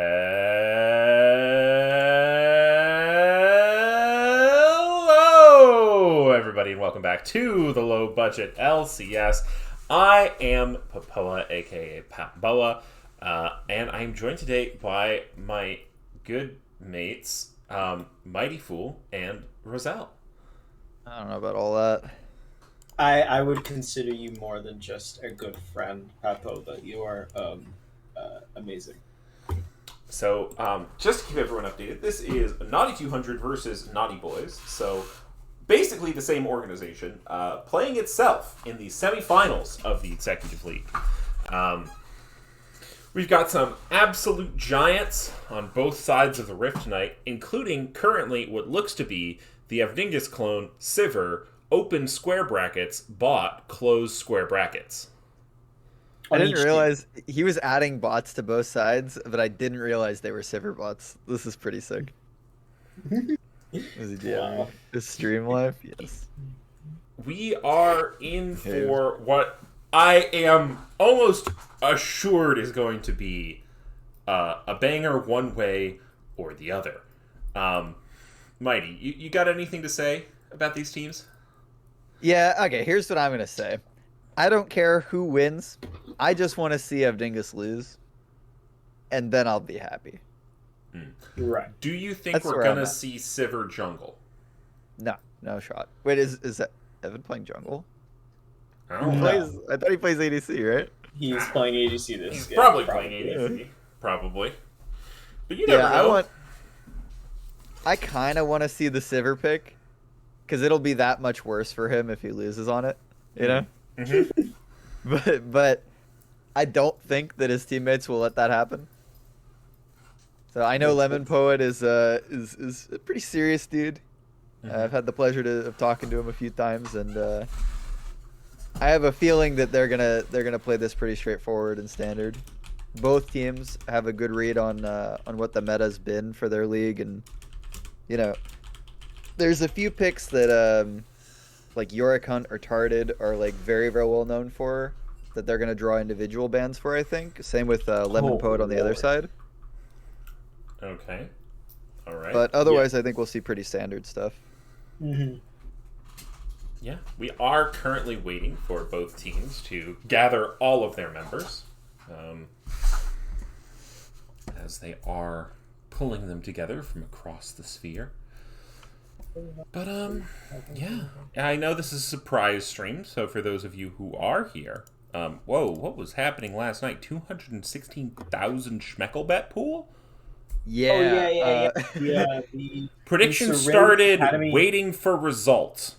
Hello, everybody, and welcome back to the Low Budget LCS. I am Papoa, aka Pat Boa, and I am joined today by my good mates, Mighty Fool and Roselle. I don't know about all that. I would consider you more than just a good friend, Papo, but you are amazing. So, just to keep everyone updated, this is Naughty 200 versus Naughty Boys. So, basically the same organization, playing itself in the semifinals of the Executive League. We've got some absolute giants on both sides of the rift tonight, including currently what looks to be the Avdingus clone, Sivir, open square brackets, bot, close square brackets. I didn't realize he was adding bots to both sides, but I didn't realize they were Sivir bots. This is pretty sick. Is he doing his stream live? Yes. We are in for what I am almost assured is going to be a banger one way or the other. Mighty, you got anything to say about these teams? Yeah, okay, here's what I'm going to say. I don't care who wins. I just want to see Avdingus lose. And then I'll be happy. Right. Do you think That's we're where I'm going to at. see Sivir jungle? No shot. Wait, is that Evan playing jungle? I don't know. I thought he plays ADC, right? He's playing ADC this He's game. probably playing ADC. Probably. But you never know. I kind of want to see the Sivir pick. Because it'll be that much worse for him if he loses on it. You know? Mm-hmm. But I don't think that his teammates will let that happen. So I know Lemon Poet is a pretty serious dude. I've had the pleasure of talking to him a few times, and I have a feeling that they're gonna play this pretty straightforward and standard. Both teams have a good read on what the meta's been for their league, and you know, there's a few picks that like Yorick Hunt or Tarded are like very well known for, that they're gonna draw individual bans for. I think same with Lemon Poet on the other side. Okay. All right. But otherwise, I think we'll see pretty standard stuff. Mm-hmm. Yeah, we are currently waiting for both teams to gather all of their members, as they are pulling them together from across the sphere. But, yeah, I know this is a surprise stream, so for those of you who are here, whoa, what was happening last night? 216,000 Schmeckel bet pool? Yeah. Yeah. Prediction the started Academy. Waiting for results.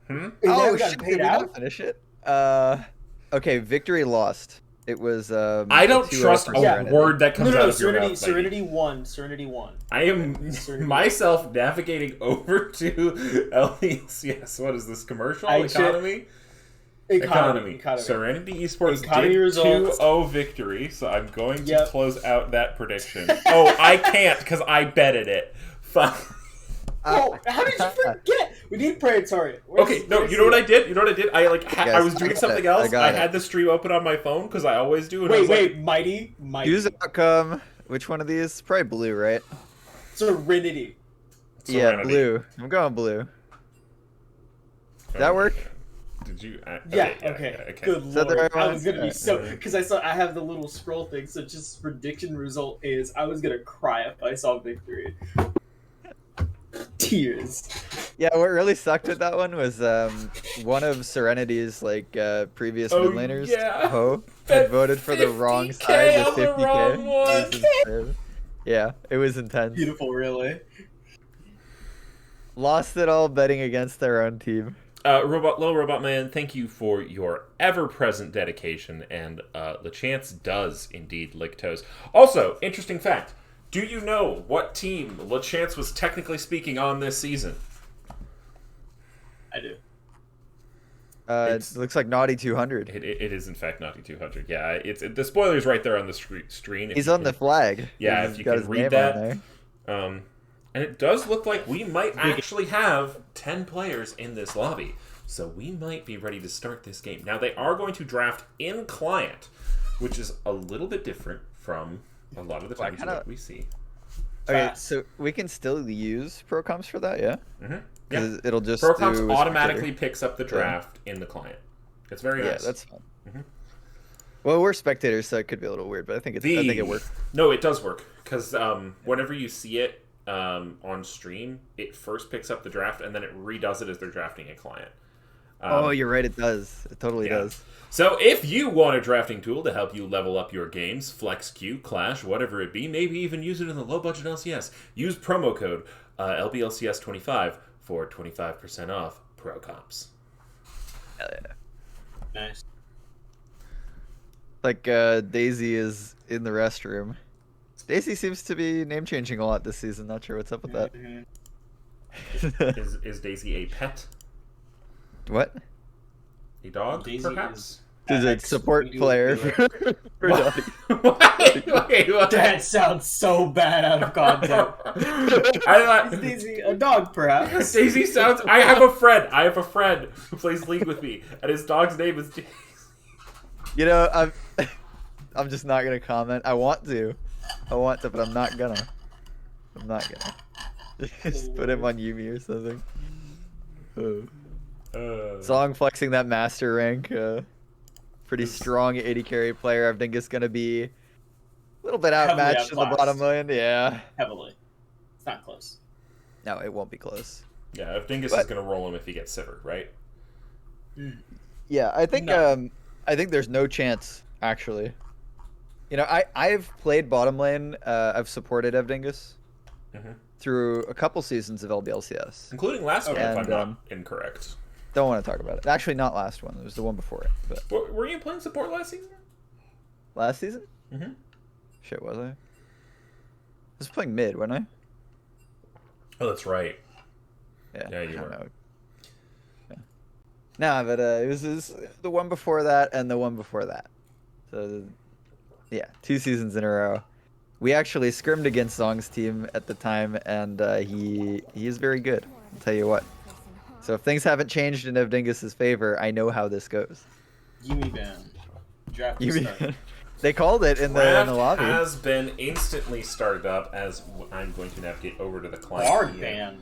Oh shit! Did we not finish it? Okay. Victory lost. It was. I don't trust a word that comes out of your mouth. Serenity won. Serenity won. I am myself navigating over to LECS. What is this commercial? Economy. Serenity Esports Economy did results. 2-0 victory, so I'm going to close out that prediction. Oh, I can't because I betted it. Fuck. Oh, how did you forget? We need Predatory. Okay, no, you know what I did? I was doing something else. I had the stream open on my phone because I always do. And Wait, Mighty. Use outcome. Which one of these? Probably blue, right? Serenity. Yeah, blue. I'm going blue. Does that work? Did you? Okay. Good Is that the lord. right I one? was gonna be because I have the little scroll thing. So just prediction result is I was gonna cry if I saw victory. Tears. Yeah, what really sucked with that one was one of Serenity's previous mid laners, Ho, had voted for the wrong side with 50k. Yeah, it was intense. Beautiful, really. Lost it all betting against their own team. Little Robot Man, thank you for your ever-present dedication, and LeChance does indeed lick toes. Also, interesting fact, do you know what team LeChance was technically speaking on this season? I do. It looks like Naughty 200. It is, in fact, Naughty 200. Yeah, the spoiler's right there on the screen. He's on the flag. Yeah, if you can read that. And it does look like we might actually have 10 players in this lobby. So we might be ready to start this game. Now, they are going to draft in client, which is a little bit different from a lot of the Well, I times kinda- what we see. Okay, so we can still use pro comps for that, yeah? Mm-hmm. Yeah. Because it'll just ProComps do a automatically spectator. picks up the draft in the client. It's very Yeah, nice. that's fine. Mhm. Well, we're spectators, so it could be a little weird, but I think it works. No, it does work because whenever you see it on stream, it first picks up the draft and then it redoes it as they're drafting a client. Oh, you're right. It does. It totally does. So if you want a drafting tool to help you level up your games, Flex Queue, Clash, whatever it be, maybe even use it in the low budget LCS, use promo code LBLCS25 for 25% off Pro Comps. Hell yeah. Nice. Like Daisy is in the restroom. Daisy seems to be name changing a lot this season. Not sure what's up with that. Mhm. Is Daisy a pet? What? A dog, Daisy perhaps? Is it support player for Dottie? What? That sounds so bad out of context. I thought Is Daisy a dog, perhaps? Daisy sounds. I have a friend who plays League with me, and his dog's name is Daisy. You know, I'm just not gonna comment. I want to, but I'm not gonna. Just put him on Yumi or something. Song flexing that master rank. Pretty strong 80 carry player. I think it's gonna be a little bit Heavily outmatched in the outclassed. bottom lane. Yeah. Heavily. It's not close. No, it won't be close. Yeah, if Dingus But- is gonna roll him if he gets Sivir, right? Yeah, I think No. I think there's no chance actually. You know, I've played bottom lane. I've supported Evdingus Mhm. through a couple seasons of LBLCS. Including last one, if And, I'm not incorrect. Don't want to talk about it. Actually, not last one. It was the one before it. But Were you playing support last season? last season? Mm-hmm. Shit, was I? I was playing mid, wasn't I? Oh, that's right. Yeah. Yeah, you I don't were. know. Yeah. Nah, but it was the one before that and the one before that. So, yeah, 2 seasons in a row. We actually scrimmed against Zong's team at the time, and he is very good. I'll tell you what. So if things haven't changed in Evdingus's favor, I know how this goes. Yumi ban. Draft You start. mean they called it in the Draft lobby? has been instantly started up as I'm going to navigate over to the client. Guard here. ban.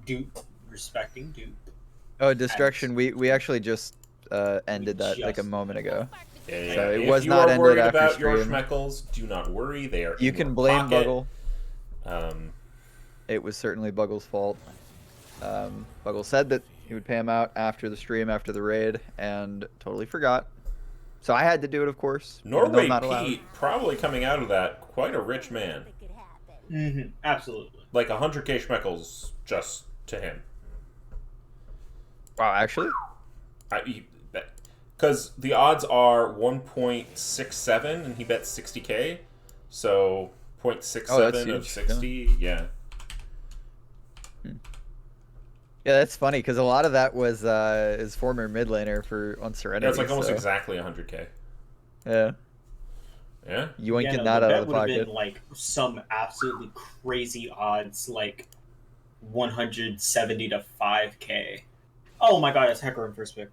Dupe. Respecting Dupe. Oh, destruction. We actually just ended that like a Just- moment ago. Yeah. So it If was you not are ended worried after about your stream. schmeckles, do not worry. They are You in can your blame pocket. Buggle. Um, It was certainly Buggle's fault. Buggle said that he would pay him out after the stream, after the raid, and totally forgot. So I had to do it, of course. even though I'm Norway not allowed. Pete, probably coming out of that, quite a rich man. Mm-hmm. Absolutely. Like 100k schmeckles just to him. Wow, actually? Because the odds are 1.67 and he bet 60k. So 0.67 Oh, that's of huge. 60, yeah. Yeah, that's funny because a lot of that was his former mid laner on Serenity. Yeah, it's like almost so, exactly 100k. Yeah, Yeah? yoinking Yeah, no, that the out bet of the would have pocket. been like some absolutely crazy odds, like 170 to 5k. Oh my god, it's Hecarim first pick.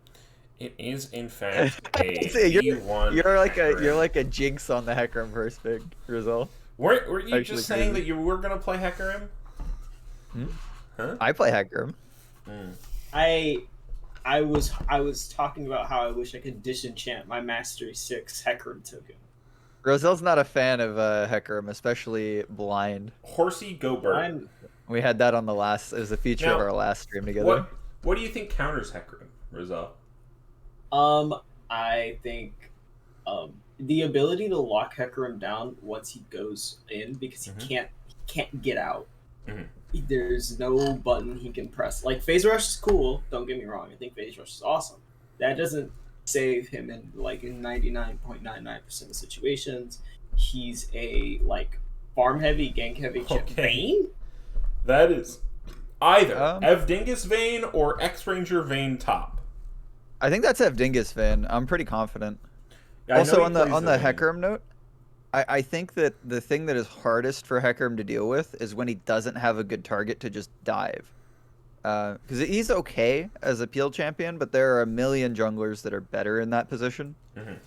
It is, in fact, a See, E1 you're like a jinx on the Hecarim first pick, Rizal. Were you actually just saying crazy. that you were going to play Hecarim? Hmm? Huh? I play Hecarim. Mm. I was talking about how I wish I could disenchant my Mastery 6 Hecarim token. Roselle's not a fan of Hecarim, especially blind. Horsey Gobert. I'm We had that on the last. It was a feature of Now, our last stream together. What do you think counters Hecarim, Rizal? I think the ability to lock Hecarim down once he goes in because he can't get out. Mhm. There's no button he can press. Like Phase Rush is cool, don't get me wrong. I think Phase Rush is awesome. That doesn't save him in 99.99% of situations. He's a farm heavy, gank heavy Okay. Vayne? That is either Um, Evdingus Vayne or X-Ranger Vayne top. I think that's Evdingus Vayne. I'm pretty confident. Yeah, I know Also he on the plays Vayne. Hecarim note, I think that the thing that is hardest for Hecarim to deal with is when he doesn't have a good target to just dive. Because he's okay as a peel champion, but there are a million junglers that are better in that position. Mhm.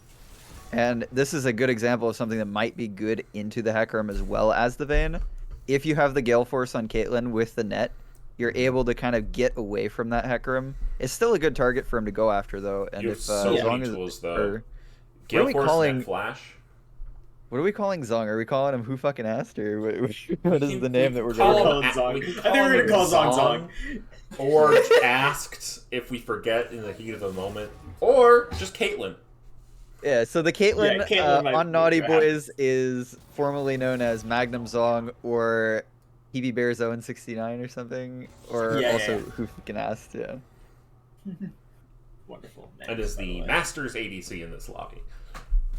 And this is a good example of something that might be good into the Hecarim as well as the Vayne. If you have the Gale Force on Caitlyn with the net, you're able to kind of get away from that Hecarim. It's still a good target for him to go after, though. And You have if so as long many as tools, though. or, Gale what are we Force, calling? Net Flash. What are we calling Zong? Are we calling him Who Fucking Asked, or what is the name that we're call going? him Zong. We can I call think we're him gonna call Zong. or asked if we forget in the heat of the moment, or just Caitlyn. Yeah, so the Caitlyn, Yeah, Caitlyn might on Naughty be happy. Boys is formerly known as Magnum Zong or PB Bear Zone 69 or something, or Yeah, also yeah. Who Fucking Asked, yeah. Wonderful. And is by the way. Masters ADC in this lobby.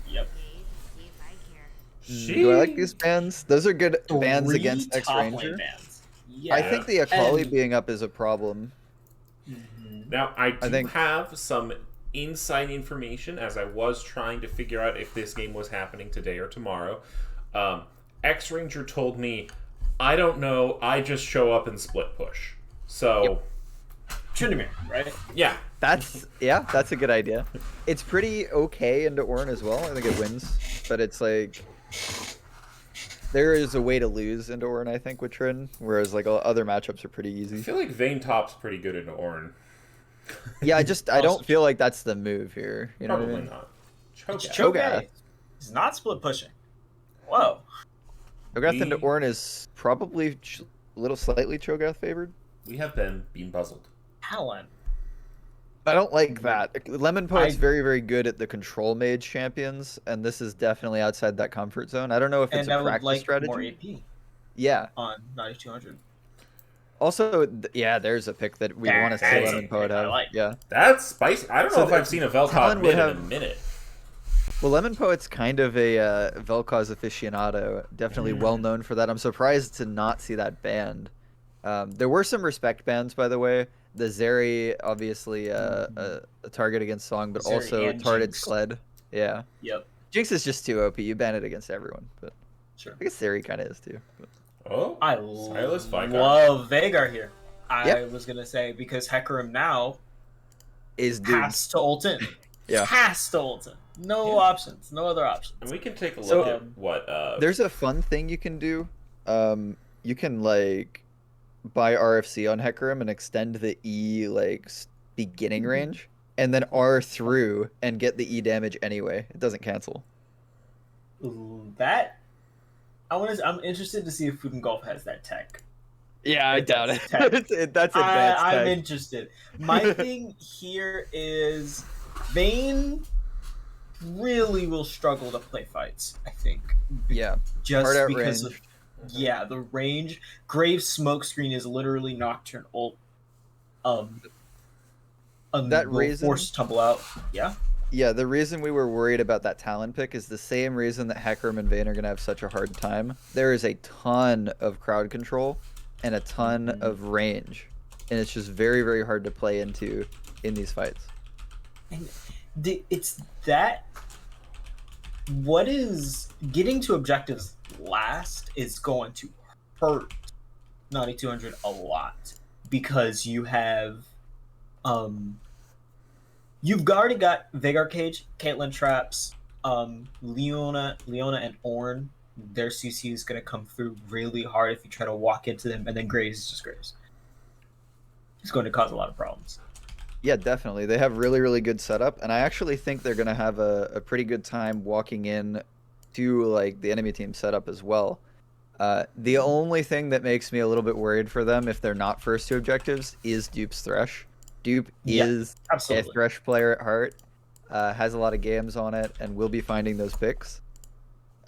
Yep. Do I like these bans? Those are good bans 3 against X top lane Ranger. bans. Yeah. I think the Akali And- being up is a problem. Now, I do think- have some inside information as I was trying to figure out if this game was happening today or tomorrow. X Ranger told me, I don't know, I just show up and split push. So, Tryndamere, right? yeah. That's a good idea. It's pretty okay into Ornn as well. I think it wins, but it's like there is a way to lose into Ornn, I think, with Trin, whereas like other matchups are pretty I easy. feel like Vayne Top's pretty good into Ornn. Yeah, I don't feel like that's the move here. You know what I Probably mean? not. It's Cho'Gath. Cho'Gath. He's not split pushing. Whoa. Cho'Gath into We- Ornn is probably a little slightly Cho'Gath favored. We have been buzzled. Talon. I don't like that. Lemon Poet's I- very, very good at the control mage champions, and this is definitely outside that comfort zone. I don't know if it's And I a would practice like strategy. more AP Yeah. on 9200. Also, yeah, there's a pick that we want to see That's Lemon a Poet pick I have. like. Yeah. That's spicy. I don't So know if the- I've seen a Vel'Koz Talon would mid in a have- minute. Well, Lemon Poet's kind of a Vel'Koz aficionado, definitely well known for that. I'm surprised to not see that banned. There were some respect bans, by the way. The Zeri, obviously a target against Song, but Zeri also and Tarded Jinx. Skled. Yeah. Yep. Jinx is just too OP. You ban it against everyone, but Sure. I guess Zeri kind of is too. But... Oh, I Silas Vicar. love Veigar here. I Yep. was gonna say because Hecarim now Is dude. has to ult in. Yeah. Has to ult in. No Yeah. options. No other options. And we can take a look So, at what. There's a fun thing you can do. You can like buy RFC on Hecarim and extend the E like beginning range, and then R through and get the E damage anyway. It doesn't cancel. Ooh, that I'm interested to see if Food and Golf has that tech. Yeah, I That's doubt it. tech. That's advanced I'm tech. interested. My thing here is Vayne really will struggle to play fights, I think. Yeah, Just hard out because range. of the range. Graves Smokescreen is literally Nocturne ult. That will reason- force tumble out. Yeah. Yeah, the reason we were worried about that Talon pick is the same reason that Hecarim and Vayne are going to have such a hard time. There is a ton of crowd control and a ton of range, and it's just very, very hard to play into in these fights. And it's that. What is getting to objectives last is going to hurt 9200 a lot because you have you've already got Veigar Cage, Caitlyn traps, Leona and Ornn. Their CC is going to come through really hard if you try to walk into them, and then Graves is just Graves. It's going to cause a lot of problems. Yeah, definitely. They have really, really good setup, and I actually think they're going to have a pretty good time walking in to like the enemy team setup as well. The only thing that makes me a little bit worried for them if they're not first to objectives is Dupe's Thresh. Dupe Yeah, is Absolutely. a Thresh player at heart, has a lot of games on it, and will be finding those picks.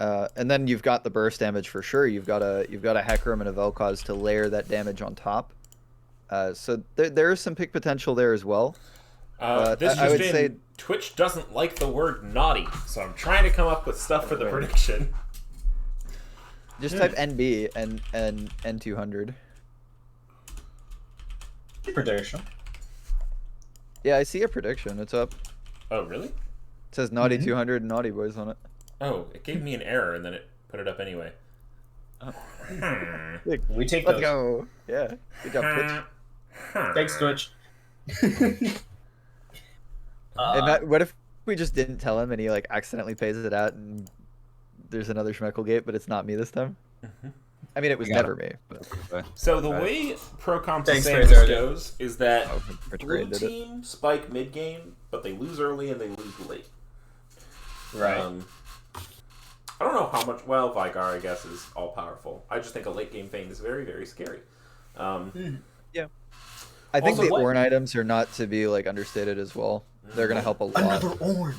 And then you've got the burst damage for sure. You've got a Hecarim and a Vel'Koz to layer that damage on top. So there is some pick potential there as well. this I just would in, say- Twitch doesn't like the word naughty, so I'm trying to come up with stuff for the Right. prediction. Just type NB and N200. Prediction. Yeah, I see a prediction. It's up. Oh, really? It says Naughty 200 and Naughty Boys on it. Oh, it gave me an error, and then it put it up anyway. Oh. Hmm. We take Let's those. go. Yeah. Good job, Twitch. Huh. Thanks, Twitch. And Matt, what if We just didn't tell him, and he like accidentally pays it out, and there's another Schmeckel gate, but it's not me this time. I mean, it was never me. But... So the way Pro Comp to Thanks, Samus Razor. goes is that Oh, blue did it. team spike mid game, but they lose early and they lose late. Right. I don't know how much. Well, Vigar, I guess, is all powerful. I just think a late game Fane is very, very scary. Yeah. I think Also, the what- Ornn items are not to be like understated as well. They're gonna help a lot. Another Ornn.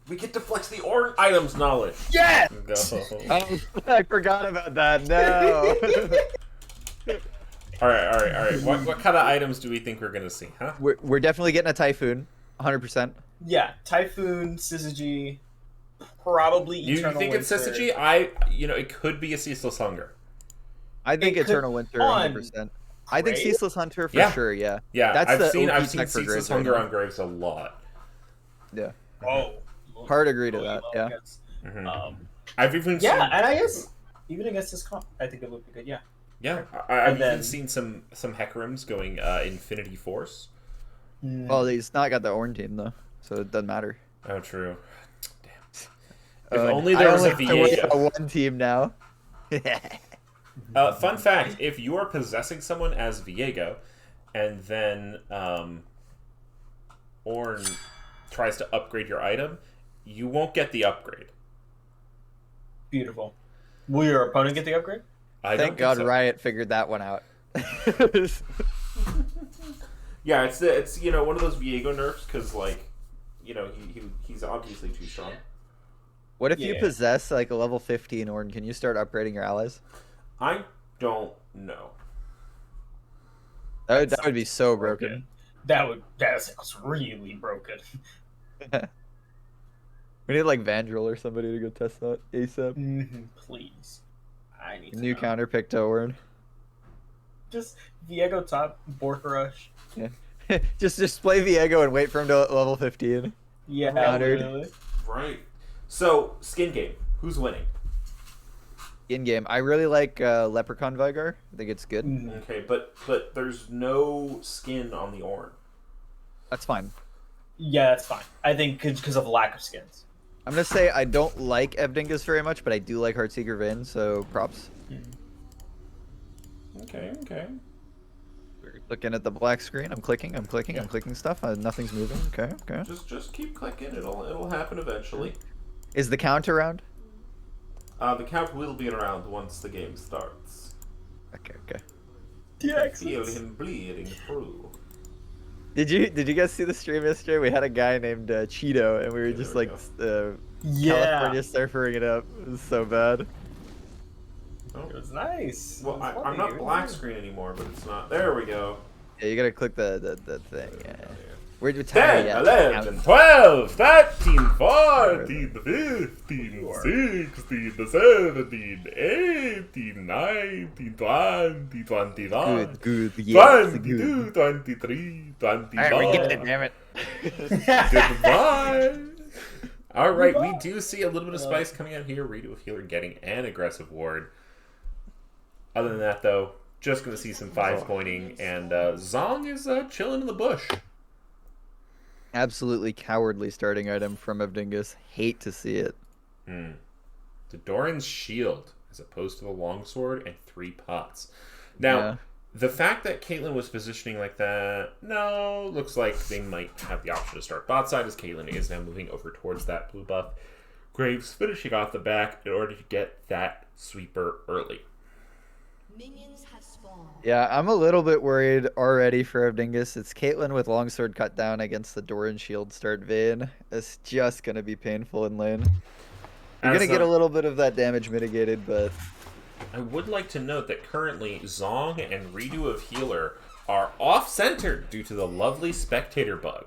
We get to flex the Ornn items knowledge. Yeah. Go. I forgot about that. No. All right. What kind of items do we think we're gonna see? Huh? we're definitely getting a Typhoon, 100%. Yeah. Typhoon, Syzygy, probably You Eternal think it's Winter. Syzygy? It could be a Ceaseless Hunger. I think It could Eternal Winter, on 100%. I think Graves? Ceaseless Hunter for Yeah. sure. Yeah. Yeah, That's I've the seen OP tech for Ceaseless Graves right Hunger now. on Graves a lot. Yeah. Oh. Hard agree to Really that. low Yeah. against- Mhm. I've even Yeah, seen, and I guess even against this comp, I think it would be good. Yeah. yeah, I've And then- even seen some Hecarims going Infinity Force. Well, he's not got the Ornn team though, so it doesn't matter. Oh, true. Damn. If Uh, only there was a I only have Viego. one team now. Fun fact: if you are possessing someone as Viego, and then Ornn tries to upgrade your item, you won't get the upgrade. Beautiful. Will your opponent get the upgrade? I don't Thank think God so. Riot figured that one out. Yeah, it's one of those Viego nerfs because he's obviously too strong. What if you Yeah. possess like a level 15 Ornn? Can you start upgrading your allies? I don't know. That would be so broken. That's really broken. We need like Vandrel or somebody to go test that ASAP. Please. I need to New know. counter pick to Ornn. Just Viego top, Bork Rush. just play Viego and wait for him to level 15. Yeah, Countered. literally. Right. So, skin game. Who's winning? In game, I really like Leprechaun Vigar. I think it's good. Okay, but there's no skin on the Ornn. That's fine. Yeah, that's fine. I think because of lack of skins. I'm gonna say I don't like Evdingus very much, but I do like Heartseeker Vayne, so props. Okay. Looking at the black screen, I'm clicking stuff. Nothing's moving. Okay. Just keep clicking. It'll happen eventually. Is the count around? The count will be around once the game starts. Okay. Feel him bleeding through. Did you guys see the stream yesterday? We had a guy named Cheeto, and we were Yeah, just there like Yeah. California surfing it up. It was so bad. Oh. It was nice. Well, It was I'm lovely. not black screen anymore, but it's not. There we go. Yeah, you gotta click the thing. Yeah. Where'd you 10, tell 11, 12, 13, 14, 15, 16, 17, 18, 19, 20, 21, Good. Yes, 22, 23, 24. Alright, we get it, damn it. Goodbye. All right, we do see a little bit of spice coming out here. Redo of Healer getting an aggressive ward. Other than that, though, just going to see some 5 pointing, and Zong is chilling in the bush. Absolutely cowardly starting item from Evdingus. Hate to see it. The Doran's shield, as opposed to the longsword and 3 pots. Now, Yeah. the fact that Caitlyn was positioning like that, no, looks like they might have the option to start bot side, as Caitlyn is now moving over towards that blue buff. Graves finishing off the back in order to get that sweeper early. Minions have spawned. Yeah, I'm a little bit worried already for Evdingus. It's Caitlyn with longsword cut down against the Doran shield start Vayne. It's just gonna be painful in lane. You're gonna get a little bit of that damage mitigated, but I would like to note that currently Zong and Redo of Healer are off-centered due to the lovely spectator bug.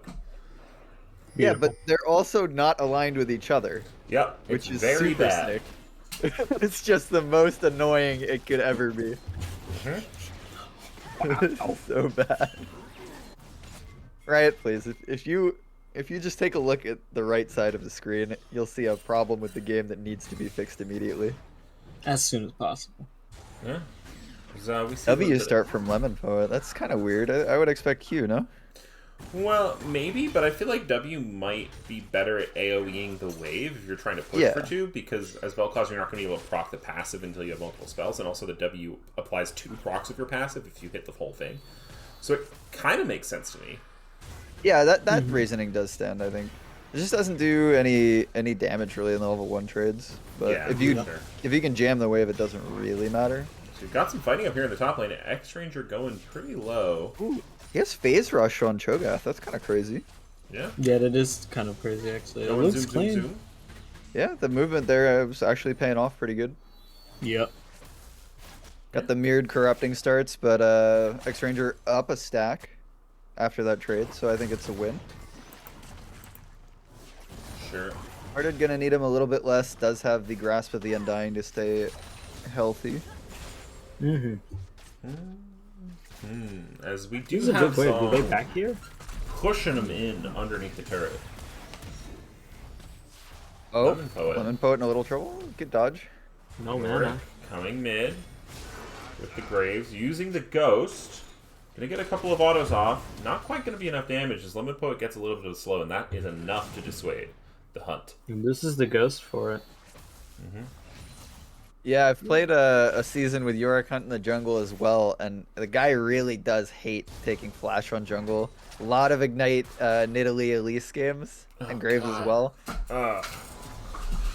yeah, but they're also not aligned with each other, Yep, which it's is very super bad. sick. It's just the most annoying it could ever be. It's so bad. Riot, please, if you just take a look at the right side of the screen, you'll see a problem with the game that needs to be fixed immediately. As soon as possible. Yeah. 'Cause, we see a little W bit of- start from Lemon Poet. That's kind of weird. I would expect Q, no? Well, maybe, but I feel like W might be better at AoEing the wave if you're trying to push Yeah. for 2, because as Vel'Koz, you're not going to be able to proc the passive until you have multiple spells, and also the W applies 2 procs of your passive if you hit the whole thing. So it kind of makes sense to me. Yeah, that reasoning does stand, I think. It just doesn't do any damage really in the level 1 trades. But Yeah, if you sure. if you can jam the wave, it doesn't really matter. So you've got some fighting up here in the top lane. X-Ranger going pretty low. Ooh, he has phase rush on Cho'Gath. That's kind of crazy. Yeah. Yeah, that is kind of crazy actually. It Going looks zoom, clean. zoom, zoom. Yeah, the movement there was actually paying off pretty good. Yep. Got the mirrored corrupting starts, but X-Ranger up a stack after that trade, so I think it's a win. Sure. Hearted gonna need him a little bit less, does have the Grasp of the Undying to stay healthy. Mm-hmm. As we do This is a have good wave. Will they some back here? pushing them in underneath the turret. Oh, Lemon Poet. Lemon Poet in a little trouble. Good dodge. No Yorick mana. coming mid with the Graves, using the Ghost. Gonna get a couple of autos off. Not quite gonna be enough damage as Lemon Poet gets a little bit of slow, and that is enough to dissuade the hunt. And this is the ghost for it. Yeah, I've played a season with Yorick Hunt in the jungle as well, and the guy really does hate taking flash on jungle. A lot of Ignite Nidalee Elise games, and Graves as well.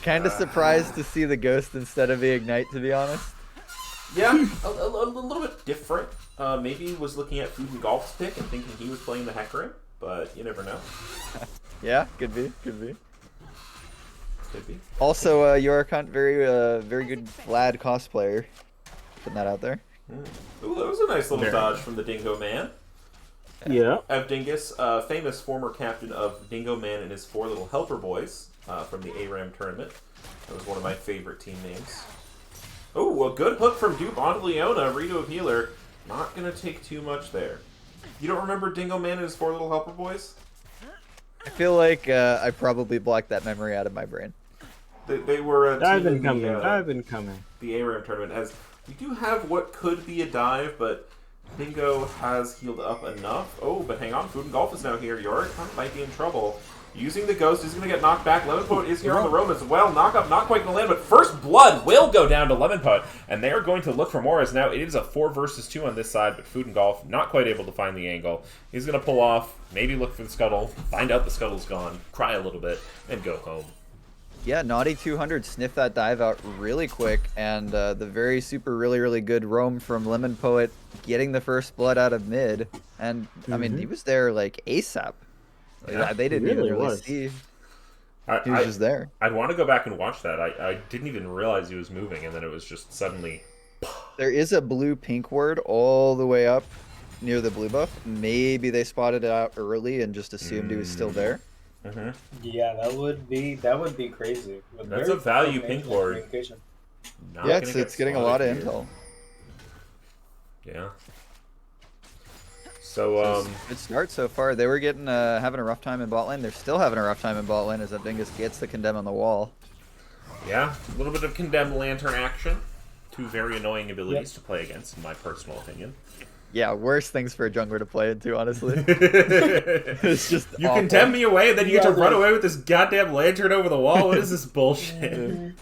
Kind of surprised to see the Ghost instead of the Ignite, to be honest. Yeah, a little bit different. Maybe was looking at Food and Golf's pick and thinking he was playing the Hecarim, but you never know. Yeah, could be, could be. Could be. Also, Yorick Hunt, very good Vlad cosplayer. Putting that out there. Ooh, that was a nice little dodge from the Dingo Man. Yeah. Dingus, famous former captain of Dingo Man and his 4 little helper boys from the ARAM tournament. That was one of my favorite team names. Oh, a good hook from Dupe onto Leona, redo of healer. Not gonna take too much there. You don't remember Dingo Man and his 4 little helper boys? I feel like I probably blocked that memory out of my brain. They were a Dive team in in coming. the, Dive in coming. the ARAM tournament. As we do have what could be a dive, but Dingo has healed up enough. Oh, but hang on, Food and Golf is now here. Yorick Hunt might be in trouble. Using the Ghost is going to get knocked back. Lemon Poet is here on the roam as well. Knock up, not quite going to land, but First Blood will go down to Lemon Poet, and they are going to look for more, as now it is a 4 versus 2 on this side, but Food and Golf not quite able to find the angle. He's going to pull off, maybe look for the scuttle, find out the scuttle's gone, cry a little bit, and go home. Yeah, Naughty 200 sniffed that dive out really quick, and the very super really good roam from Lemon Poet getting the first blood out of mid, and I mean he was there like ASAP. Like, Yeah, they didn't really even really was. see. He was just there. I'd want to go back and watch that. I didn't even realize he was moving, and then it was just suddenly... There is a blue-pink word all the way up near the blue buff. Maybe they spotted it out early and just assumed he was still there. Yeah, that would be crazy. With That's very a value poor pink management lord. communication. Not Yeah, gonna get it's getting a lot of spotted here. intel. Yeah. So, Good start so far. They were getting having a rough time in bot lane. They're still having a rough time in bot lane as Dingus gets the condemn on the wall. yeah, a little bit of Condemned Lantern action. 2 very annoying abilities to play against, in my personal opinion. Yeah, worse things for a jungler to play into, honestly. It's just You awful. condemn me away, and then you get to Yeah, run away with this goddamn lantern over the wall? What is this bullshit?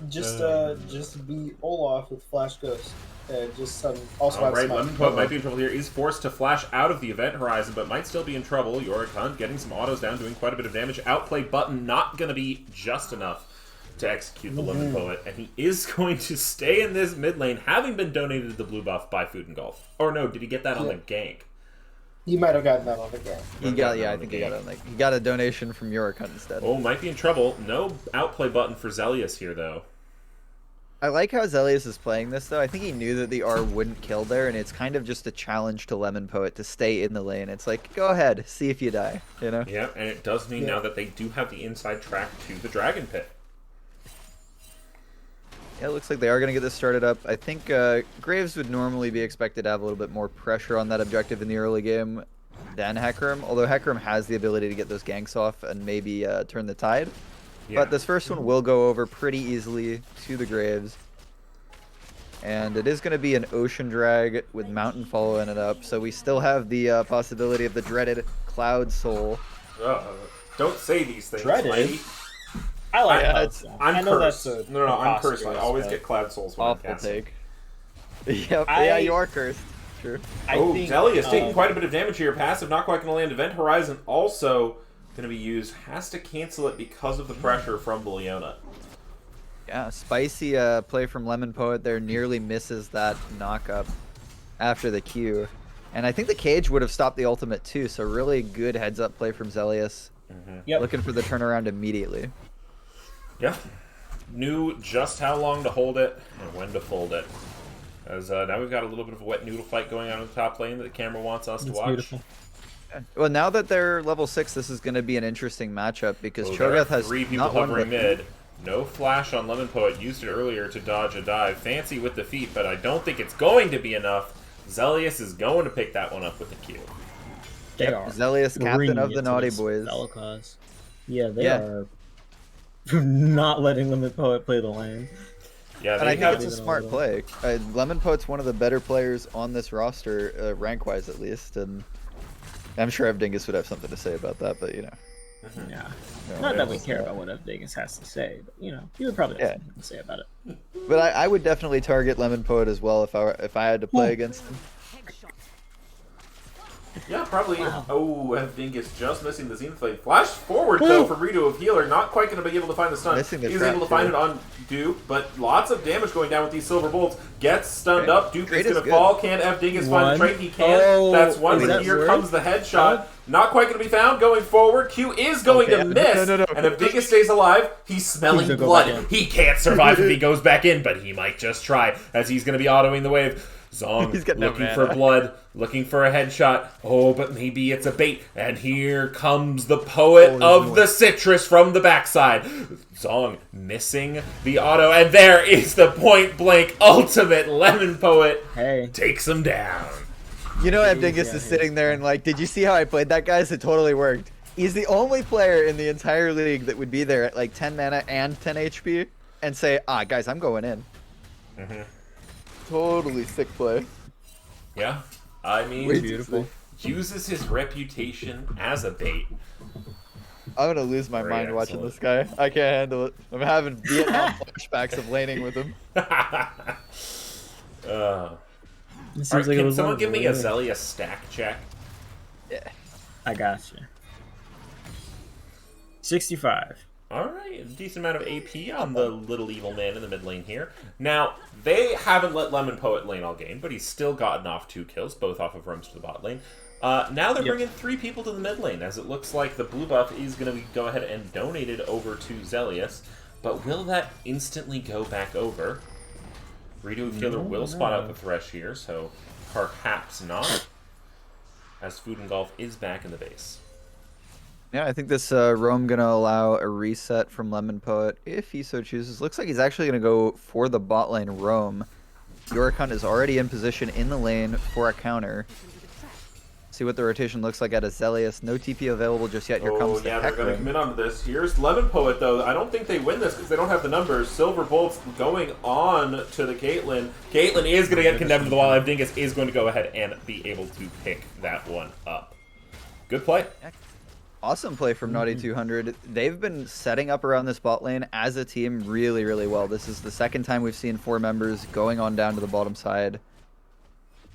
Just be Olaf with Flash Ghost. Just also have Alright, Smite. Lemon Poet might be in trouble here. He's forced to flash out of the event horizon, but might still be in trouble. Yorick Hunt getting some autos down, doing quite a bit of damage. Outplay button not going to be just enough to execute the Lemon Poet, and he is going to stay in this mid lane, having been donated the blue buff by Food and Golf. Or no, did he get that on the gank? You might have gotten that on the game. He got, yeah, I think he got he got a donation from Yorick Hunt instead. Oh, might be in trouble. No outplay button for Zelius here, though. I like how Zelius is playing this, though. I think he knew that the R wouldn't kill there, and it's kind of just a challenge to Lemon Poet to stay in the lane. It's like, go ahead, see if you die, you know? Yeah, and it does mean now that they do have the inside track to the Dragon Pit. Yeah, it looks like they are going to get this started up. I think Graves would normally be expected to have a little bit more pressure on that objective in the early game than Hecarim, although Hecarim has the ability to get those ganks off and maybe turn the tide. Yeah. But this first one will go over pretty easily to the Graves. And it is going to be an Ocean Drag with Mountain following it up. So we still have the possibility of the dreaded Cloud Soul. Don't say these things. Dreaded? Lady. I like Yeah, that. it's- I'm know cursed. that's No, I'm cursed. I preposterous, always but get Cloud Souls when I'm Awful casting. take. Yep, yeah, you are cursed. True. Oh, think, Zelius taking quite a bit of damage here. Passive not quite going to land. Event Horizon also going to be used. Has to cancel it because of the pressure from Leona. Yeah, spicy play from Lemon Poet there, nearly misses that knock-up after the Q. And I think the cage would have stopped the ultimate too, so really good heads-up play from Zelius. Yep. Looking for the turnaround immediately. Yeah. Knew just how long to hold it and when to fold it. As now we've got a little bit of a wet noodle fight going on in the top lane that the camera wants us to watch. Beautiful. Well, now that they're level 6, this is going to be an interesting matchup because There are Cho'Gath has 3 people not won hovering with mid. No flash on Lemon Poet. Used it earlier to dodge a dive. Fancy with the feet, but I don't think it's going to be enough. Zelius is going to pick that one up with the Q. They are. Zelius, captain of the Naughty Boys. Velicause. Yeah, they Yeah. are not letting Limit Poet play the lane. Yeah, And I they think have. it's a smart play. Lemon Poet's one of the better players on this roster, rank-wise at least, and I'm sure Evdingus would have something to say about that, but you know. Yeah. No, Not that we it's- care about what Vegas has to say, but you know, he would probably have something to say about it. But I would definitely target Lemon Poet as well if I had to play against him. Yeah, probably. Oh, Evdingus just missing the Zenith Blade. Flash forward, though, from Rito of Healer. Not quite going to be able to find the stun. Missing the He's trap, able to find too. it on Duke, but lots of damage going down with these Silver Bolts. Gets stunned up. Duke Trade is is going to good. fall. Can Evdingus find One. the trade? He can. Oh, That's one, is but that here word? comes the headshot. Not quite going to be found. Going forward. Q is going Okay, to miss. no. And Evdingus stays alive. He's smelling He's gonna go blood. back in. He can't survive if he goes back in, but he might just try, as he's going to be autoing the wave. Zong He's got no looking mana. for blood, looking for a headshot. Oh, but maybe it's a bait. And here comes the poet of the citrus from the backside. Zong missing the auto, and there is the point blank ultimate. Lemon Poet Hey. takes him down. You know, Evdingus is sitting there and like, did you see how I played that, guys? It totally worked. He's the only player in the entire league that would be there at like 10 mana and 10 HP and say, guys, I'm going in. Totally sick play. Yeah, I mean, Way Beautiful. uses his reputation as a bait. I'm gonna lose my Very mind watching excellent. this guy. I can't handle it. I'm having Vietnam flashbacks of laning with him. It Alright, seems like it can was someone one give of me the a really- Zelia stack check? I got you. 65. Alright, a decent amount of AP on the little evil man in the mid lane here. Now, they haven't let Lemon Poet lane all game, but he's still gotten off 2 kills, both off of roams to the bot lane. Now they're bringing 3 people to the mid lane, as it looks like the blue buff is going to go ahead and donate it over to Zelius. But will that instantly go back over? Rito Healer will spot out the Thresh here, so perhaps not. As Food and Golf is back in the base. Yeah, I think this roam gonna allow a reset from Lemon Poet if he so chooses. Looks like he's actually gonna go for the bot lane roam. Yorikon is already in position in the lane for a counter. See what the rotation looks like at Azelius. No TP available just yet. Here comes the yeah, they're going to Hecarim. commit onto this. Here's Lemon Poet, though. I don't think they win this because they don't have the numbers. Silver Bolt's going on to the Caitlyn. Caitlyn is going to get condemned to the wall. Evdingus is going to go ahead and be able to pick that one up. Good play. Awesome play from Naughty 200. They've been setting up around this bot lane as a team really, really well. This is the second time we've seen 4 members going on down to the bottom side.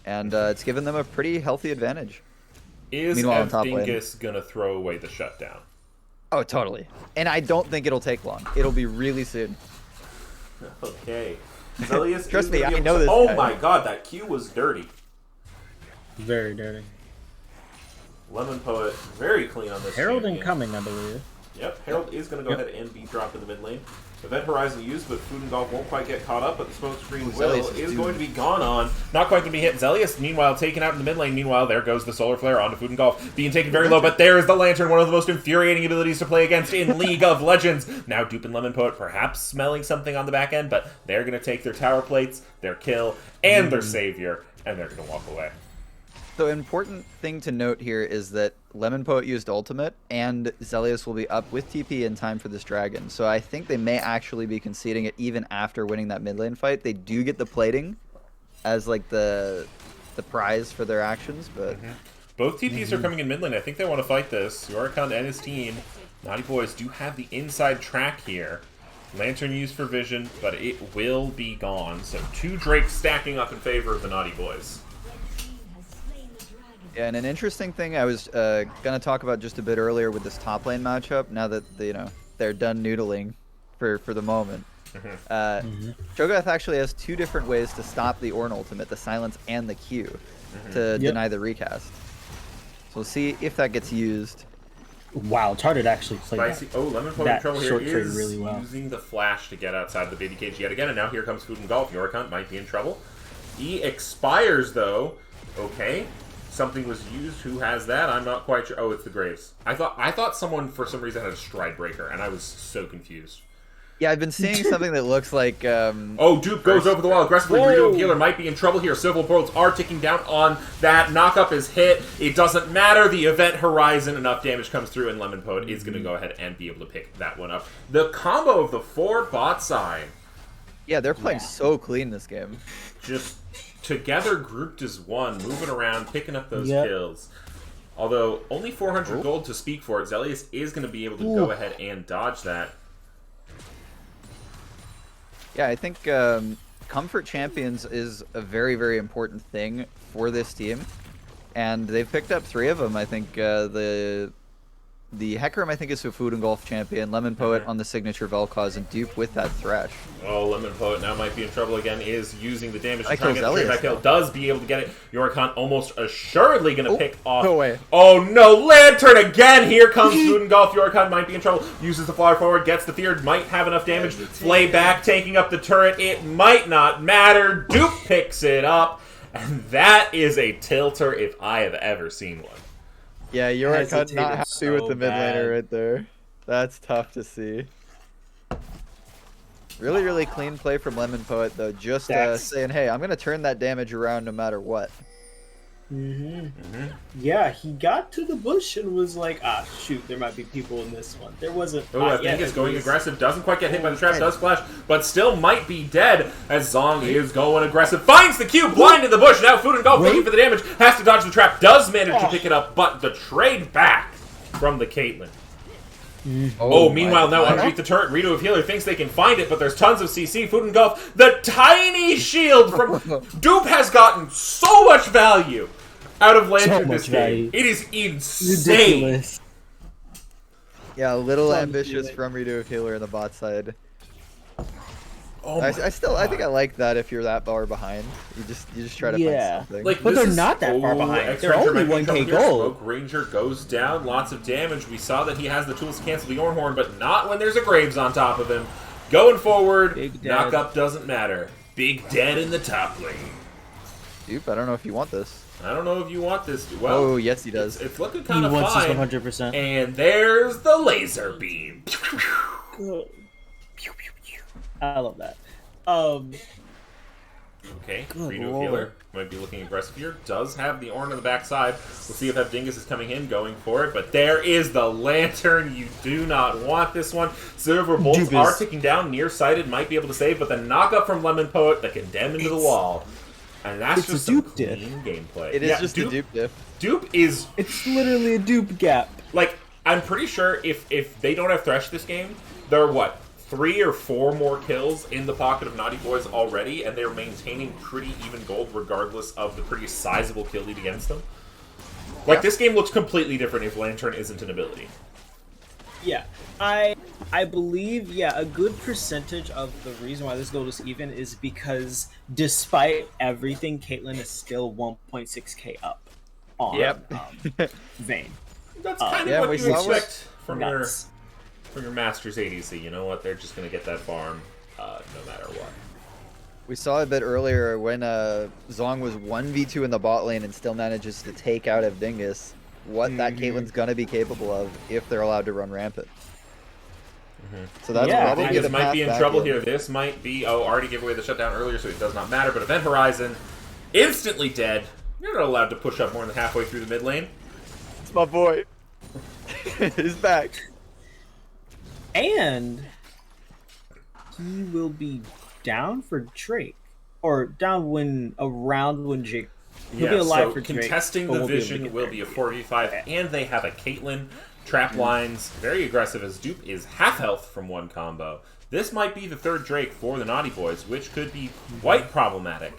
And it's given them a pretty healthy advantage. Is Meanwhile, on top lane. Evdingus going to throw away the shutdown? Oh, totally. And I don't think it'll take long. It'll be really soon. Okay. Zelius Trust is me, gonna be I able know to- this Oh guy. my god, that Q was dirty. Very dirty. Lemon Poet, very clean on this Herald champion. incoming, I believe. Yep, Herald is going to go ahead and be dropped in the mid lane. Event Horizon used, but Food and Golf won't quite get caught up, but the smoke screen will Zelius is is going to be gone on. Not quite going to be hit. Zelius, meanwhile, taken out in the mid lane. Meanwhile, there goes the Solar Flare onto Food and Golf. Being taken very low, but there is the Lantern, one of the most infuriating abilities to play against in League of Legends. Now Dupe and Lemon Poet perhaps smelling something on the back end, but they're going to take their tower plates, their kill, and their savior, and they're going to walk away. So important thing to note here is that Lemon Poet used ultimate, and Zelius will be up with TP in time for this dragon. So I think they may actually be conceding it even after winning that mid lane fight. They do get the plating as like the prize for their actions, but Both TPs are coming in mid lane. I think they want to fight this. Yorikon and his team, Naughty Boys, do have the inside track here. Lantern used for vision, but it will be gone. So 2 Drakes stacking up in favor of the Naughty Boys. yeah, and an interesting thing I was gonna talk about just a bit earlier with this top lane matchup. Now that they're done noodling for the moment, Cho'Gath actually has 2 different ways to stop the Ornn ultimate: the silence and the Q, to deny the recast. So we'll see if that gets used. Wow, Charted actually played Spicy. that. Oh, Lemon Poet that Trouble here short trade is really well. using the flash to get outside the baby cage yet again, and now here comes Food and Golf. Yorikon might be in trouble. E expires though. Okay. Something was used. Who has that? I'm not quite sure. Oh, it's the Graves. I thought someone for some reason had a Stride Breaker, and I was so confused. Yeah, I've been seeing something that looks like. Oh, Duke goes over the wall aggressively. Rito Healer might be in trouble here. Civil Portals are ticking down on that. Knockup is hit. It doesn't matter. The event horizon, enough damage comes through, and Lemon Poet is going to go ahead and be able to pick that one up. The combo of the 4 bot side. Yeah, they're playing so clean this game. Just together grouped as one, moving around, picking up those kills. Although only 400 gold to speak for it, Zelius is going to be able to go ahead and dodge that. Yeah, I think comfort champions is a very, very important thing for this team, and they've picked up 3 of them. I think the Hecarim, I think, is a Food and Golf champion. Lemon Poet on the signature Vel'Koz, and Dupe with that Thresh. Oh, Lemon Poet now might be in trouble again, is using the damage to I try and get the kills trade back kill. Does be able to get it. Yorikon almost assuredly going to pick off. No way. Oh no, Lantern again! Here comes Food and Golf. Yorikon might be in trouble. Uses the flower forward, gets the fear, might have enough damage. Flay back, taking up the turret. It might not matter. Dupe picks it up. And that is a tilter if I have ever seen one. Yeah, Yorikon not happy so with the mid bad. laner right there. That's tough to see. Really, really clean play from Lemon Poet, though. Just saying, hey, I'm going to turn that damage around no matter what. Yeah, he got to the bush and was like, ah, shoot, there might be people in this one. There wasn't. Oh, I think it's going aggressive. Doesn't quite get hit by the trap. Does flash, but still might be dead as Zong is going aggressive. Finds the Q, blind in the bush. Now Food and Golf looking for the damage. Has to dodge the trap. Does manage to pick it up, but the trade back from the Caitlyn. Oh, meanwhile, now underneath the turret, Rito of Healer thinks they can find it, but there's tons of CC. Food and Golf. The tiny shield from Dupe has gotten so much value out of Lantern this game. It is insane. Ridiculous. Yeah, a little ambitious from Rito of Healer in the bot side. Oh I think I like that if you're that far behind. You just try to find something. Like, But this they're is- not that far behind. X They're Ranger only might be in 1K trouble here. gold. Smoke Ranger goes down, lots of damage. We saw that he has the tools to cancel the Ornhorn, but not when there's a Graves on top of him. Going forward, Big dead. knockup doesn't matter. Big dead in the top lane. Dupe, I don't know if you want this. I don't know if you want this. Well, Oh, yes, he does. It's looking He kind of wants this fine. 100%. And there's the laser beam. I love that. Okay, Good Reno lord. Healer might be looking aggressive here. Does have the Ornn on the backside. We'll see if Dingus is coming in, going for it. But there is the Lantern. You do not want this one. Silver Bolts Dupes. are ticking down. Nearsighted might be able to save, but the knockup from Lemon Poet, the condemn into the wall. And that's it's just a some dupe diff. clean gameplay. It is Yeah, just a dupe diff. Dupe is, It's literally a dupe gap. like, I'm pretty sure if they don't have Thresh this game, they're what? 3 or 4 more kills in the pocket of Naughty Boys already, and they're maintaining pretty even gold regardless of the pretty sizable kill lead against them. Like, this game looks completely different if Lantern isn't an ability. Yeah, I believe, yeah, a good percentage of the reason why this gold is even is because despite everything, Caitlyn is still 1.6k up on Vayne. That's kind yeah, of we what you saw expect from Nuts. your Masters ADC. You know what? They're just going to get that farm no matter what. We saw a bit earlier when Zong was 1v2 in the bot lane and still manages to take out Dingus. What that Caitlyn's gonna be capable of if they're allowed to run rampant. So that's probably Dingus the might path be in back trouble in. here. This might be... Oh, already gave away the shutdown earlier, so it does not matter. But Event Horizon, instantly dead. You're not allowed to push up more than halfway through the mid lane. It's my boy. He's back. And he will be down for Drake. Or down around when Jake. He'll be alive so for Drake. contesting the vision will be a 4v5, and they have a Caitlyn. Trap lines, very aggressive as Dupe is half health from one combo. This might be the third Drake for the Naughty Boys, which could be quite problematic.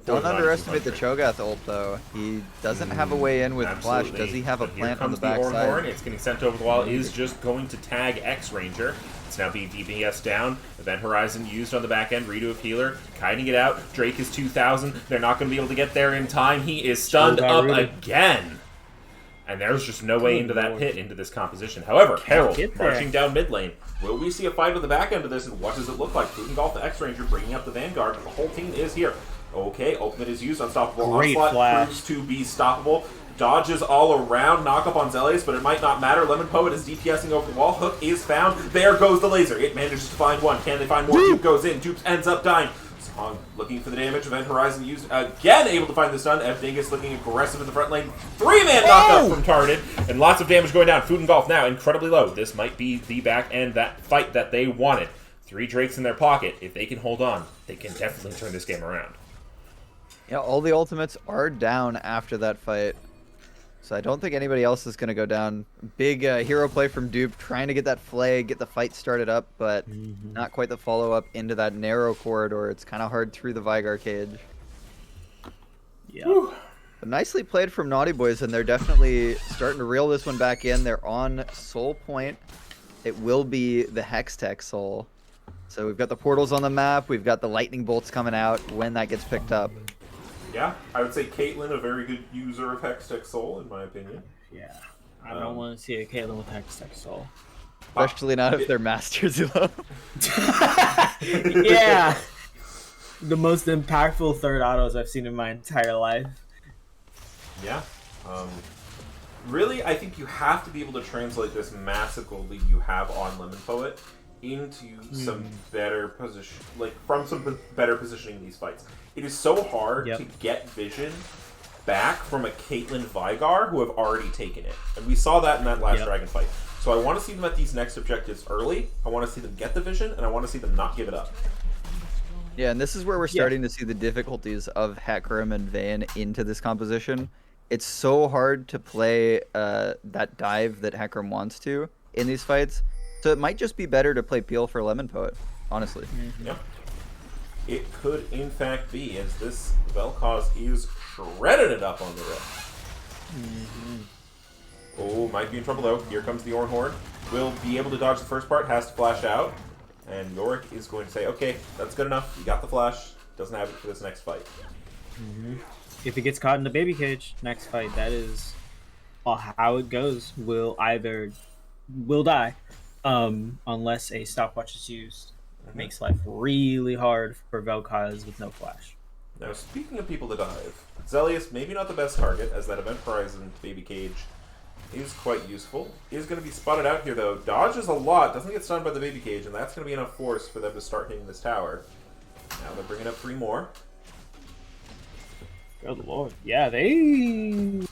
Don't underestimate the Cho'Gath ult, though. He doesn't have a way in with Flash. Does he have a plant on the backside? It's getting sent over the wall. Is just going to tag X-Ranger. It's now being DPS down. Event Horizon used on the back end. Redo of healer. Kiting it out. Drake is 2,000. They're not going to be able to get there in time. He is stunned up again. And there's just no way into that pit, into this composition. However, Herald marching down mid lane. Will we see a fight on the back end of this, and what does it look like? Golf the X-Ranger bringing up the Vanguard. The whole team is here. Okay, ultimate is used. Unstoppable Onslaught proves to be stoppable. Dodges all around. Knock up on Zelius, but it might not matter. Lemon Poet is DPSing over the wall. Hook is found. There goes the laser. It manages to find one. Can they find more? Dupe goes in. Dupe ends up dying. Song looking for the damage. Event Horizon used again, able to find the stun. F Dingus looking aggressive in the front lane. 3-man knockup from Tarded, and lots of damage going down. Food and Golf now incredibly low. This might be the back end, that fight that they wanted. 3 Drakes in their pocket. If they can hold on, they can definitely turn this game around. Yeah, all the ultimates are down after that fight. So I don't think anybody else is going to go down. Big hero play from Dupe, trying to get that flag, get the fight started up, but not quite the follow-up into that narrow corridor. It's kind of hard through the Vigar cage. Yeah. But nicely played from Naughty Boys, and they're definitely starting to reel this one back in. They're on Soul Point. It will be the Hextech Soul. So we've got the portals on the map. We've got the lightning bolts coming out when that gets picked up. Yeah, I would say Caitlyn, a very good user of Hextech Soul, in my opinion. Yeah. I don't want to see a Caitlyn with Hextech Soul. Especially not if they're Masters. Yeah. The most impactful third autos I've seen in my entire life. Yeah. Really, I think you have to be able to translate this massive gold lead you have on Lemon Poet into some better position, from some better positioning in these fights. It is so hard to get vision back from a Caitlyn Vigar who have already taken it. And we saw that in that last Dragon fight. So I want to see them at these next objectives early. I want to see them get the vision, and I want to see them not give it up. Yeah, and this is where we're starting to see the difficulties of Hecarim and Vayne into this composition. It's so hard to play that dive that Hecarim wants to in these fights. So it might just be better to play Peel for Lemon Poet, honestly. Yep. It could, in fact, be, as this Vel'Koz is shredded it up on the rip. Oh, might be in trouble, though. Here comes the Ornhorn. Will be able to dodge the first part, has to flash out. And Yorick is going to say, okay, that's good enough. You got the flash. Doesn't have it for this next fight. If he gets caught in the baby cage, next fight, that is how it goes. Will die, unless a stopwatch is used. Makes life really hard for Vel'Koz with no flash. Now, speaking of people to dive, Zelius, maybe not the best target, as that Event Horizon baby cage is quite useful. Is going to be spotted out here, though. Dodges a lot, doesn't get stunned by the baby cage, and that's going to be enough force for them to start hitting this tower. Now they're bringing up 3 more. Good lord. Yeah, they...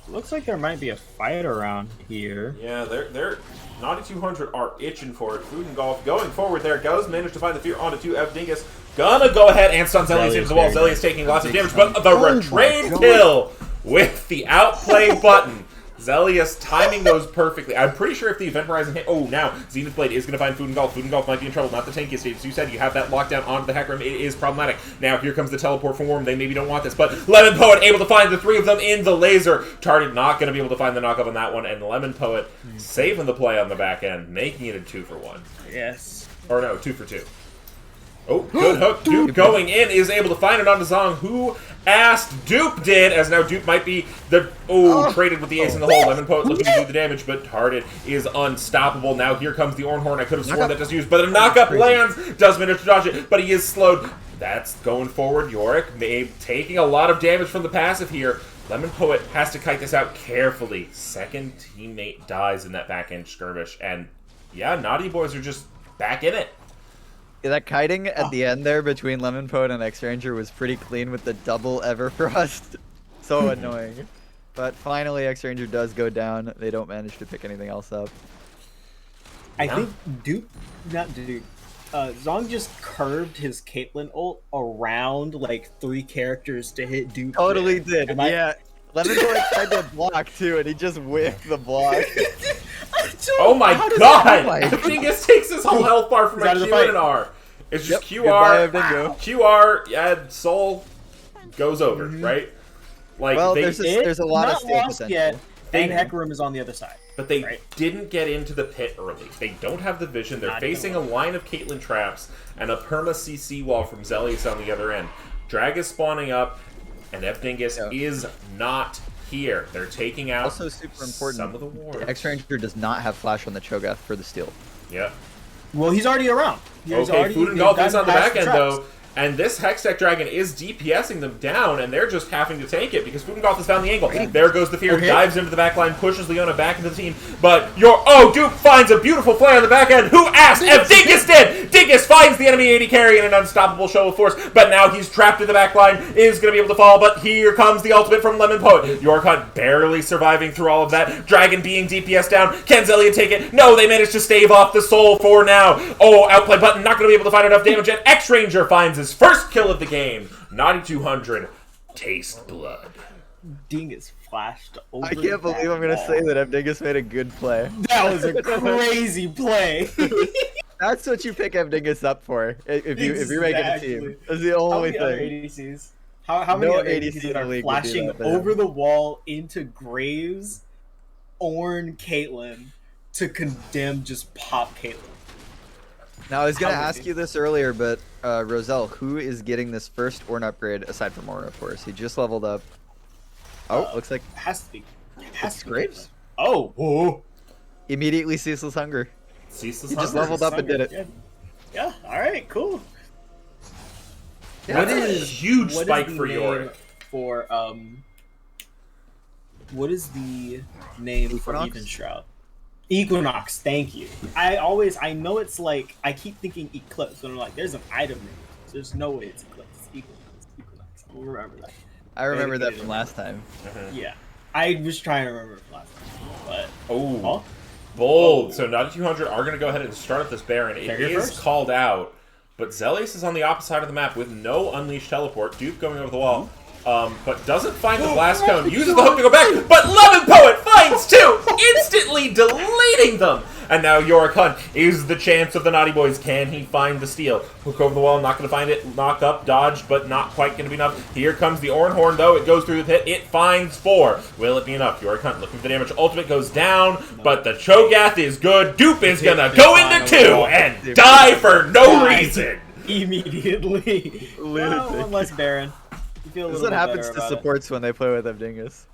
Looks like there might be a fight around here. Yeah, they're Naughty 200 are itching for it. Food and Golf going forward there. Goes, managed to find the fear onto 2. F Dingus gonna go ahead and stun Zelius into the wall. Zelius taking lots of damage, but the retrain kill with the outplay button. Zelius timing those perfectly. I'm pretty sure if the Event Horizon hit... Oh, now Zenith Blade is going to find Food and Golf. Food and Golf might be in trouble. Not the tankiest stage. As you said, you have that lockdown onto the Hecarim. It is problematic. Now, here comes the teleport from Worm. They maybe don't want this, but Lemon Poet able to find the 3 of them in the laser. Tarded not going to be able to find the knockup on that one, and Lemon Poet saving the play on the back end, making it a 2-for-1. Yes. Or no, 2-for-2. Oh, good hook. Dupe going in is able to find it onto Zong, who asked Dupe did, as now Dupe might be the... traded with the ace in the hole. Lemon Poet looking to do the damage, but Tarded is unstoppable. Now here comes the Ornhorn. I could have sworn that doesn't use, but a knockup lands. Does manage to dodge it, but he is slowed. That's going forward. Yorick taking a lot of damage from the passive here. Lemon Poet has to kite this out carefully. Second teammate dies in that back-end skirmish, and yeah, Naughty Boys are just back in it. Yeah, that kiting at the end there between Lemon Poet and X-Ranger was pretty clean with the double Everfrost. so annoying. But finally, X-Ranger does go down. They don't manage to pick anything else up. I think Zong just curved his Caitlyn ult around like 3 characters to hit Duke. Totally there. did. Yeah. Lemon Boy tried to block too, and he just whiffed the block. Oh my god! Dingus takes his whole health bar from a He's out of the Q and fight. an R. It's just Goodbye, QR, Dingo. QR, yeah, Soul goes over, right? Like Well, they, there's a lot of not steal lost potential. yet, They- and Hecarim is on the other side. but they Right. didn't get into the pit early. They don't have the vision. They're Not facing a even line of Caitlyn traps and a perma CC wall from Zelius on the other end. Drag is spawning up, and Dingus is not here. They're taking out Also super important, some of the wards. X-Ranger does not have flash on the Cho'Gath for the steal. Yeah. Well, he's already around. Okay, Food and Golf is on the back end, traps. though. And this Hextech Dragon is DPSing them down, and they're just having to take it because Food and Golf has found the angle. There goes the fear, dives into the back line, pushes Leona back into the team. But Duke finds a beautiful play on the back end. Who asked? If Dingus did! Dingus finds the enemy AD carry in an unstoppable show of force, but now he's trapped in the back line, is going to be able to fall, but here comes the ultimate from Lemon Poet. Yorkhunt barely surviving through all of that. Dragon being DPS down. Can Zelia take it? No, they managed to stave off the soul for now. Oh, outplay button, not going to be able to find enough damage, and X-Ranger finds his first kill of the game. Naughty 200. Taste blood. Dingus flashed over. I can't believe I'm gonna say that Dingus made a good play. That was a crazy play. That's what you pick Dingus up for if you're making a team. That's the only How many thing. other ADCs? How many No other ADC ADCs in the are league would do flashing that to him. over the wall into Graves, Ornn, Caitlyn to condemn just pop Caitlyn? Now I was gonna How ask many? you this earlier, but Roselle, who is getting this first Ornn upgrade aside from Aura, of course? He just leveled up. Oh, looks like Has to be. Has to be Graves. Oh, whoa. Immediately Ceaseless Hunger. Ceaseless He just Hunger. leveled up and did it. Yeah. All right. Cool. That's a huge What is spike the for name Yorick. For what is the name Equinox? for Even Shroud? Equinox. Thank you. I know it's like I keep thinking Eclipse, but I'm like, there's an item name. There's no way it's Eclipse. It's Equinox. Equinox. I'll remember that. I remember that from last time. Yeah. I was trying to remember it from last time, but Oh, bold. So Naughty 200 are going to go ahead and start up this Baron. It Carrier is first? called out, but Zelius is on the opposite side of the map with no Unleashed Teleport. Dupe going over the wall, but doesn't find the Blast Cone. Uses the hook to go back, but Lemon Poet finds two, instantly deleting them. And now Yorick Hunt is the chance of the Naughty Boys. Can he find the steal? Hook over the wall, not going to find it. Knock up, dodged, but not quite going to be enough. Here comes the Ornn Horn, though. It goes through the pit. It finds 4. Will it be enough? Yorick Hunt looking for the damage. Ultimate goes down, but the Cho'Gath is good. Dupe is going to go into 2 and die for no reason. immediately. Well, one less Baron. You feel a This is little what bit happens better to about it. supports when they play with Dingus.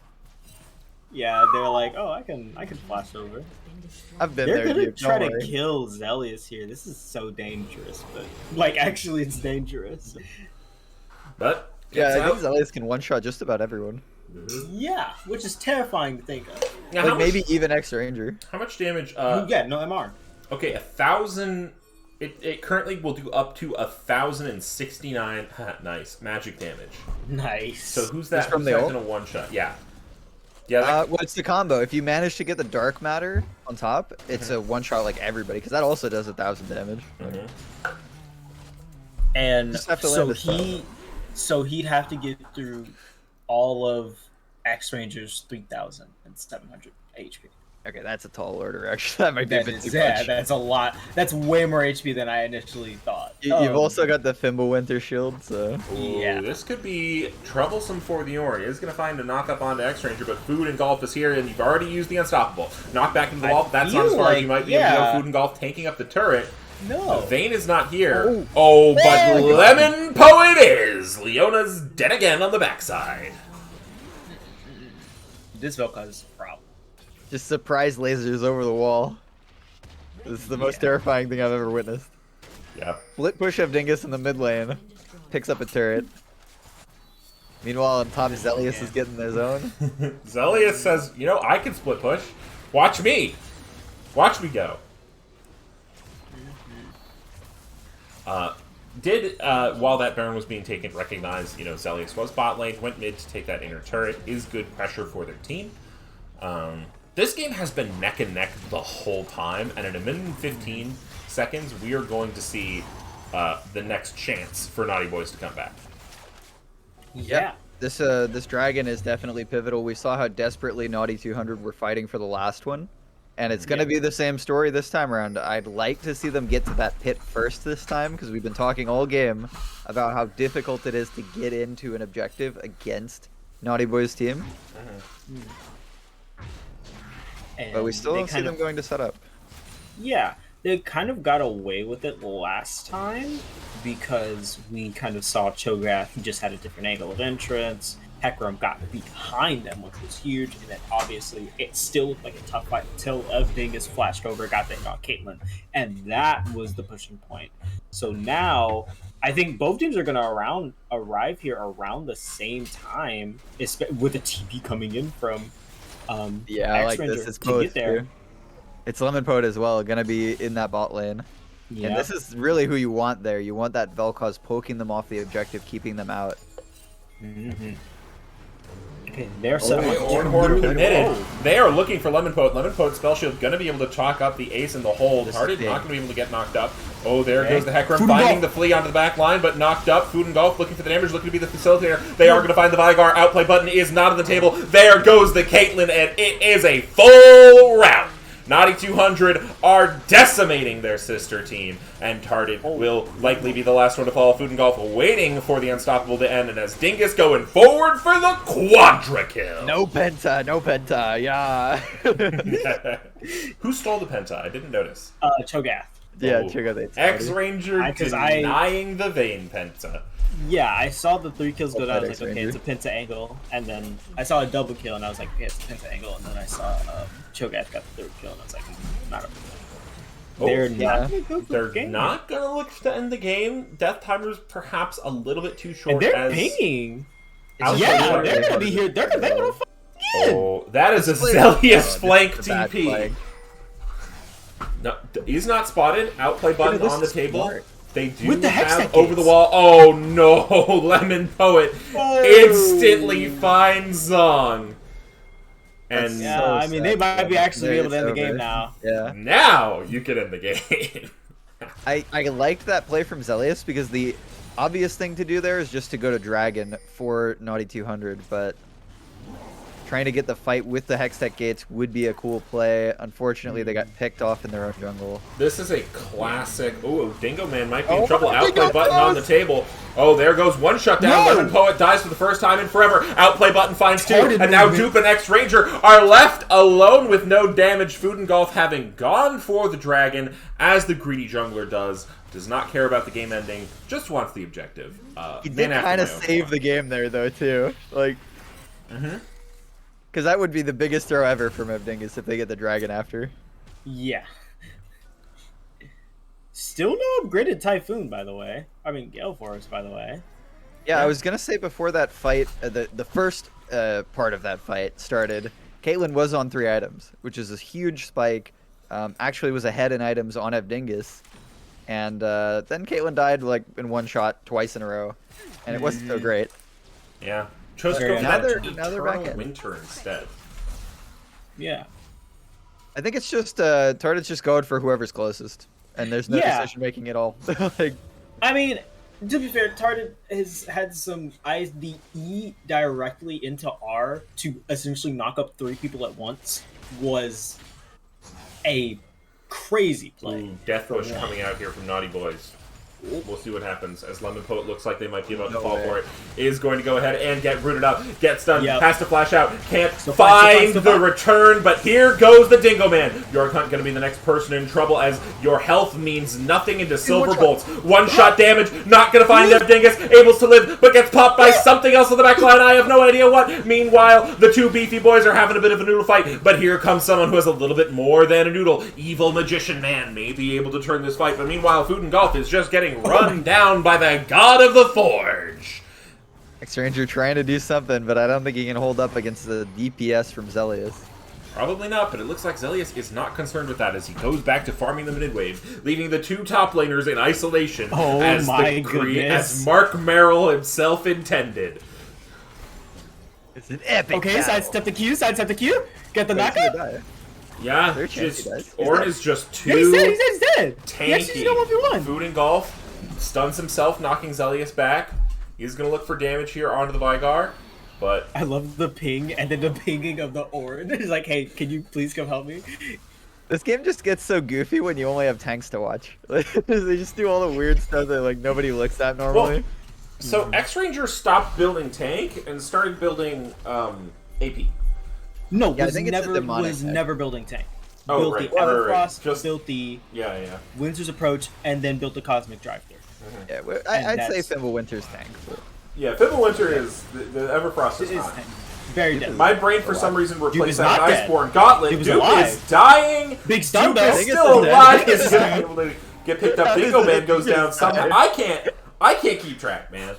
Yeah, they're like, oh, I can flash over. I've been They're there, gonna dude. try Don't to worry. kill Zelius here. This is so dangerous, but like actually, it's dangerous. But Yeah, gets I think out. Zelius can one-shot just about everyone. Yeah, which is terrifying to think of. Now, Like how maybe much, even X-Ranger. how much damage? Yeah, no MR. Okay, 1,000. It currently will do up to 1,069. Nice magic damage. Nice. So who's that? Just from Who's the that ult? in a one shot? Yeah. Yeah. That, Well, it's the combo. If you manage to get the dark matter on top, it's a one-shot like everybody, because that also does 1,000 damage. and Just have to so land a so he'd have to get through all of X Ranger's 3,700 HP. Okay, that's a tall order. Actually, that might be a bit too Yeah, much. that's a lot. That's way more HP than I initially thought. You've also got the Thimble Winter Shield, so Ooh, Yeah. this could be troublesome for the Ori. It's going to find a knock up onto X Ranger, but Food and Golf is here, and you've already used the Unstoppable. Knock back into the wall. That's not as feel far as like- you might be able to yeah. go. Food and Golf taking up the turret. no. Vayne is not here. Oh, but Lemon Poet is. Leona's dead again on the backside. This Velka is a problem. just surprise lasers over the wall. This is the most terrifying thing I've ever witnessed. Yeah. Split push of Dingus in the mid lane. Picks up a turret. Meanwhile, on top, Zelius is getting his own. Zelius says, you know, I can split push. Watch me. Watch me go. while that Baron was being taken, recognize, Zelius was bot lane, went mid to take that inner turret, is good pressure for their team. This game has been neck and neck the whole time, and in a minute and 15 seconds, we are going to see the next chance for Naughty Boys to come back. Yeah. This dragon is definitely pivotal. We saw how desperately Naughty 200 were fighting for the last one, and it's going to be the same story this time around. I'd like to see them get to that pit first this time, because we've been talking all game about how difficult it is to get into an objective against Naughty Boys' team. But we still don't see them going to setup. Yeah, they kind of got away with it last time because we kind of saw Cho'Gath. He just had a different angle of entrance. Hecarim got behind them, which was huge, and then obviously it still looked like a tough fight until Dingus flashed over, got the hit on Caitlyn, and that was the pushing point. So now I think both teams are going to arrive here around the same time, with a TP coming in from like this is both too. It's Lemon Poet as well, gonna be in that bot lane. Yeah. And this is really who you want there. You want that Vel'Koz poking them off the objective, keeping them out. Okay, they're set up. Ornhorn committed. They are looking for Lemon Poet. Lemon Poet Spell Shield going to be able to chalk up the ace in the hold. Hearted not going to be able to get knocked up. Oh, there goes the Hecarim finding the flea onto the back line, but knocked up. Food and Golf looking for the damage, looking to be the facilitator. They are going to find the Vigar. Outplay button is not on the table. There goes the Caitlyn, and it is a full round. Naughty 200 are decimating their sister team, and Tarded will likely be the last one to follow. Food and Golf waiting for the Unstoppable to end, and as Dingus going forward for the quadra kill. No penta, yeah. Who stole the penta? I didn't notice. Cho'Gath. Yeah, Cho'Gath. X-Ranger denying the Vayne penta. Yeah, I saw the 3 kills go down. I was like, okay, it's a Penta angle. And then I saw a double kill, and I was like, okay, it's a Penta angle. And then I saw Cho'Gath got the 3rd kill, and I was like, not a They're not going to look to end the game. Death timer's perhaps a little bit too short. And they're pinging. Yeah, they're going to be here. They're going to fight again. Oh, that is a Zelius flank TP. No, he's not spotted. Outplay button on the table. Smart. They do have over the wall. Oh no! Lemon Poet instantly finds Zong. And I mean, they might be actually be able to end the game now. Yeah. Now you can end the game. I liked that play from Zelius because the obvious thing to do there is just to go to Dragon for Naughty 200, but trying to get the fight with the Hextech Gates would be a cool play. Unfortunately, they got picked off in their own jungle. This is a classic. Oh, Dingo Man might be in trouble. Outplay button on the table. Oh, there goes one shutdown. Lemon Poet dies for the first time in forever. Outplay button finds 2. And now Dupe and X-Ranger are left alone with no damage. Food and Golf having gone for the dragon, as the greedy jungler does. Does not care about the game ending. Just wants the objective. He did kind of save the game there, though, too. Like... Because that would be the biggest throw ever for Mevdingus if they get the dragon after. Yeah. Still no upgraded Typhoon, by the way. I mean, Gale Force, by the way. Yeah, I was going to say before that fight, the first part of that fight started, Caitlyn was on 3 items, which is a huge spike. Actually was ahead in items on Evdingus. And then Caitlyn died like in one shot twice in a row. And it wasn't so great. Yeah. Chose to go now they're Eternal back in. Winter instead. Yeah. I think it's just Tardet's just going for whoever's closest, and there's no decision making at all. Like, I mean, to be fair, Tardet has had some the E directly into R to essentially knock up 3 people at once was a crazy play. Ooh, Death Bush coming out here from Naughty Boys. We'll see what happens as Lemon Poet looks like they might be about to fall for it. Is going to go ahead and get rooted up. Get stunned. Has to flash out. Can't find the return. But here goes the Dingo Man. York Hunt going to be the next person in trouble as your health means nothing into Silver Bolts. One shot damage. Not going to find Dingus. Able to live, but gets popped by something else on the back line. I have no idea what. Meanwhile, the 2 beefy boys are having a bit of a noodle fight. But here comes someone who has a little bit more than a noodle. Evil Magician Man may be able to turn this fight. But meanwhile, Food and Golf is just getting run down by the God of the Forge. X-Ranger trying to do something, but I don't think he can hold up against the DPS from Zelius. Probably not, but it looks like Zelius is not concerned with that as he goes back to farming the mid-wave, leaving the two top laners in isolation as as Mark Merrill himself intended. It's an epic Okay, battle. sidestep the Q, get the But he's gonna knockout. die. Yeah, There's a chance just he dies. He's Ornn dead. is just too Yeah, he's dead. He tanky. actually got 1v1. Food and Golf stuns himself, knocking Zelius back. He's going to look for damage here onto the Vigar, but... I love the ping and then the pinging of the Ornn. It's like, hey, can you please come help me? This game just gets so goofy when you only have tanks to watch. They just do all the weird stuff that like nobody looks at normally. So X-Ranger stopped building tank and started building AP. No, Yeah, I think it's a demonic was tech. never building tank. Oh, Built right, the right, right, right. Everfrost, Just- built the Yeah. Windsor's Approach, and then built the Cosmic Drive through. Yeah, And I'd say that's- Fimbulwinter's tank. But... Yeah, Fimbulwinter is... The Everfrost is It is fine. tank. Very dead. My brain, for some reason, replaced is that not with dead. Iceborne Gauntlet. He was Duke alive. is dying. Big stun Duke though. is Dingus still is dead. alive. Dingus He's is gonna be able to get picked up. Dingo Man goes down somehow. I can't keep track, man.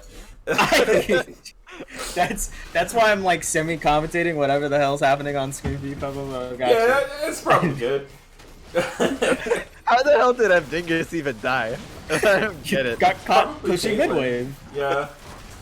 That's why I'm like semi-commentating whatever the hell's happening on screen for you, Pablo. Gotcha. Yeah, it's probably good. How the hell did Dingus even die? I don't get it. Got caught Probably pushing Caitlyn. mid-wave, Yeah.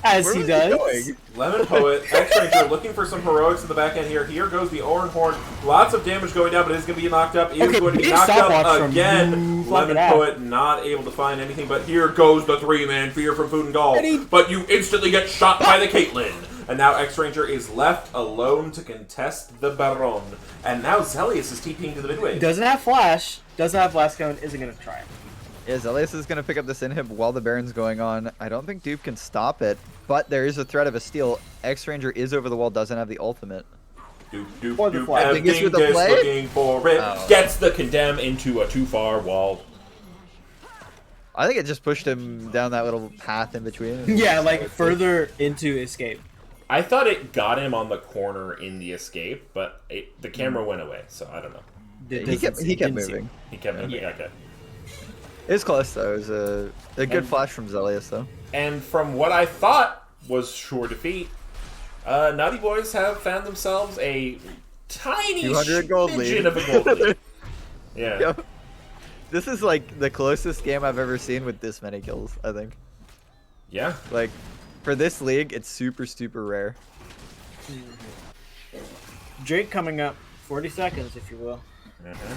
as Where he was does. going? Lemon Poet, X-Ranger looking for some heroics in the back end here. Here goes the Oran Horn. Lots of damage going down, but it is going to be knocked up. He is Okay, going to be big knocked stopwatch up from again. Blue. Lemon Fuck it Poet not able to find anything, but here goes the three-man fear from Food and Gall. And he- But you instantly get shot by the Caitlyn. And now X-Ranger is left alone to contest the Baron. And now Zelius is TPing to the midway. Doesn't have flash. Doesn't have blast cone. Isn't gonna try it. Yeah, Zelius is going to pick up this inhib while the Baron's going on. I don't think Dupe can stop it, but there is a threat of a steal. X-Ranger is over the wall, doesn't have the ultimate. Doop, Or the doop, flag. Dingus with the Dingus play? looking for it. Oh. Gets the condemn into a too far wall. I think it just pushed him down that little path in between. Yeah, like further into escape. I thought it got him on the corner in the escape, but the camera went away, so I don't know. He kept moving. He kept moving. Yeah. Okay. It was close though. It was a good flash from Zelius though. And from what I thought was sure defeat, Naughty Boys have found themselves a tiny 200 gold smidgen lead. of a gold lead. Yeah. Yep. This is like the closest game I've ever seen with this many kills, I think. Yeah. Like, for this league, it's super, super rare. Drake coming up. 40 seconds, if you will. Mm-hmm.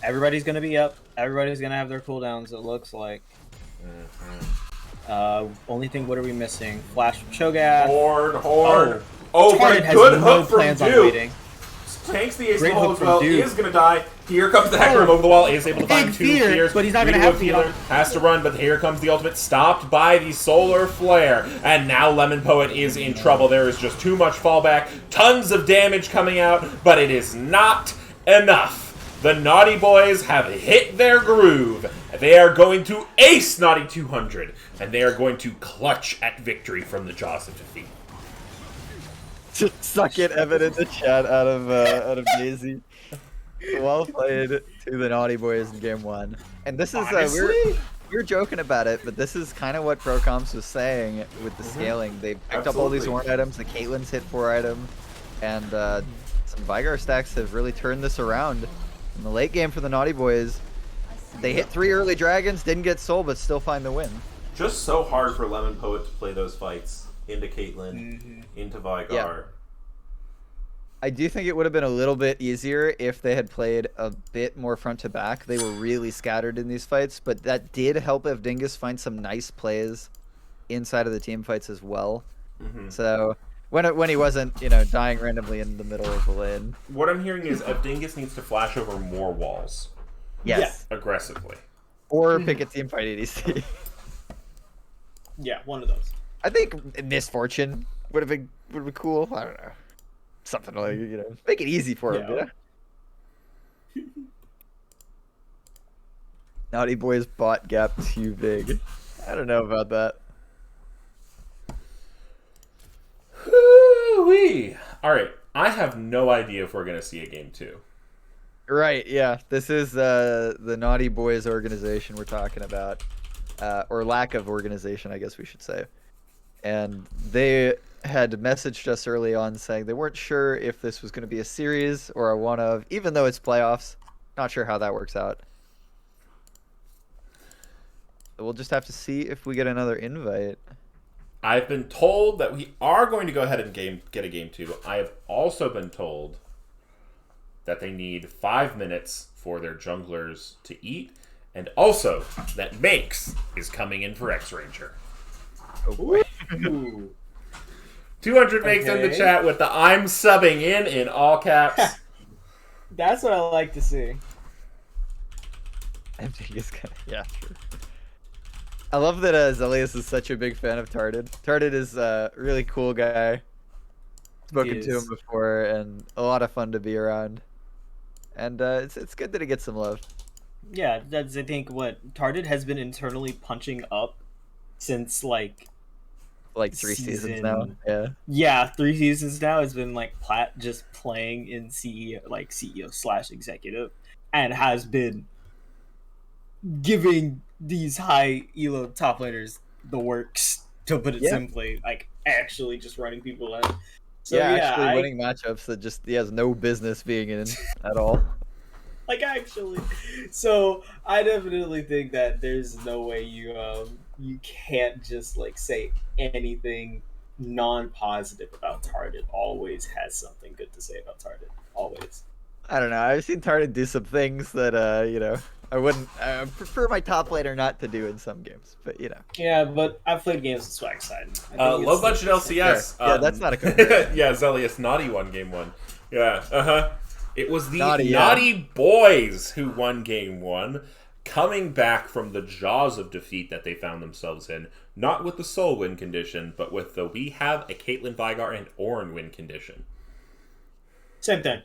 Everybody's gonna be up. Everybody's gonna have their cooldowns. It looks like. Only thing, what are we missing? Flash from Cho'Gath. Horn. Oh, Target but has good no hook from plans on Duke. waiting. Tanks the ace Great hole hook as from well. Duke. He is going to die. Here comes the Hecarim over the wall. Is able to Big find two fear, fears. but he's not gonna Regal have to get Feeler off. has to run, but here comes the ultimate. Stopped by the Solar Flare. And now Lemon Poet is in trouble. There is just too much fallback. Tons of damage coming out, but it is not enough. The Naughty Boys have hit their groove. They are going to ace Naughty 200, and they are going to clutch at victory from the jaws of defeat. Just suck it, Evan, in the chat out of Daisy. Well played to the Naughty Boys in game one. And this is we were joking about it, but this is kind of what ProComps was saying with the scaling. They picked up all these Absolutely. Horn items. The Caitlyn's hit 4 items, and some Vigar stacks have really turned this around. In the late game for the Naughty Boys, they hit 3 early dragons, didn't get soul, but still find the win. Just so hard for Lemon Poet to play those fights into Caitlyn, into Vigar. Yeah. I do think it would have been a little bit easier if they had played a bit more front to back. They were really scattered in these fights, but that did help Dingus find some nice plays inside of the team fights as well. So when he wasn't, dying randomly in the middle of the lane. What I'm hearing is Dingus needs to flash over more walls Yes. aggressively. Or pick a team fight ADC. Yeah, one of those. I think Misfortune would have been cool. I don't know. Something like, make it easy for him, Naughty Boys bot gap too big. I don't know about that. Hoo-wee. All right, I have no idea if we're gonna see a game 2. Right, yeah. This is the Naughty Boys organization we're talking about. Or lack of organization, I guess we should say. And they had messaged us early on saying they weren't sure if this was going to be a series or a one of, even though it's playoffs. Not sure how that works out. So we'll just have to see if we get another invite. I've been told that we are going to go ahead and get a game 2. I have also been told that they need 5 minutes for their junglers to eat, and also that Makes is coming in for X-Ranger. Oh boy. Ooh. 200 Makes in the Okay. chat with the I'm subbing in all caps. That's what I like to see. MT is kind of, yeah, sure. I love that Zelius is such a big fan of Tarded. Tarded is a really cool guy. Spoken to him before, and a lot of fun to be around. And it's good that he gets some love. Yeah, that's I think what Tarded has been internally punching up since like 3 seasons now. Yeah. Yeah, 3 seasons now has been like Platt just playing in CEO/executive, and has been giving these high elo top laners the works, to put it Yeah. simply, like actually just running people in. So yeah, yeah, actually winning matchups that just he has no business being in at all. like actually. So I definitely think that there's no way you can't just like say anything non-positive about Tarded. Always has something good to say about Tarded. Always. I don't know. I've seen Tarded do some things that I wouldn't prefer my top laner not to do in some games, but Yeah, but I've played games with Swag Side. Low budget LCS. Yeah, that's not a comparison. Yeah, Zelius Naughty won game 1. Yeah, It was the Naughty, Naughty, yeah. Boys who won game 1, coming back from the jaws of defeat that they found themselves in, not with the Soul win condition, but with the we have a Caitlyn Vigar and Ornn win condition. Same thing.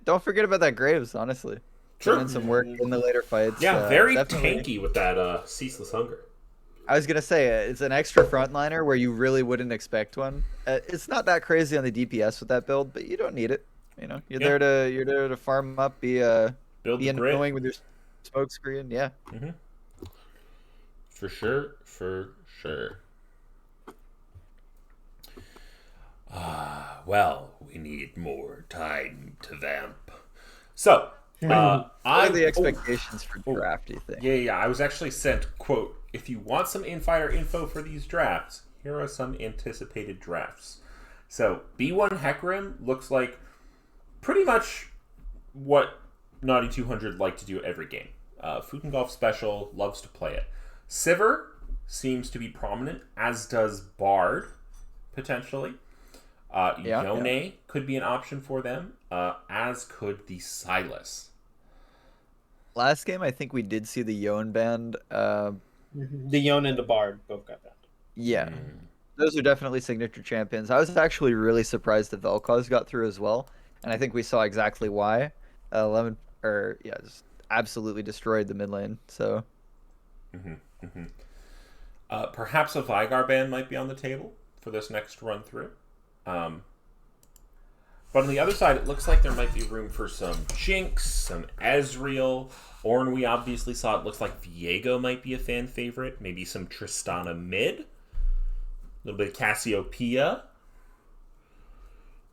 Don't forget about that Graves, honestly. True. Doing some work in the later fights. Yeah, very definitely. tanky with that Ceaseless Hunger. I was gonna say it's an extra frontliner where you really wouldn't expect one. It's not that crazy on the DPS with that build, but you don't need it. You're Yeah. there to farm up, be Build the grid. annoying with your smoke screen. Yeah. Mm-hmm. For sure. Well, we need more time to vamp. So, What are the expectations for draft, do you think? Yeah. I was actually sent, quote, if you want some infighter info for these drafts, here are some anticipated drafts. So, B1 Hecarim looks like pretty much what Naughty 200 like to do every game. Futengolf Special loves to play it. Sivir seems to be prominent, as does Bard, potentially. Yone could be an option for them, as could the Silas. Last game, I think we did see the Yon band. The Yon and the Bard both got that. Yeah. Those are definitely signature champions. I was actually really surprised that Vel'Koz got through as well, and I think we saw exactly why. Just absolutely destroyed the mid lane. So, Perhaps a Vigar ban might be on the table for this next run through. But on the other side, it looks like there might be room for some Jinx, some Ezreal. Ornn, we obviously saw. It looks like Viego might be a fan favorite. Maybe some Tristana mid. A little bit of Cassiopeia.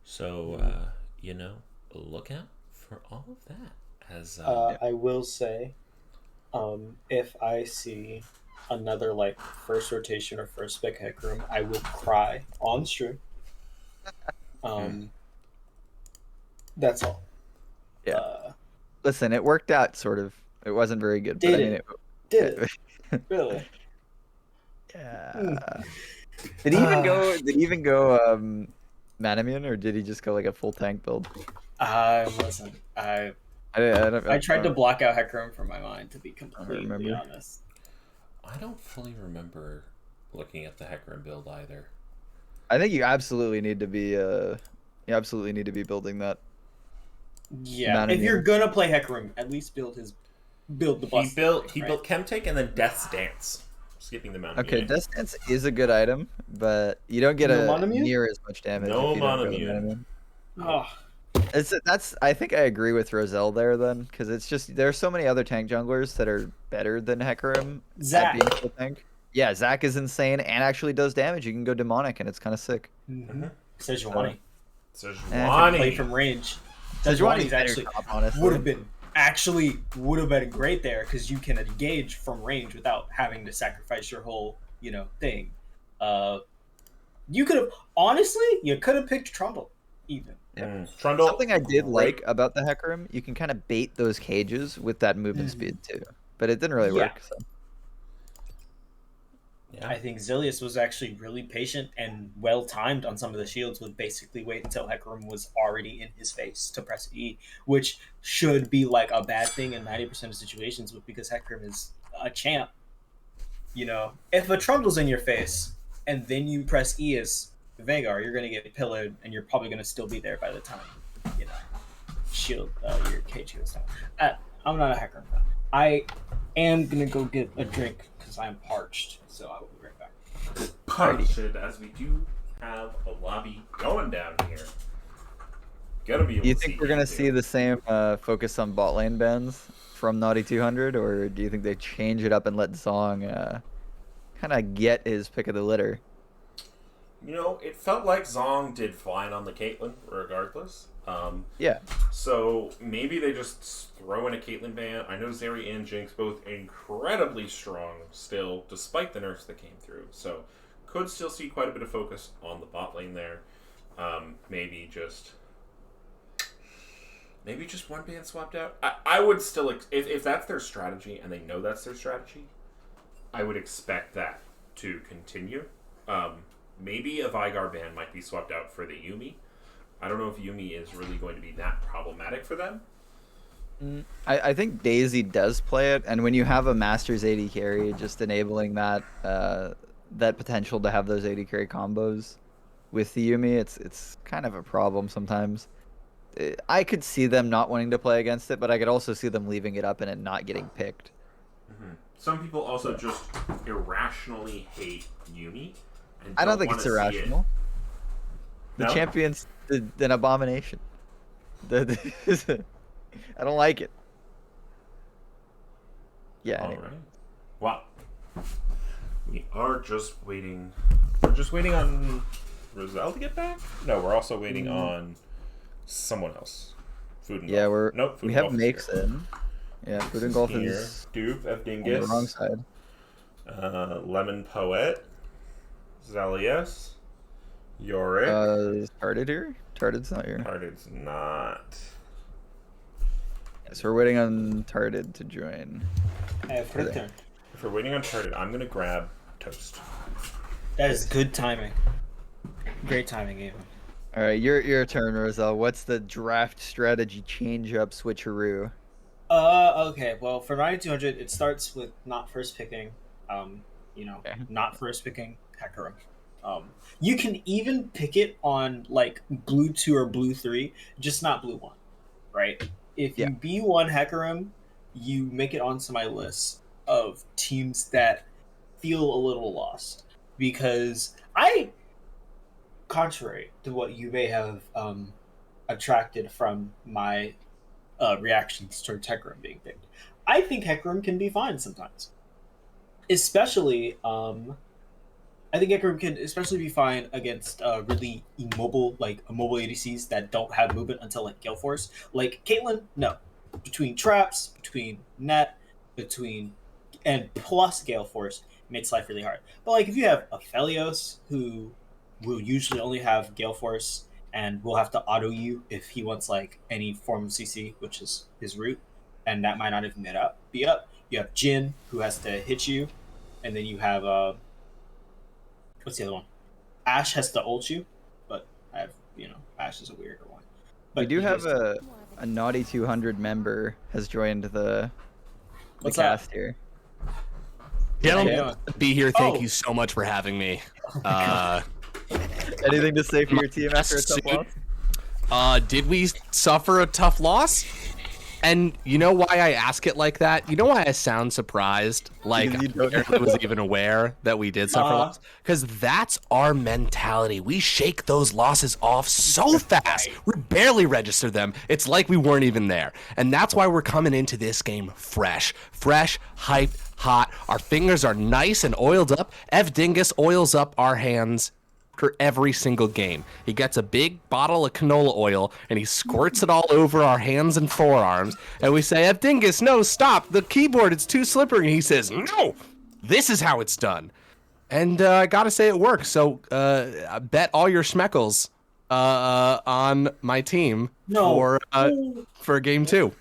So, look out for all of that. As I will say, if I see another like first rotation or first spec Hecarim, I will cry on stream. That's all. yeah. Listen, it worked out, sort of. It wasn't very good, but Did I mean, it? Did it? Really? Yeah. Did he even go Manamune, or did he just go like a full tank build? I wasn't. I tried to block out Hecarim from my mind, to be completely honest. I don't fully remember looking at the Hecarim build either. I think you absolutely need to be building that. Yeah, if Manamune. you're gonna play Hecarim, at least build the buff. He built Chemtake and then Death's Dance, skipping them out. Okay, Death Dance is a good item, but you don't get near as much damage. No if you don't go Manamune. Manamune. I think I agree with Roselle there then, because it's just there's so many other tank junglers that are better than Hecarim at Zach. being full tank. Yeah, Zach is insane and actually does damage. You can go demonic, and it's kind of sick. Mm-hmm. Sejuani. Sejuani. Play from range. Sejuani's Sejuani's actually honestly. would have been great there because you can engage from range without having to sacrifice your whole thing. You could have you could have picked Trundle even. Trundle. Something I did like about the Hecarim, you can kind of bait those cages with that movement speed too, but it didn't really work. So. Yeah. I think Zilius was actually really patient and well timed on some of the shields. Would basically wait until Hecarim was already in his face to press E, which should be like a bad thing in 90% of situations, because Hecarim is a champ. If a Trundle's in your face and then you press E as Veigar, you're gonna get pillared, and you're probably gonna still be there by the time your cage goes down. I'm not a Hecarim fan. I am gonna go get a drink because I'm parched. So I will be right back. Parched, as we do have a lobby going down here. Gonna be able Do you to think see we're gonna you see too. the same focus on bot lane bans from Naughty 200, or do you think they change it up and let Zong kind of get his pick of the litter? It felt like Zong did fine on the Caitlyn, regardless. Yeah. So maybe they just throw in a Caitlyn ban. I know Zeri and Jinx both incredibly strong still, despite the nerfs that came through. So could still see quite a bit of focus on the bot lane there. Maybe just one ban swapped out. I would still, if that's their strategy and they know that's their strategy, I would expect that to continue. Maybe a Veigar ban might be swapped out for the Yuumi. I don't know if Yuumi is really going to be that problematic for them. I think Daisy does play it, and when you have a Masters 80 carry, just enabling that potential to have those 80 carry combos with the Yuumi, it's kind of a problem sometimes. I could see them not wanting to play against it, but I could also see them leaving it up and it not getting picked. Mm-hmm. Some people also just irrationally hate Yuumi. And I don't think it's irrational. The No? champion's an abomination. I don't like it. Yeah. All Anyway. right. Well, we are just waiting. We're just waiting on Roselle to get back? No, we're also waiting on someone else. Food and Yeah, Golf. Nope, Food we and have Golf is Makes here. in. Yeah, Food and Golf Here. is Dupe of on Dingus. the wrong side. Lemon Poet. Zelius. Yorick. Is Tarded here? Tarded's not here. Hearted's not. So we're waiting on Tarded to join. I have returned. If we're waiting on Hearted, I'm gonna grab Toast. That is good timing. Great timing, Aiden. All right, your turn, Roselle. What's the draft strategy change up switcheroo? Okay. Well, for 9200, it starts with not first picking. Okay. Not first picking Hecarim. You can even pick it on like blue 2 or blue 3, just not blue 1, right? If you B1 Hecarim, you make it onto my list of teams that feel a little lost, because contrary to what you may have attracted from my reactions towards Hecarim being picked, I think Hecarim can be fine sometimes. Especially, I think Hecarim can especially be fine against really immobile ADCs that don't have movement until like Gale Force. Like Caitlyn, no. Between traps, between net, and plus Gale Force, it makes life really hard. But like if you have Aphelios, who will usually only have Gale Force and will have to auto you if he wants like any form of CC, which is his root, and that might not even be up. You have Jin, who has to hit you, and then you have what's the other one? Ashe has to ult you, but Ashe is a weirder one. But We do you have guys- a Naughty 200 member has joined the What's that? cast here. Gentlemen, Yeah. be here. Thank Oh. you so much for having me. Anything to say for your team after a tough suit. loss? Did we suffer a tough loss? And you know why I ask it like that? You know why I sound surprised? Like Because you don't I barely was even aware that we did suffer loss? Because that's our mentality. We shake those losses off so fast. We barely register them. It's like we weren't even there. And that's why we're coming into this game fresh, hyped, hot. Our fingers are nice and oiled up. Ev Dingus oils up our hands for every single game. He gets a big bottle of canola oil and he squirts it all over our hands and forearms. And we say, Dingus, no, stop. The keyboard, it's too slippery. And he says, no, this is how it's done. And I gotta say it works. So I bet all your schmeckles on my team for game 2.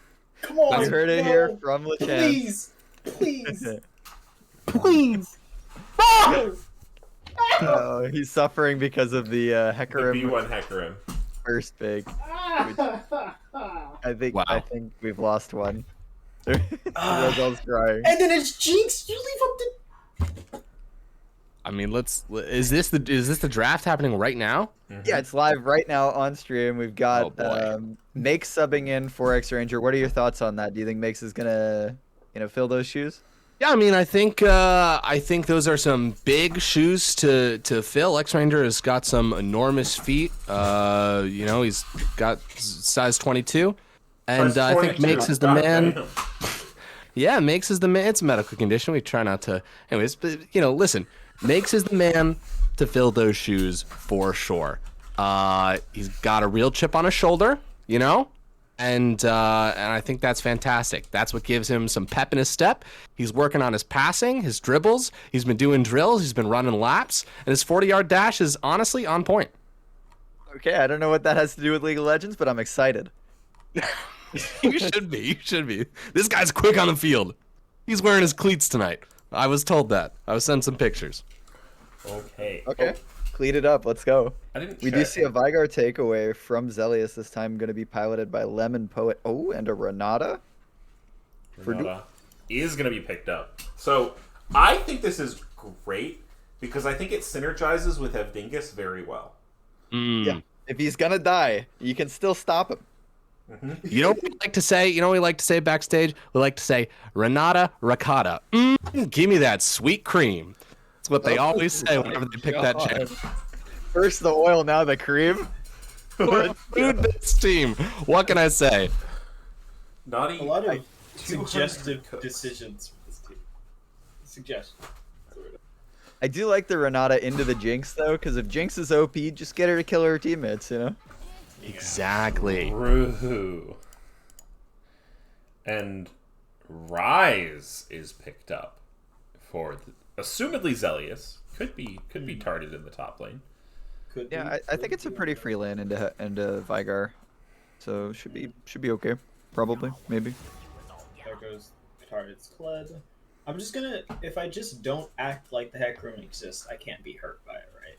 Come on. I heard it here from LeChance. Please. Oh, he's suffering because of the The Hecarim B1 Hecarim. first big. I think we've lost one. Rosel's crying. And then it's Jinx. You leave up the. I mean, is this the draft happening right now? Yeah, it's live right now on stream. We've got boy. Make subbing in for X Ranger. What are your thoughts on that? Do you think Makes is gonna, fill those shoes? Yeah, I mean, I think those are some big shoes to fill. X Ranger has got some enormous feet. He's got size 22, and I think Makes is the man. Yeah, Makes is the man. It's a medical condition. We try not to. Anyways, but listen, Makes is the man to fill those shoes for sure. He's got a real chip on his shoulder, And I think that's fantastic. That's what gives him some pep in his step. He's working on his passing, his dribbles. He's been doing drills. He's been running laps. And his 40-yard dash is honestly on point. Okay, I don't know what that has to do with League of Legends, but I'm excited. You should be. This guy's quick on the field. He's wearing his cleats tonight. I was told that. I was sent some pictures. Okay. Cleat it up. Let's go. We do check. see a Vigar takeaway from Zelius, this time going to be piloted by Lemon Poet. Oh, and a Renata. Renata is going to be picked up. So I think this is great because I think it synergizes with Evdingus very well. Yeah. If he's going to die, you can still stop him. You know what we like to say? You know what we like to say backstage? We like to say, Renata Ricotta. Give me that sweet cream. That's what they always say whenever they pick that champ. First the oil, now the cream. Food this team. What can I say? Naughty. A lot of 200 suggestive cooks. decisions for this team. Suggestions. I do like the Renata into the Jinx, though, because if Jinx is OP, just get her to kill her teammates, Exactly. True. And Rise is picked up for assumedly Zelius. Could be targeted in the top lane. Yeah, I think it's a pretty free lane into Vigar, so should be okay. Probably, maybe. There goes Tard's Kled. I'm just gonna, if I just don't act like the Hecarim exists, I can't be hurt by it, right?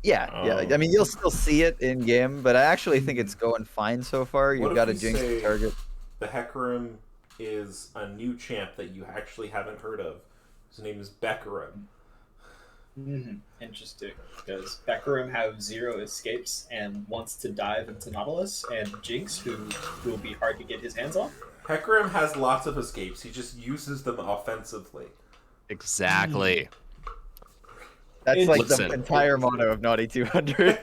Yeah. I mean, you'll still see it in game, but I actually think it's going fine so far. You've got a Jinx to target. The Hecarim is a new champ that you actually haven't heard of. His name is Beckerim. Interesting, because Beckerim have 0 escapes and wants to dive into Nautilus, and Jinx, who will be hard to get his hands on. Hecarim has lots of escapes. He just uses them offensively. Exactly. That's like Listen. the entire motto of Naughty 200.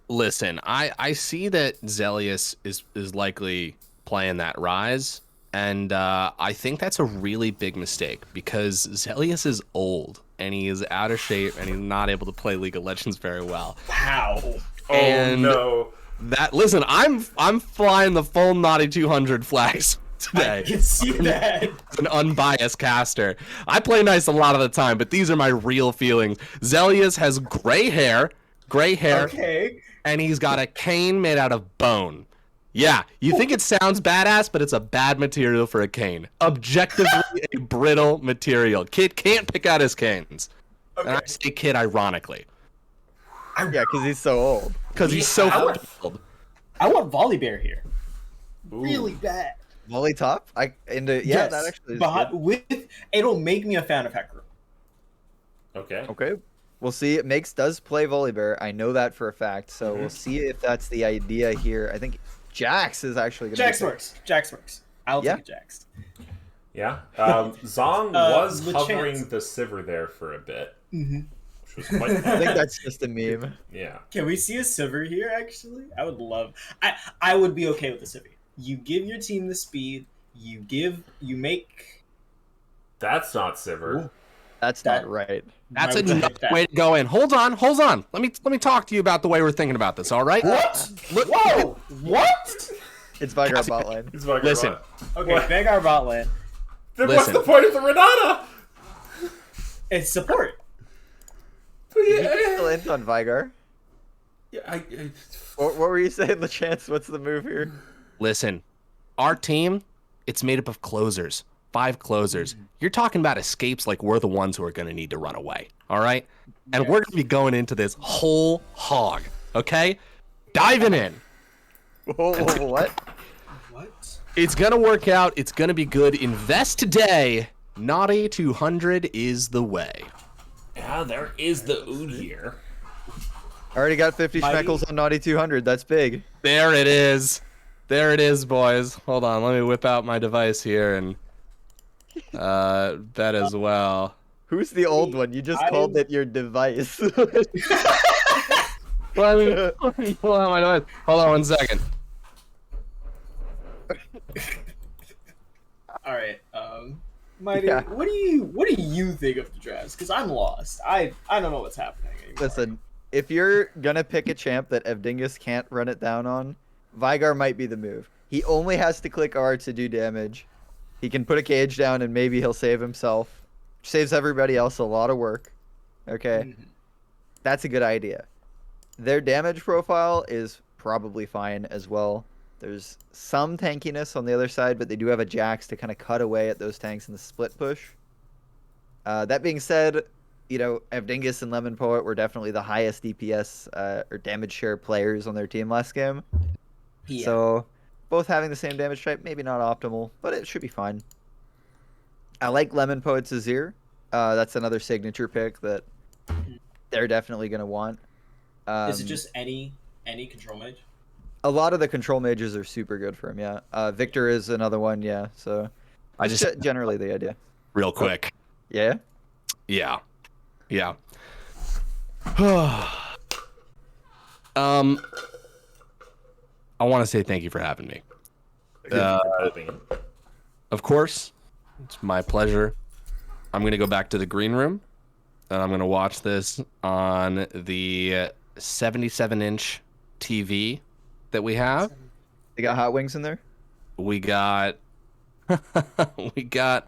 Listen, I see that Zelius is likely playing that Rise, and I think that's a really big mistake because Zelius is old and he is out of shape and he's not able to play League of Legends very well. How? And Oh no! Listen, I'm flying the full Naughty 200 flags today. I can see that. As an unbiased caster. I play nice a lot of the time, but these are my real feelings. Zelius has gray hair, Okay. and he's got a cane made out of bone. Yeah, you think it sounds badass, but it's a bad material for a cane. Objectively a brittle material. Kid can't pick out his canes. Okay. And I say kid ironically. Yeah, because he's so old. Because he's so I want- old. I want Volleybear here. Ooh. Really bad. Volley top? That actually is good. With it'll make me a fan of Hecarim. Okay. Okay. We'll see. Makes does play Volleybear. I know that for a fact. So we'll see if that's the idea here. I think Jax is actually gonna Jax be works. Jax works. I'll Yeah. take a Jax. Yeah. Zong was with hovering chance. the Sivir there for a bit, Mm-hmm. which was quite I think that's just a meme. yeah. Can we see a Sivir here? Actually, I would love. I would be okay with the Sivir. You give your team the speed. You make. That's not Sivir. Ooh, That's That- not right. That's Why would you another pick that? way to go in. Hold on. Let me talk to you about the way we're thinking about this. All right? What? Look, Whoa! What? It's Vigar bot lane. He's like, Listen. Okay, What? Vagar bot lane. Then Listen. what's the point of the Renata? It's support. But You can still end on Vigar. yeah, What were you saying, LeChance? What's the move here? Listen, our team, it's made up of closers. 5 closers. You're talking about escapes like we're the ones who are going to need to run away. All right? And we're going to be going into this whole hog. Okay? Diving in. Whoa, what? What? It's going to work out. It's going to be good. Invest today. Naughty 200 is the way. yeah, there is the Ood here. I already got 50 Mighty. schmeckles on Naughty 200. That's big. There it is. There it is, boys. Hold on. Let me whip out my device here and bet as well. Who's the old one? You just called it your device. Let me pull out my device. Hold on 1 second. All right. Mighty, Yeah. what do you think of the drafts? Because I'm lost. I don't know what's happening anymore. Listen, if you're gonna pick a champ that Evdingus can't run it down on, Vigar might be the move. He only has to click R to do damage. He can put a cage down and maybe he'll save himself. Saves everybody else a lot of work. Okay. Mhm. That's a good idea. Their damage profile is probably fine as well. There's some tankiness on the other side, but they do have a Jax to kind of cut away at those tanks in the split push. That being said, you know, Evdingus and Lemon Poet were definitely the highest DPS or damage share players on their team last game. Yeah. So both having the same damage type, maybe not optimal, but it should be fine. I like Lemon Poet's Azir. That's another signature pick that they're definitely going to want. Is it just any control mage? A lot of the control mages are super good for him, yeah. Victor is another one, yeah. So I that's just generally the idea. real quick. Yeah? Yeah. Yeah. I want to say thank you for having me. Of course, it's my pleasure. I'm going to go back to the green room and I'm going to watch this on the 77-inch TV that we have. They got hot wings in there? We got we got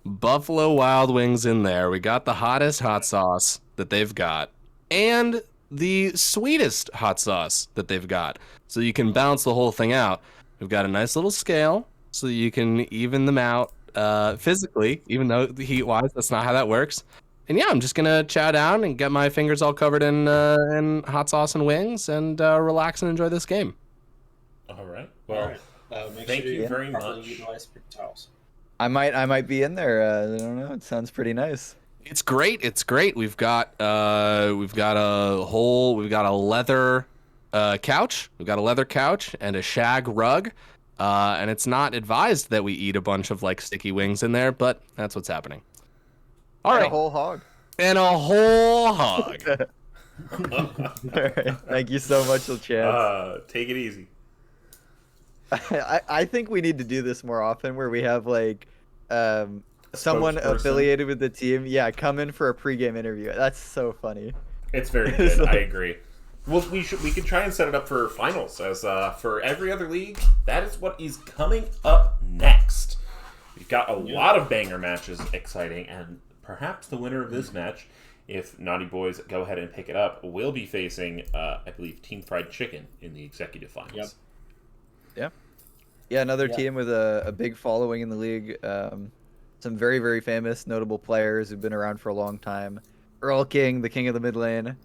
Buffalo Wild Wings in there. We got the hottest hot sauce that they've got and the sweetest hot sauce that they've got. So you can balance the whole thing out. We've got a nice little scale so you can even them out physically, even though heat-wise, that's not how that works. And yeah, I'm just gonna chow down and get my fingers all covered in hot sauce and wings and relax and enjoy this game. All right. Well, All right. Make thank sure you very properly much. utilize paper towels. I might be in there. I don't know. It sounds pretty nice. It's great. It's great. We've got a leather couch. We've got a leather couch and a shag rug. And it's not advised that we eat a bunch of like sticky wings in there, but that's what's happening. All And right. a whole hog. And a whole hog. All right. Thank you so much, Chance. Take it easy. I think we need to do this more often where we have like someone spokesperson. affiliated with the team, yeah, come in for a pregame interview. That's so funny. It's very good. I agree. Well, we could try and set it up for finals as for every other league. That is what is coming up next. We've got a lot of banger matches, exciting, and perhaps the winner of this match, if Naughty Boys go ahead and pick it up, will be facing, I believe, Team Fried Chicken in the executive finals. Yep. Yeah, another Yeah. team with a big following in the league. Some very, very famous, notable players who've been around for a long time. Earl King, the king of the mid lane.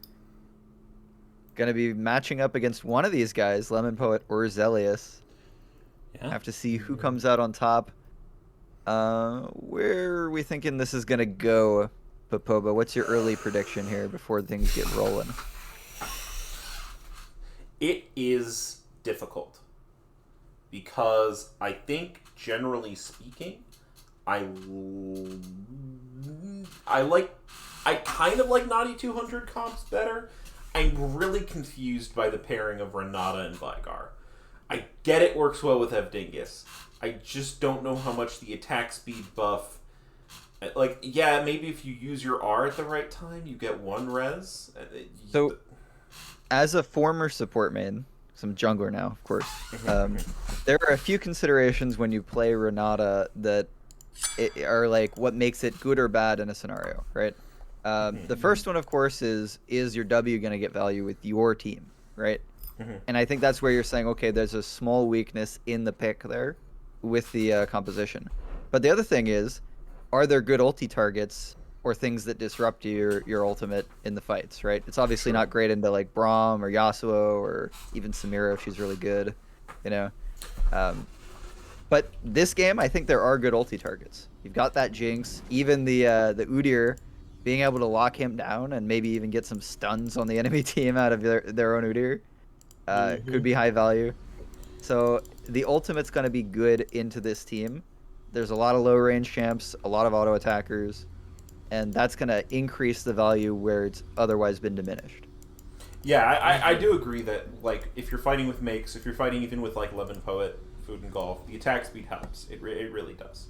Gonna be matching up against one of these guys, Lemon Poet or Zelius. Yeah. Have to see who comes out on top. Where are we thinking this is gonna go, Popoba? What's your early prediction here before things get rolling? It is difficult because I think, generally speaking, I kind of like Naughty 200 comps better. I'm really confused by the pairing of Renata and Vigar. I get it works well with Evdingus. I just don't know how much the attack speed buff... Like, yeah, maybe if you use your R at the right time, you get one res. So, as a former support main, some jungler now, of course, there are a few considerations when you play Renata that are like what makes it good or bad in a scenario, right? The first one, of course, is your W going to get value with your team, right? And I think that's where you're saying, okay, there's a small weakness in the pick there with the composition. But the other thing is, are there good ulti targets or things that disrupt your ultimate in the fights, right? It's obviously not great into like Braum or Yasuo or even Samira if she's really good, you know? But this game, I think there are good ulti targets. You've got that Jinx, even the Udyr, being able to lock him down and maybe even get some stuns on the enemy team out of their own Udyr could be high value. So the ultimate's going to be good into this team. There's a lot of low range champs, a lot of auto attackers, and that's going to increase the value where it's otherwise been diminished. Yeah, I do agree that, like, if you're fighting with makes, if you're fighting even with, like, Lemon Poet, Food and Golf, the attack speed helps. It really does.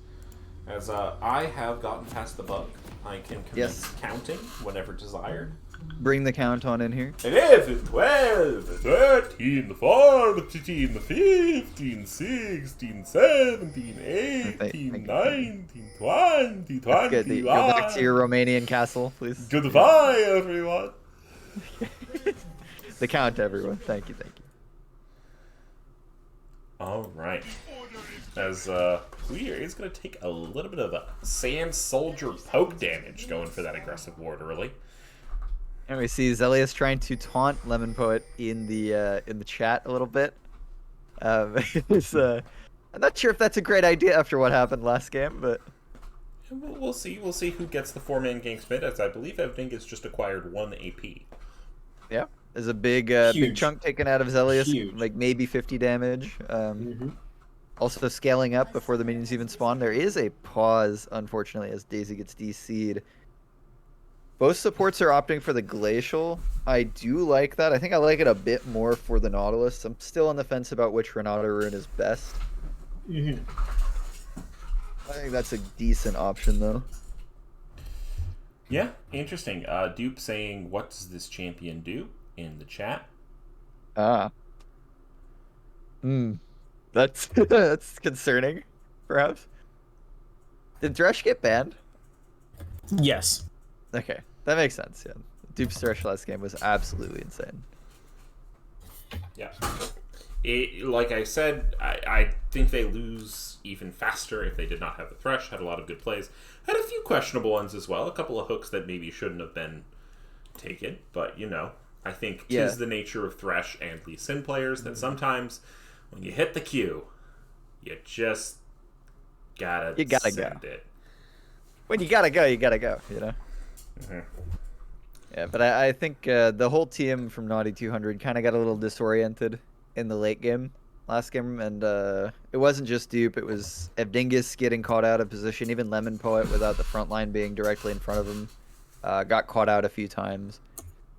As I have gotten past the bug, I can commence counting whenever desired. Bring the count on in here. 11, 12, 13, 14, 15, 16, 17, 18, 19, 20, 21. Good. Go back to your Romanian castle, please. Goodbye, everyone. The count, everyone. Thank you. All right. As Udyr is going to take a little bit of a Sand Soldier poke damage going for that aggressive ward early. And we see Zelius trying to taunt Lemon Poet in the chat a little bit. I'm not sure if that's a great idea after what happened last game, but we'll see. We'll see who gets the 4-man gank mid, as I believe Evdingus just acquired 1 AP. Yeah, there's a big chunk taken out of Zelius, like maybe 50 damage. Also scaling up before the minions even spawn. There is a pause, unfortunately, as Daisy gets DC'd. Both supports are opting for the Glacial. I do like that. I think I like it a bit more for the Nautilus. I'm still on the fence about which Renata rune is best. I think that's a decent option, though. Yeah, interesting. Dupe saying, what does this champion do in the chat? That's that's concerning, perhaps. Did Thresh get banned? Yes. Okay, that makes sense, yeah. Dupe's Thresh last game was absolutely insane. Yeah. Like I said, I think they lose even faster if they did not have the Thresh. Had a lot of good plays. Had a few questionable ones as well. A couple of hooks that maybe shouldn't have been taken. But, you know, I think tis the nature of Thresh and Lee Sin players that sometimes when you hit the Q, you just gotta send it. When you gotta go, you know? Yeah, but I think the whole team from Naughty 200 kind of got a little disoriented in the late game last game, and it wasn't just Dupe, it was Evdingus getting caught out of position, even Lemon Poet without the front line being directly in front of him got caught out a few times.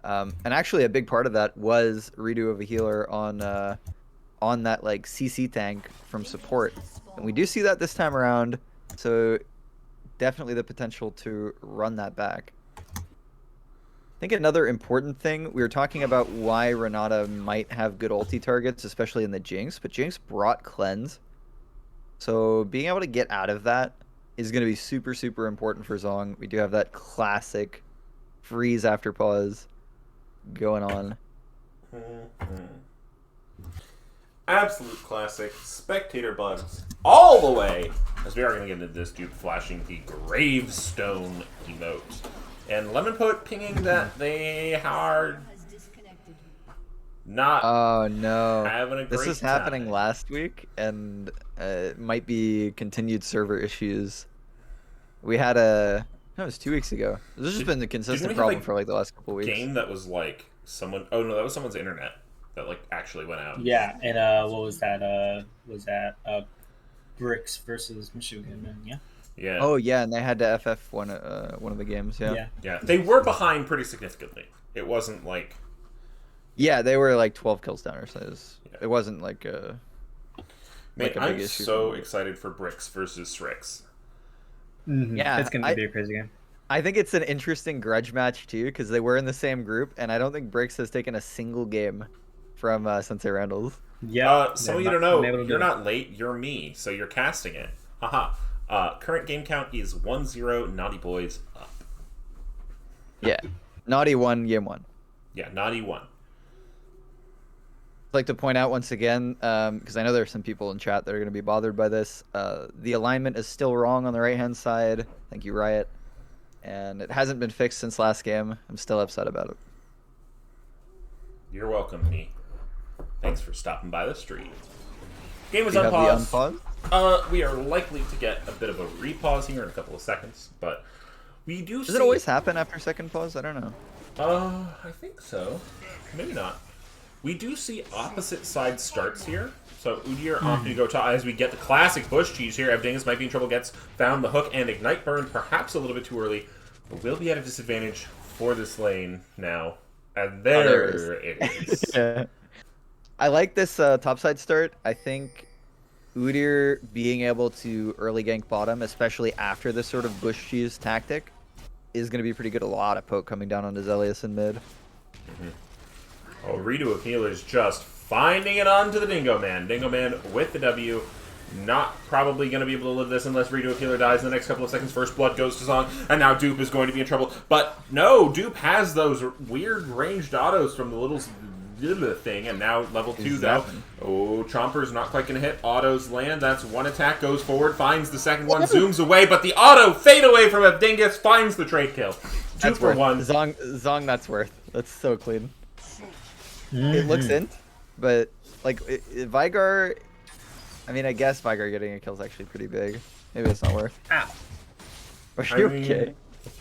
And actually a big part of that was redo of a healer on that like CC tank from support. And we do see that this time around, so definitely the potential to run that back. I think another important thing, we were talking about why Renata might have good ulti targets, especially in the Jinx, but Jinx brought Cleanse. So being able to get out of that is going to be super, super important for Zong. We do have that classic freeze after pause going on. Absolute classic. Spectator bugs all the way, as we are going to get into this dude flashing the gravestone emote. And Lemon Poet pinging that they are not having a great This is happening last week, and it might be continued server issues. We had it was 2 weeks ago. This has just been the consistent problem for like the last couple weeks. Game that was like someone. Oh no, that was someone's internet. that like actually went out. Yeah, and what was that? Bricks versus Michigan, yeah. Yeah. Oh yeah, and they had to FF one of the games. Yeah. Yeah. They were behind pretty significantly. It wasn't like. Yeah, they were like 12 kills down or so. Yeah. It wasn't like a. Man, like a I'm big issue so for me. excited for Bricks versus Srix. Yeah, it's gonna be a crazy game. I think it's an interesting grudge match too because they were in the same group, and I don't think Bricks has taken a single game from Sensei Randall's. Yeah, Some of you don't know, you're not late, you're me, so you're casting it. Haha. Current game count is 1-0, Naughty Boys up. Yeah, Naughty won game 1. Yeah, Naughty 1. I'd like to point out once again, because I know there are some people in chat that are going to be bothered by this. The alignment is still wrong on the right-hand side. Thank you, Riot. And it hasn't been fixed since last game. I'm still upset about it. You're welcome, me. Thanks for stopping by the stream. Game is Do you have the unpaused. We are likely to get a bit of a repause here in a couple of seconds, but we do. Does it always happen after second pause? I don't know. I think so. Maybe not. We do see opposite side starts here. So Udyr opting to go top as we get the classic bush cheese here. Evdingus might be in trouble, gets found the hook and ignite burn, perhaps a little bit too early, but will be at a disadvantage for this lane now. And there it is. Yeah. I like this topside start. I think Udyr being able to early gank bottom, especially after this sort of bush cheese tactic, is going to be pretty good. A lot of poke coming down onto Zelius in mid. Oh, Redo of Healers just finding it onto the Dingo Man. Dingo Man with the W. Not probably going to be able to live this unless Redo of Healer dies in the next couple of seconds. First blood goes to Zong, and now Dupe is going to be in trouble. But no, Dupe has those weird ranged autos from the little thing, and now level 2 though. Oh, Chomper's not quite going to hit. Autos land. That's one attack, goes forward, finds the second one, zooms away, but the auto fade away from Evdingus, finds the trade kill. That's for worth. one. Zong, that's worth. That's so clean. It looks int, but like Vigar. I mean, I guess Vigar getting a kill is actually pretty big. Maybe it's not worth. Ow. Are you okay?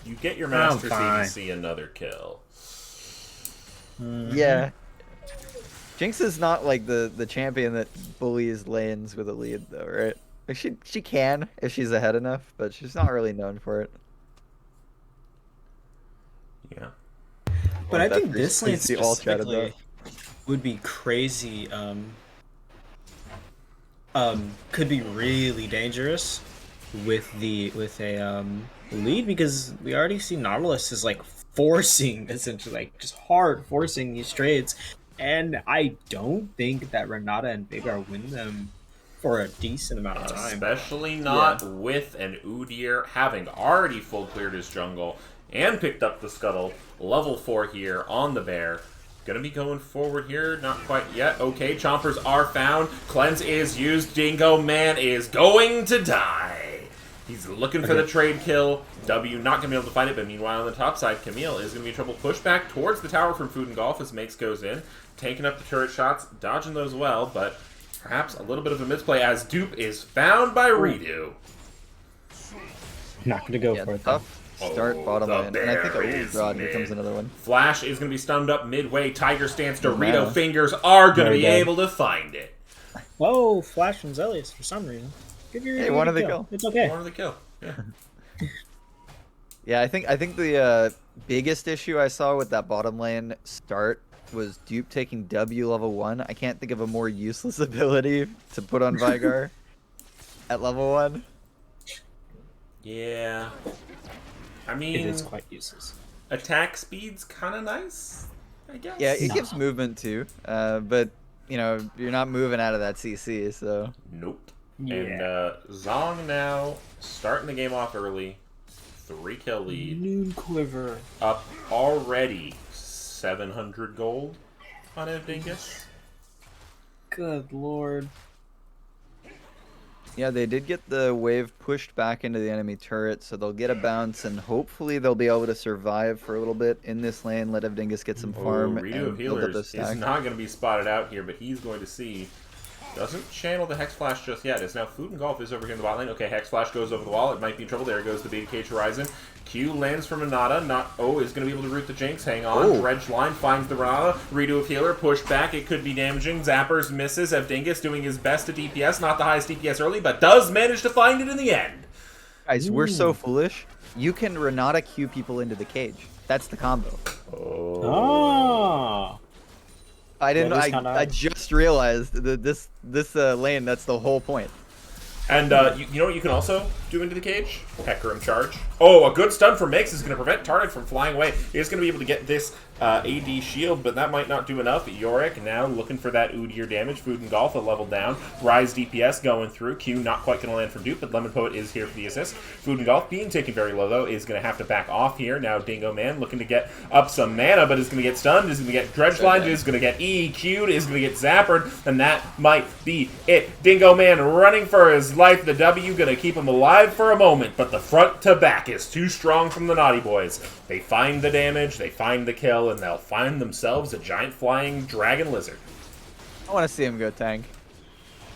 You get your Master fine. CDC another kill. Yeah. Jinx is not like the champion that bullies lanes with a lead though, right? Like she can if she's ahead enough, but she's not really known for it. Yeah. But I think this lane the all chat about. specifically would be crazy. Could be really dangerous with a lead because we already see Nautilus is like forcing, essentially like just hard forcing these trades, and I don't think that Renata and Vagar win them for a decent amount of time. Especially not with an Udyr having already full cleared his jungle and picked up the scuttle. Level 4 here on the bear. Gonna be going forward here, not quite yet. Okay, Chompers are found. Cleanse is used. Dingo Man is going to die. He's looking for the trade kill. W not gonna be able to find it, but meanwhile on the top side, Camille is gonna be in trouble. Push back towards the tower from Food and Golf as Makes goes in. Taking up the turret shots, dodging those well, but perhaps a little bit of a misplay as Dupe is found by Redo. Not gonna go for it though. Tough start bottom lane, and I think here comes another one. Flash is going to be stunned up midway. Tiger stance. Dorito fingers are going to be able to find it. Whoa, Flash from Zelius for some reason. Give your Hey, one of the kill. It's okay. One of the kill. Yeah. Yeah, I think the biggest issue I saw with that bottom lane start was Dupe taking W level 1. I can't think of a more useless ability to put on Vigar at level 1. Yeah. I mean, It is quite useless. attack speed's kind of nice, I guess. Yeah, it gives movement too, but you know you're not moving out of that CC, so. Nope. Yeah. And Zong now starting the game off early. 3-kill lead. Noon quiver. Up already 700 gold on Evdingus. Good lord. Yeah, they did get the wave pushed back into the enemy turret, so they'll get a bounce, and hopefully they'll be able to survive for a little bit in this lane, let Evdingus get some farm, Redo and build up Healers the stack. is not going to be spotted out here, but he's going to see Doesn't channel the Hex Flash just yet. It's now Food and Golf is over here in the bot lane. Okay, Hex Flash goes over the wall. It might be in trouble. There goes the Beta Cage Horizon. Q lands from Renata. Is going to be able to root the Jinx. Hang on. Dredge line finds the Renata. Redo of healer. Push back. It could be damaging. Zappers misses. Evdingus doing his best to DPS. Not the highest DPS early, but does manage to find it in the end. Guys, we're so foolish. You can Renata Q people into the cage. That's the combo. Oh. I didn't. That is kinda- I just realized that this lane. That's the whole point. And you know what you can also do into the cage? Hecarim charge. Oh, a good stun from Mix is going to prevent Target from flying away. He's going to be able to get this AD shield, but that might not do enough. Yorick now looking for that Udyr damage. Food and Golf a level down. Rise DPS going through. Q not quite going to land from dupe, but Lemon Poet is here for the assist. Food and Golf being taken very low, though, is going to have to back off here. Now Dingo Man looking to get up some mana, but is going to get stunned, is going to get dredge lined, is going to get EQ'd, is going to get zappered, and that might be it. Dingo Man running for his life. The W going to keep him alive for a moment, but the front to back is too strong from the Naughty Boys. They find the damage, they find the kill, and they'll find themselves a giant flying dragon lizard. I want to see him go tank.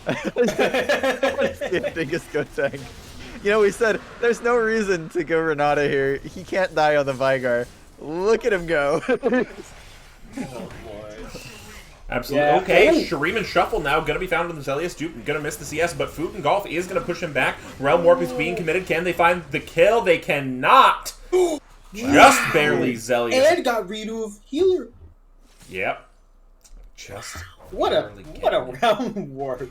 I want to see Dingus go tank. You know, we said there's no reason to go Renata here. He can't die on the Vigar. Look at him go. Absolutely. Yeah. Okay, Shuriman Shuffle now going to be found on the Zelius dupe. Going to miss the CS, but Food and Golf is going to push him back. Realm Warp is being committed. Can they find the kill? They cannot. Just barely Zelius. And got redo of healer. Yep. Just What a round warp.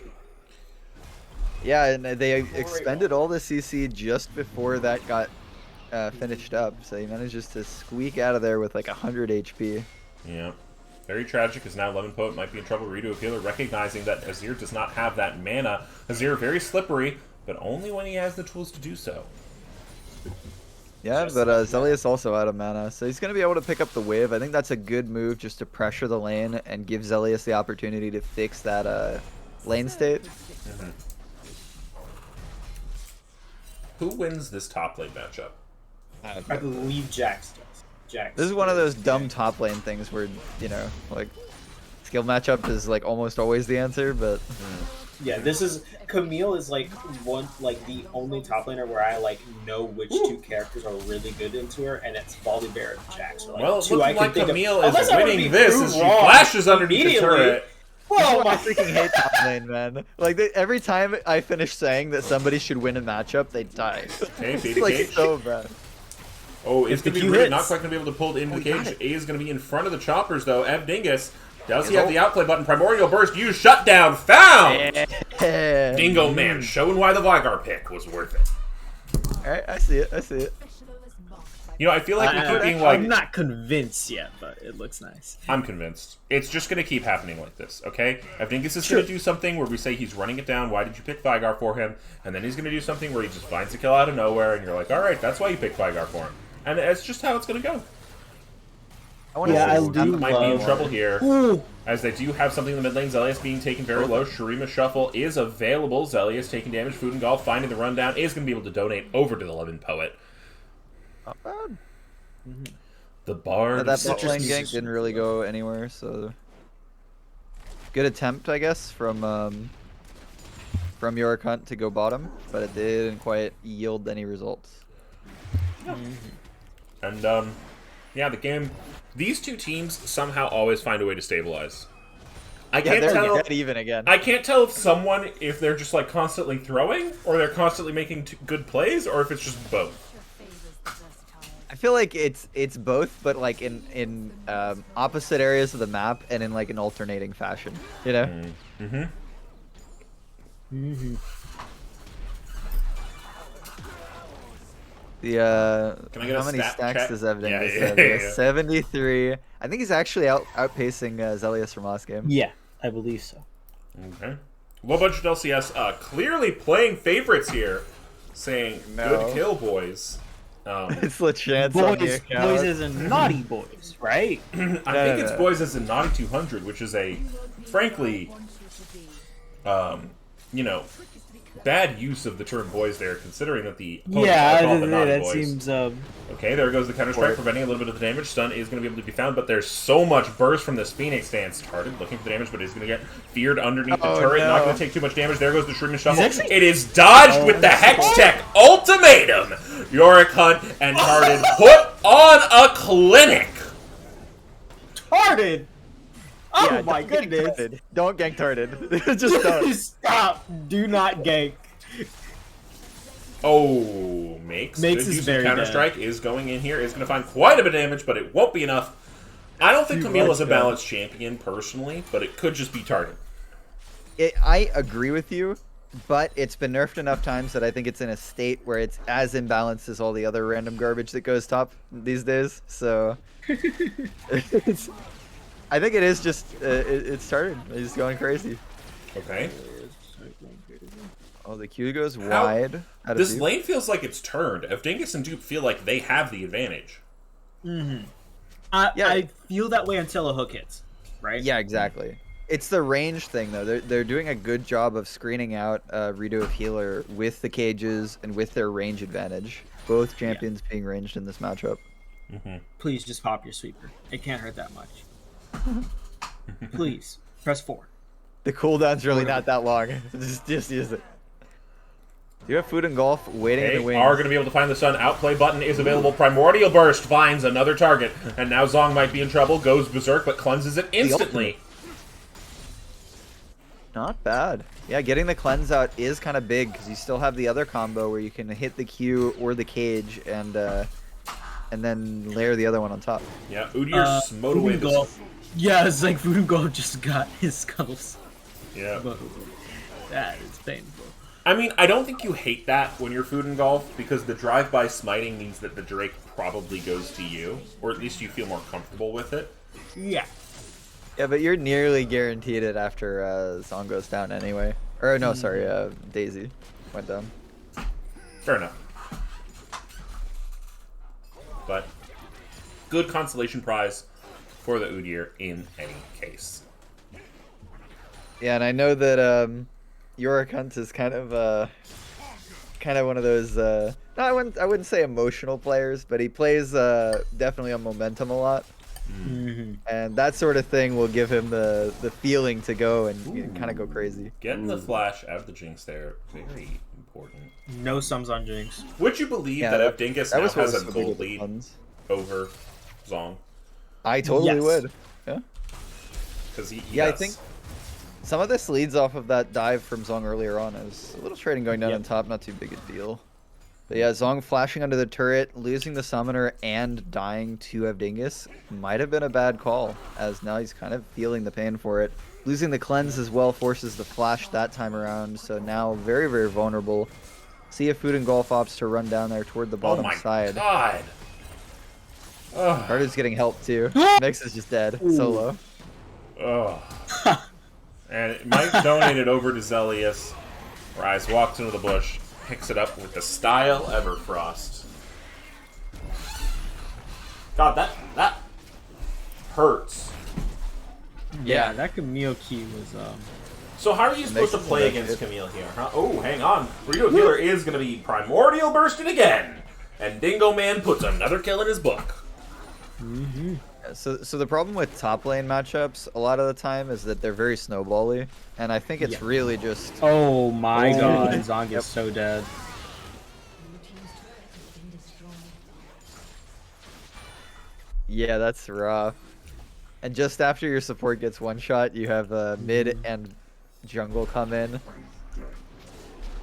Yeah, and they expended all the CC just before that got finished up. So he manages to squeak out of there with like 100 HP. Yeah. Very tragic, as now Lemon Poet might be in trouble. Redo of healer recognizing that Azir does not have that mana. Azir very slippery, but only when he has the tools to do so. Yeah, but Zelius also out of mana, so he's going to be able to pick up the wave. I think that's a good move just to pressure the lane and give Zelius the opportunity to fix that lane state. Mm-hmm. Who wins this top lane matchup? I believe Jax does. Jax. This is one of those dumb top lane things where, you know, like, skill matchup is like almost always the answer, but... Yeah, this is Camille is like the only top laner where I like know which two characters are really good into her, and it's Volibear and Jax. Like, Well, it two looks I can like think Camille of. is Unless I wanna be winning this proved as she wrong flashes underneath the immediately. turret. Oh I my! freaking hate top lane, man. Like, every time I finish saying that somebody should win a matchup, they die. Okay, It's Beta like Cage. so bad. Oh, it's going to be Q really hits. not quite going to be able to pull it into the got cage. it. A is going to be in front of the choppers, though. Evdingus, does he His have the outplay button? Primordial Burst, use shutdown, found! Yeah. Dingo Man, showing why the Vigar pick was worth it. Alright, I see it, I see it. You know, I feel like we keep being I'm like, not convinced yet, but it looks nice. I'm convinced. It's just going to keep happening like this, okay? Evdingus is going to do something where we say he's running it down, why did you pick Vigar for him? And then he's going to do something where he just finds a kill out of nowhere, and you're like, alright, that's why you picked Vigar for him. And that's just how it's going to go. I want to Yeah, I see do Might be in love- trouble here, Ooh. as they do have something in the mid lane. Zelius being taken very low. Shurima Shuffle is available. Zelius taking damage. Food and Golf finding the rundown. Is going to be able to donate over to the Lemon Poet. Not bad. The Bard. Yeah, that of bot lane Citrus- gank didn't really go anywhere, so good attempt, I guess, from Yorick Hunt to go bottom, but it didn't quite yield any results. And, yeah, the game... These two teams somehow always find a way to stabilize. I Yeah, can't they're tell... dead even again. I can't tell if they're just, like, constantly throwing, or they're constantly making good plays, or if it's just both. I feel like it's both, but like in opposite areas of the map and in like an alternating fashion. You know? Mm-hmm. The Can I get how a many stat stacks check? does Evdingus Yeah, have? yeah, He has yeah. 73. I think he's actually outpacing Zelius from last game. Yeah, I believe so. Okay. Low budget LCS clearly playing favorites here, saying, No. good kill, boys. It's LeChance on the Boys, account. boys is a naughty boys, right? I think it's no. boys as a naughty 200, which is a, frankly, you know, bad use of the term boys there, considering that the opponents Yeah, are called the naughty that boys. seems. Okay, there goes the counter strike, preventing a little bit of the damage. Stun is going to be able to be found, but there's so much burst from this Phoenix stance. Started looking for the damage, but is going to get feared underneath the turret. No. Not going to take too much damage. There goes the Shroom and Shuffle. actually- It is dodged with the Hex Tech Ultimatum. Yorick Hunt and Tarded put on a clinic. Tarded! Oh Yeah, my don't gank goodness. Tarded. Don't gank Tarded. Just don't. Stop! Do not gank. Oh, Makes Makes good is use of very counter dead. strike is going in here. Is going to find quite a bit of damage, but it won't be enough. I don't think You Camille like is a that. balanced champion personally, but it could just be Tarded. I agree with you, but it's been nerfed enough times that I think it's in a state where it's as imbalanced as all the other random garbage that goes top these days. So it's, I think it is just it started. It's going crazy. Okay. Oh, the Q goes wide. out of This dupe. lane feels like it's turned. If Dingus and Dupe feel like they have the advantage. Yeah. Yeah. I feel that way until a hook hits, right? Yeah, exactly. It's the range thing though. They're doing a good job of screening out redo of healer with the cages and with their range advantage. Both champions being ranged in this matchup. Please just pop your sweeper. It can't hurt that much. Please press 4. The cooldown's really not that long. just use it. Do you have food and golf waiting in They the wings? are going to be able to find the sun. Outplay button is available. Primordial Burst finds another target. And now Zong might be in trouble. Goes berserk, but cleanses it instantly. Not bad. Yeah, getting the cleanse out is kind of big because you still have the other combo where you can hit the Q or the cage and then layer the other one on top. Yeah, Udyr smote away this. Golf. Yeah, it's like Voodoo Golf just got his skulls. Yeah. That is painful. I mean, I don't think you hate that when you're Food and Golf, because the drive-by smiting means that the Drake probably goes to you, or at least you feel more comfortable with it. Yeah. Yeah, but you're nearly guaranteed it after Zong goes down anyway. Or no, sorry, Daisy went down. Fair enough. But good consolation prize for the Udyr in any case. Yeah, and I know that Yorick Hunt is kind of one of those no, I wouldn't say emotional players, but he plays definitely on momentum a lot. And that sort of thing will give him the feeling to go and kind of go crazy. Getting the flash out of the Jinx there, very important. No sums on Jinx. Would you believe Yeah, that that- if Dingus that now was what has was a so big gold with the lead puns. over Zong? I totally Yes. would. Yeah. Because he Yeah, I does. think some of this leads off of that dive from Zong earlier on. It was a little trading going down Yep. on top, not too big a deal. But yeah, Zong flashing under the turret, losing the summoner, and dying to Evdingus might have been a bad call, as now he's kind of feeling the pain for it. Losing the cleanse as well forces the flash that time around, so now very, very vulnerable. See if Food and Golf opts to run down there toward the Oh bottom my side. god! Ugh. Carter's getting help too. Mix is just dead. Solo. Ugh. And Mike donated over to Zelius. Rise walks into the bush, picks it up with the style Everfrost. God, that hurts. Yeah, that Camille key was So how are you supposed to Makes play it against good. Camille here? Huh? Oh, hang on. Burrito Healer is going to be Primordial Bursted again. And Dingo Man puts another kill in his book. So the problem with top lane matchups a lot of the time is that they're very snowbally, and I think it's Yeah. really just Oh my Oh. god, Zong Yep. is so dead. yeah, that's rough. And just after your support gets one shot, you have mid and jungle come in.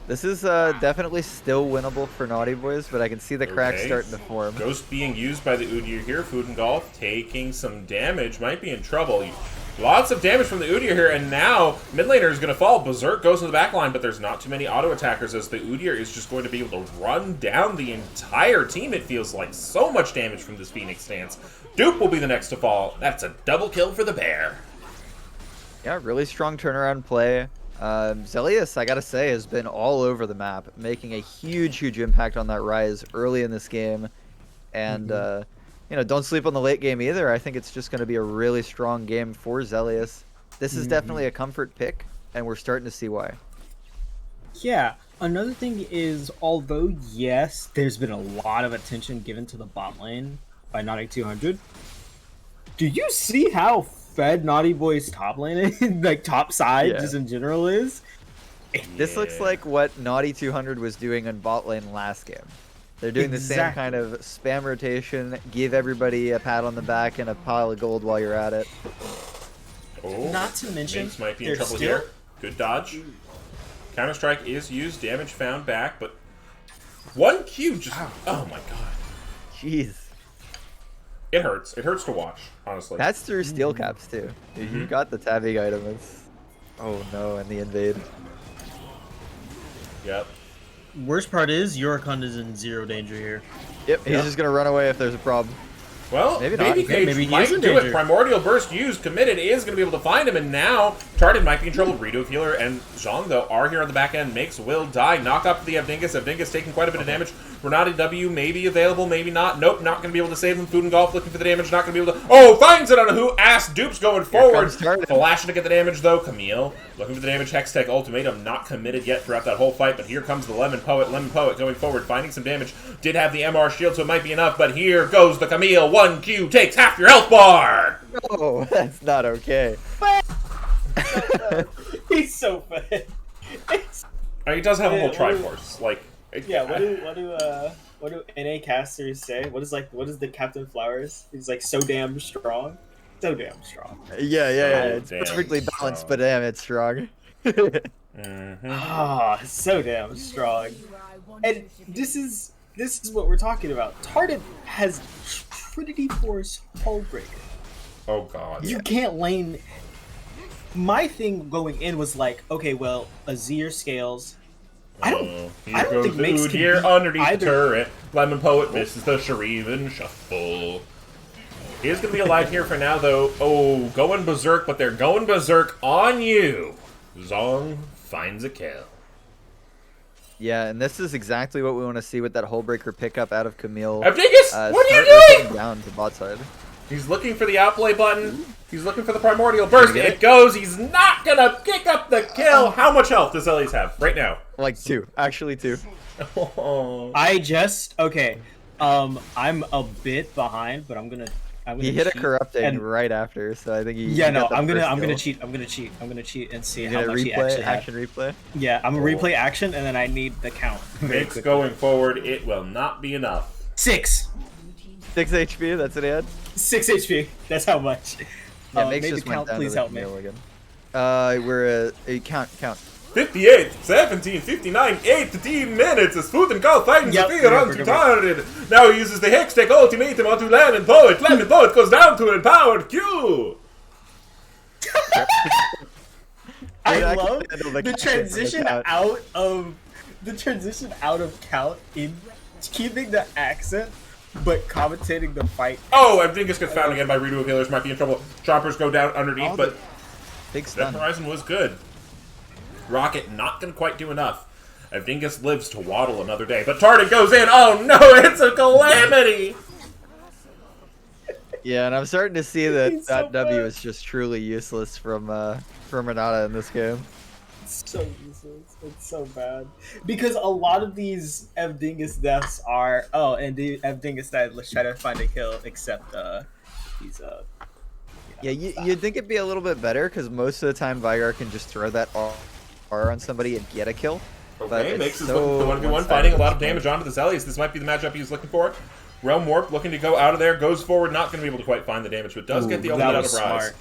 This is definitely still winnable for Naughty Boys, but I can see the cracks Okay. starting to form. Ghost being used by the Udyr here. Food and Golf taking some damage. Might be in trouble. Lots of damage from the Udyr here, and now mid laner is going to fall. Berserk goes to the back line, but there's not too many auto attackers as the Udyr is just going to be able to run down the entire team. It feels like so much damage from this Phoenix stance. Dupe will be the next to fall. That's a double kill for the bear. Yeah, really strong turnaround play. Zelius, I gotta say, has been all over the map, making a huge impact on that rise early in this game. And, you know, don't sleep on the late game either. I think it's just going to be a really strong game for Zelius. This is definitely a comfort pick, and we're starting to see why. Yeah. Another thing is, although yes, there's been a lot of attention given to the bot lane by Naughty 200. Do you see how fed Naughty Boy's top lane is? Like top side, Yeah. just in general is? This looks like what Naughty 200 was doing on bot lane last game. They're doing the same kind of spam rotation, give everybody a pat on the back and a pile of gold while you're at it. Oh, Not to mention, Minx might be in they're trouble still- here. Good dodge. Counter-Strike is used, damage found back, but 1Q just... Oh my god. Jeez. It hurts. It hurts to watch, honestly. That's through steel caps too. If you got the tabbing item, it's... Oh no, and the invade. Yep. Worst part is Yorkon is in zero danger here. Yep, he's Yeah. just gonna run away if there's a problem. Well, Maybe not. Baby Okay, Cage maybe he might is in do it. danger. Primordial Burst used, committed, is going to be able to find him, and now Tardin might be in trouble. Redo Healer and Zhong, though, are here on the back end. Makes will die. Knock up the Evdingus. Evdingus taking quite a bit of damage. Renati W may be available, maybe not. Nope, not going to be able to save him. Food and Golf looking for the damage, not going to be able to... Oh, finds it on a who? Ass Dupes going forward. comes Tardin. Flashing to get the damage, though. Camille looking for the damage. Hextech Ultimatum not committed yet throughout that whole fight, but here comes the Lemon Poet. Lemon Poet going forward, finding some damage. Did have the MR shield, so it might be enough, but here goes the Camille. 1Q takes half your health bar! No, that's not okay. He's so fed. I mean, he does have a whole Yeah, what do- Triforce. Like, Yeah, what do NA casters say? What is the Captain Flowers? He's like so damn strong. So damn strong. Yeah. Oh, It's damn perfectly balanced, strong. but damn, it's strong. Ah, so damn strong. And this is what we're talking about. Tardin has Trinity Force Hullbreaker. oh god. You can't lane. My thing going in was like, okay, well, Azir scales. I don't Here goes think the Mace Ood can here beat underneath either. the turret. Lemon Poet misses the Sharivan Shuffle. He is going to be alive here for now, though. Oh, going berserk, but they're going berserk on you. Zong finds a kill. Yeah, and this is exactly what we want to see with that Hullbreaker pickup out of Camille. Evdingus, what are you start doing? ripping down to bot side. He's looking for the outplay button. He's looking for the Primordial Burst. get It it? goes. He's not going to pick up the kill. How much health does Elias have right now? Like two, actually two. Oh. Okay. I'm a bit behind, but I'm gonna He hit a cheat corrupting and- right after, so I think he. Yeah, he no, got the I'm gonna first kill. cheat and see You're how gonna much he replay, actually had. action replay. Yeah, I'm gonna replay action and then I need the count. Very Makes quickly. going forward. It will not be enough. 6 6 HP, that's what he had. 6 HP. That's how much. Yeah, Makes maybe just went count. down Please to the help me. Camille again. We're count. 58, 17, 59, 18 minutes as Food and Golf fighting Yep, Sophia we're onto good. Tardin. Now he uses the Hextech Ultimatum onto Lemon Poet. Lemon Poet goes down to an empowered Q. I Dude, I can love handle the the count from transition count. out of count in keeping the accent but commentating the fight. Oh, Evdingus gets found again by Redo of Healers. Might be in trouble. Choppers go down underneath, Oh, but Big that stun. Horizon was good. Rocket not going to quite do enough. Evdingus lives to waddle another day, but Tardin goes in. Oh no, it's a calamity. Yeah, and I'm starting to see that He's that so W bad. is just truly useless from Renata in this game. It's so useless. It's so bad. Because a lot of these Evdingus deaths are and the Evdingus died. Let's try to find a kill. Except he's Yeah, you'd think it'd be a little bit better because most of the time Vigar can just throw that R on somebody and get a kill. But Okay, it's makes his so looking for 1v1, one-sided finding a at lot of this damage point. onto the Zelius. This might be the matchup he was looking for. Realm Warp looking to go out of there, goes forward, not going to be able to quite find the damage, but does get the ultimate out of Rise.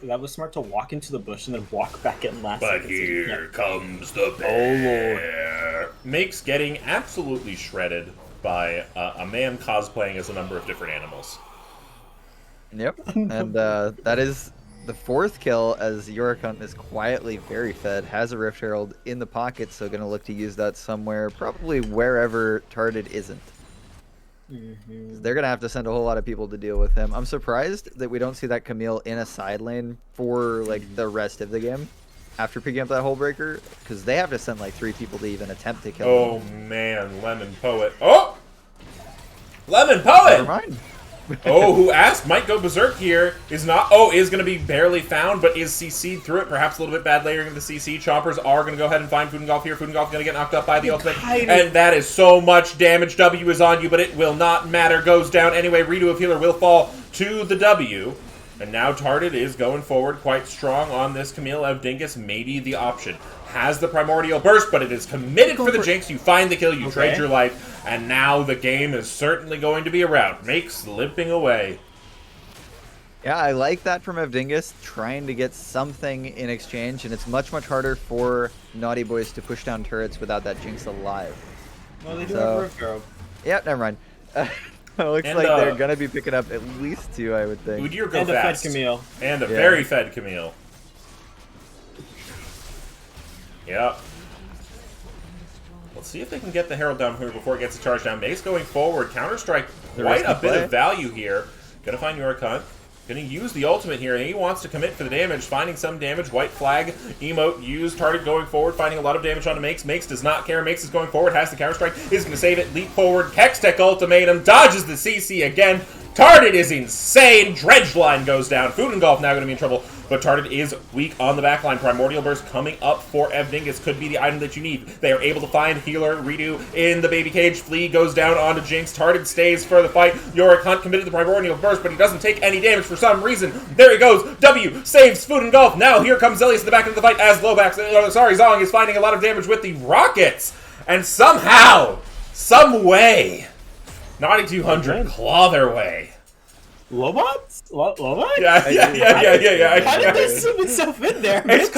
That was smart to walk into the bush and then walk back in last. But second. here comes the bear. Makes getting absolutely shredded by a man cosplaying as a number of different animals. Yep, and that is the fourth kill as Yorikon is quietly very fed, has a Rift Herald in the pocket, so gonna look to use that somewhere, probably wherever Tarded isn't. They're gonna have to send a whole lot of people to deal with him. I'm surprised that we don't see that Camille in a side lane for like the rest of the game after picking up that Hullbreaker, because they have to send like 3 people to even attempt to kill Oh him. man, Lemon Poet. Oh! Lemon Never Poet! mind. Oh, who asked? Might go berserk here. Is not. Oh, is going to be barely found, but is CC'd through it. Perhaps a little bit bad layering of the CC. Chompers are going to go ahead and find Foodengolf here. Foodengolf going to get knocked up by the ultimate. And that is so much damage. W is on you, but it will not matter. Goes down anyway. Redo of Healer will fall to the W. And now Tarded is going forward quite strong on this Camille of Dingus. Maybe the option. Has the Primordial Burst, but it is committed for the Jinx. You find the kill, you trade your life, and now the game is certainly going to be around. Makes limping away. Yeah, I like that from Evdingus, trying to get something in exchange, and it's much harder for Naughty Boys to push down turrets without that Jinx alive. Well, they do have Rift Arrow. Yep, never mind. Looks like they're going to be picking up at least 2, I would think. Udyr go And fast. a fed Camille. And a very fed Camille. Yep. Let's see if they can get the Herald down here before it gets a charge down. Mace going forward. Counter-Strike, quite a bit of value here. Gonna find York Hunt. Gonna use the ultimate here, and he wants to commit for the damage. Finding some damage. White flag emote used. Target going forward. Finding a lot of damage onto Makes. Makes does not care. Makes is going forward. Has the Counter-Strike. Is gonna save it. Leap forward. Hextech ultimatum. Dodges the CC again. Tarded is insane. Dredge line goes down. Foodengolf now going to be in trouble, but Tarded is weak on the backline. Primordial Burst coming up for Evdingus could be the item that you need. They are able to find Healer, Redo in the baby cage. Flea goes down onto Jinx. Tarded stays for the fight. Yorick Hunt committed the Primordial Burst, but he doesn't take any damage for some reason. There he goes. W saves Foodengolf. Now here comes Zelius in the back of the fight as Zong is finding a lot of damage with the rockets. And somehow, some way, Naughty 200 claw their way. Lobots? Lobot? Yeah. How did they slip itself in there? It's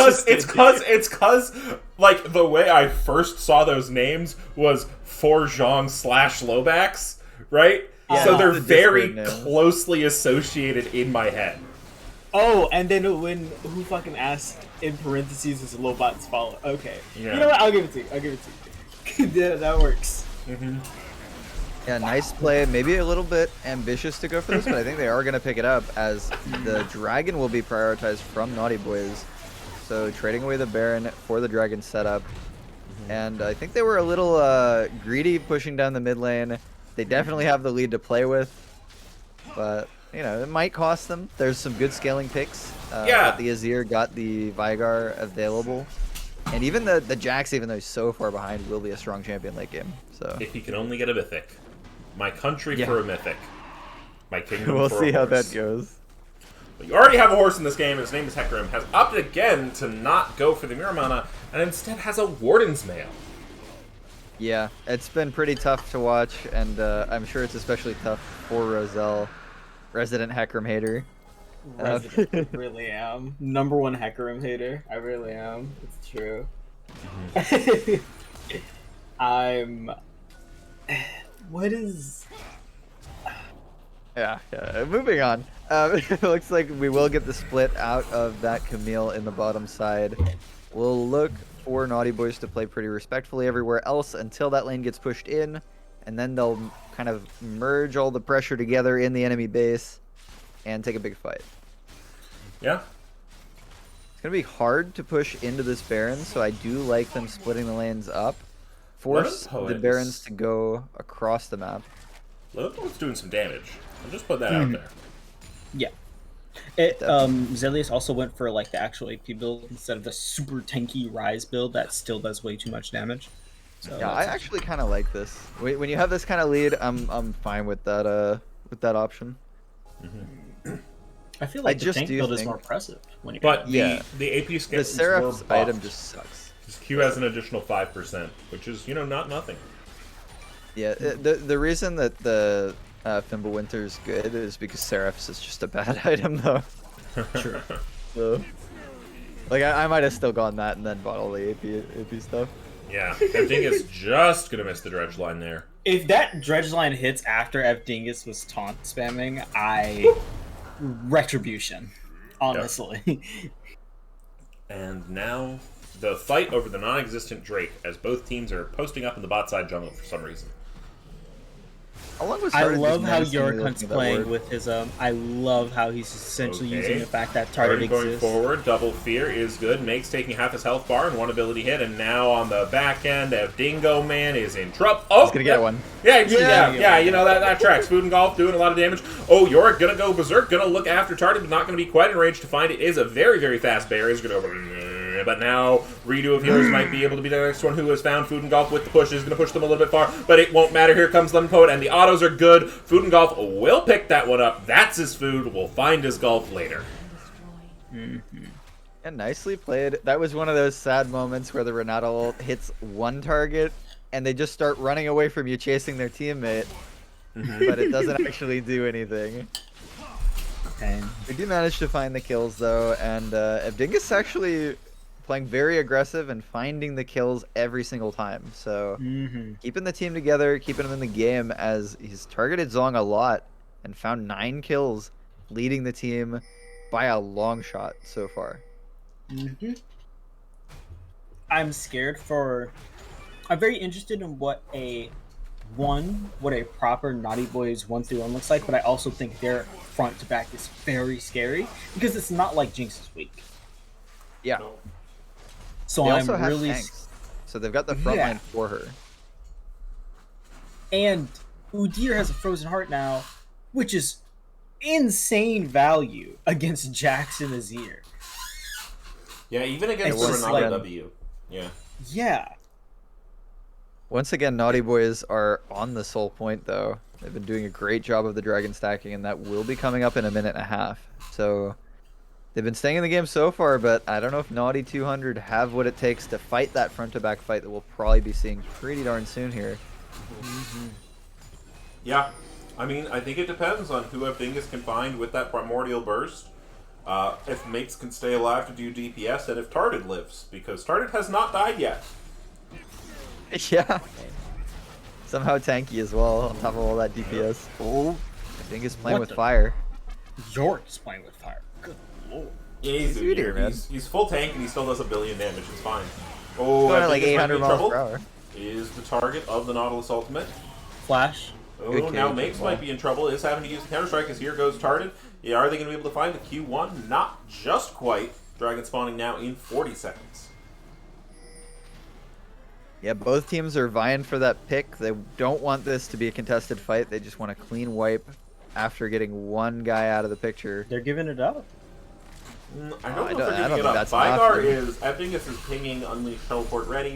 cause like the way I first saw those names was Forjong / Lobax, right? So they're very closely associated in my head. Oh, and then who fucking asked in parentheses is Lobot's follow? Okay. Yeah. You know what? I'll give it to you. Yeah, that works. Mm-hmm. Yeah, nice play. Maybe a little bit ambitious to go for this, but I think they are going to pick it up as the Dragon will be prioritized from Naughty Boys. So trading away the Baron for the Dragon setup. And I think they were a little greedy pushing down the mid lane. They definitely have the lead to play with, but you know, it might cost them. There's some good scaling picks. Got the Azir, got the Vigar available. And even the Jax, even though he's so far behind, will be a strong champion late game. So if he can only get a mythic. My country for a mythic. My kingdom we'll for see a how horse. that goes. But you already have a horse in this game. His name is Hecarim. Has opted again to not go for the Miramana, and instead has a Warden's Mail. Yeah, it's been pretty tough to watch, and I'm sure it's especially tough for Roselle, resident Hecarim hater. I really am. Number one Hecarim hater. I really am. It's true. What is... Yeah. Moving on. It looks like we will get the split out of that Camille in the bottom side. We'll look for Naughty Boys to play pretty respectfully everywhere else until that lane gets pushed in, and then they'll kind of merge all the pressure together in the enemy base and take a big fight. Yeah. It's going to be hard to push into this Baron, so I do like them splitting the lanes up. Force the Barons to go across the map. Levenpoet's doing some damage. I'll just put that out there. Yeah. Zelius also went for like the actual AP build instead of the super tanky Rise build that still does way too much damage. So yeah, I actually kind of like this. When you have this kind of lead, I'm fine with that option. I feel like the tank build is more impressive when you. But the AP skill, the Seraph's item just sucks. His Q has an additional 5%, which is not nothing. Yeah, the reason that the Fimbulwinter's good is because Seraph's is just a bad item though. True. So, like I might have still gone that and then bought all the AP stuff. Yeah, Evdingus just gonna miss the dredge line there. If that dredge line hits after Evdingus was taunt spamming, retribution, honestly. Yep. And now the fight over the non-existent Drake, as both teams are posting up in the bot side jungle for some reason. How long was I Target love just how menacingly Yorkhunt's looking at that playing ward? with his I love how he's essentially Okay. using the fact that Target Target going exists. forward, double fear is good. Makes taking half his health bar and one ability hit, and now on the back end, Dingo Man is in trouble. Oh, He's gonna get one. Yeah, you know, that tracks. Food and Golf doing a lot of damage. Oh, Yorick gonna go berserk, gonna look after Target, but not gonna be quite in range to find it. Is a very, very fast bear. Is gonna go, but now Redo of Healers might be able to be the next one who has found Food and Golf with the push. Is gonna push them a little bit far, but it won't matter. Here comes Lemon Poet, and the autos are good. Food and Golf will pick that one up. That's his food. We'll find his golf later. And nicely played. That was one of those sad moments where the Renato ult hits one target and they just start running away from you chasing their teammate, but it doesn't actually do anything. And We do manage to find the kills though, and Evdingus actually playing very aggressive and finding the kills every single time. So keeping the team together, keeping them in the game, as he's targeted Zong a lot and found 9 kills, leading the team by a long shot so far. I'm scared for. I'm very interested in what a proper Naughty Boys 1-1 looks like, but I also think their front to back is very scary because it's not like Jinx is weak. Yeah. So They I'm also have really tanks, so they've got the front Yeah. line for her. and Udyr has a frozen heart now, which is insane value against Jackson Azir. Yeah, even against It the was Renata like- W. Yeah. Yeah. Once again, Naughty Boys are on the soul point though. They've been doing a great job of the dragon stacking, and that will be coming up in a minute and a half. So they've been staying in the game so far, but I don't know if Naughty 200 have what it takes to fight that front-to-back fight that we'll probably be seeing pretty darn soon here. Yeah. I mean, I think it depends on who Dingus can find with that primordial burst. If Mates can stay alive to do DPS, and if Tarded lives, because Tarded has not died yet. Yeah. Somehow tanky as well, on top of all that DPS. Oh, I think he's playing What with the- fire. York's playing with fire. Good lord. Yeah, he's, Dude, here, man. he's full tank and he still does 1 billion damage. It's fine. Oh, Going I at like think this might be 800 in miles trouble. per hour. Is the target of the Nautilus ultimate. Flash. Oh, Good now cage Mates as well. might be in trouble. Is having to use the Counter-Strike as here goes Tarded. Yeah, are they going to be able to find the Q1? Not just quite. Dragon spawning now in 40 seconds. Yeah, both teams are vying for that pick. They don't want this to be a contested fight. They just want a clean wipe after getting one guy out of the picture. They're giving it up. I don't know I if don't- they're I giving don't it think up. that's Vygar enough. Evdingus is pinging Unleash Teleport ready.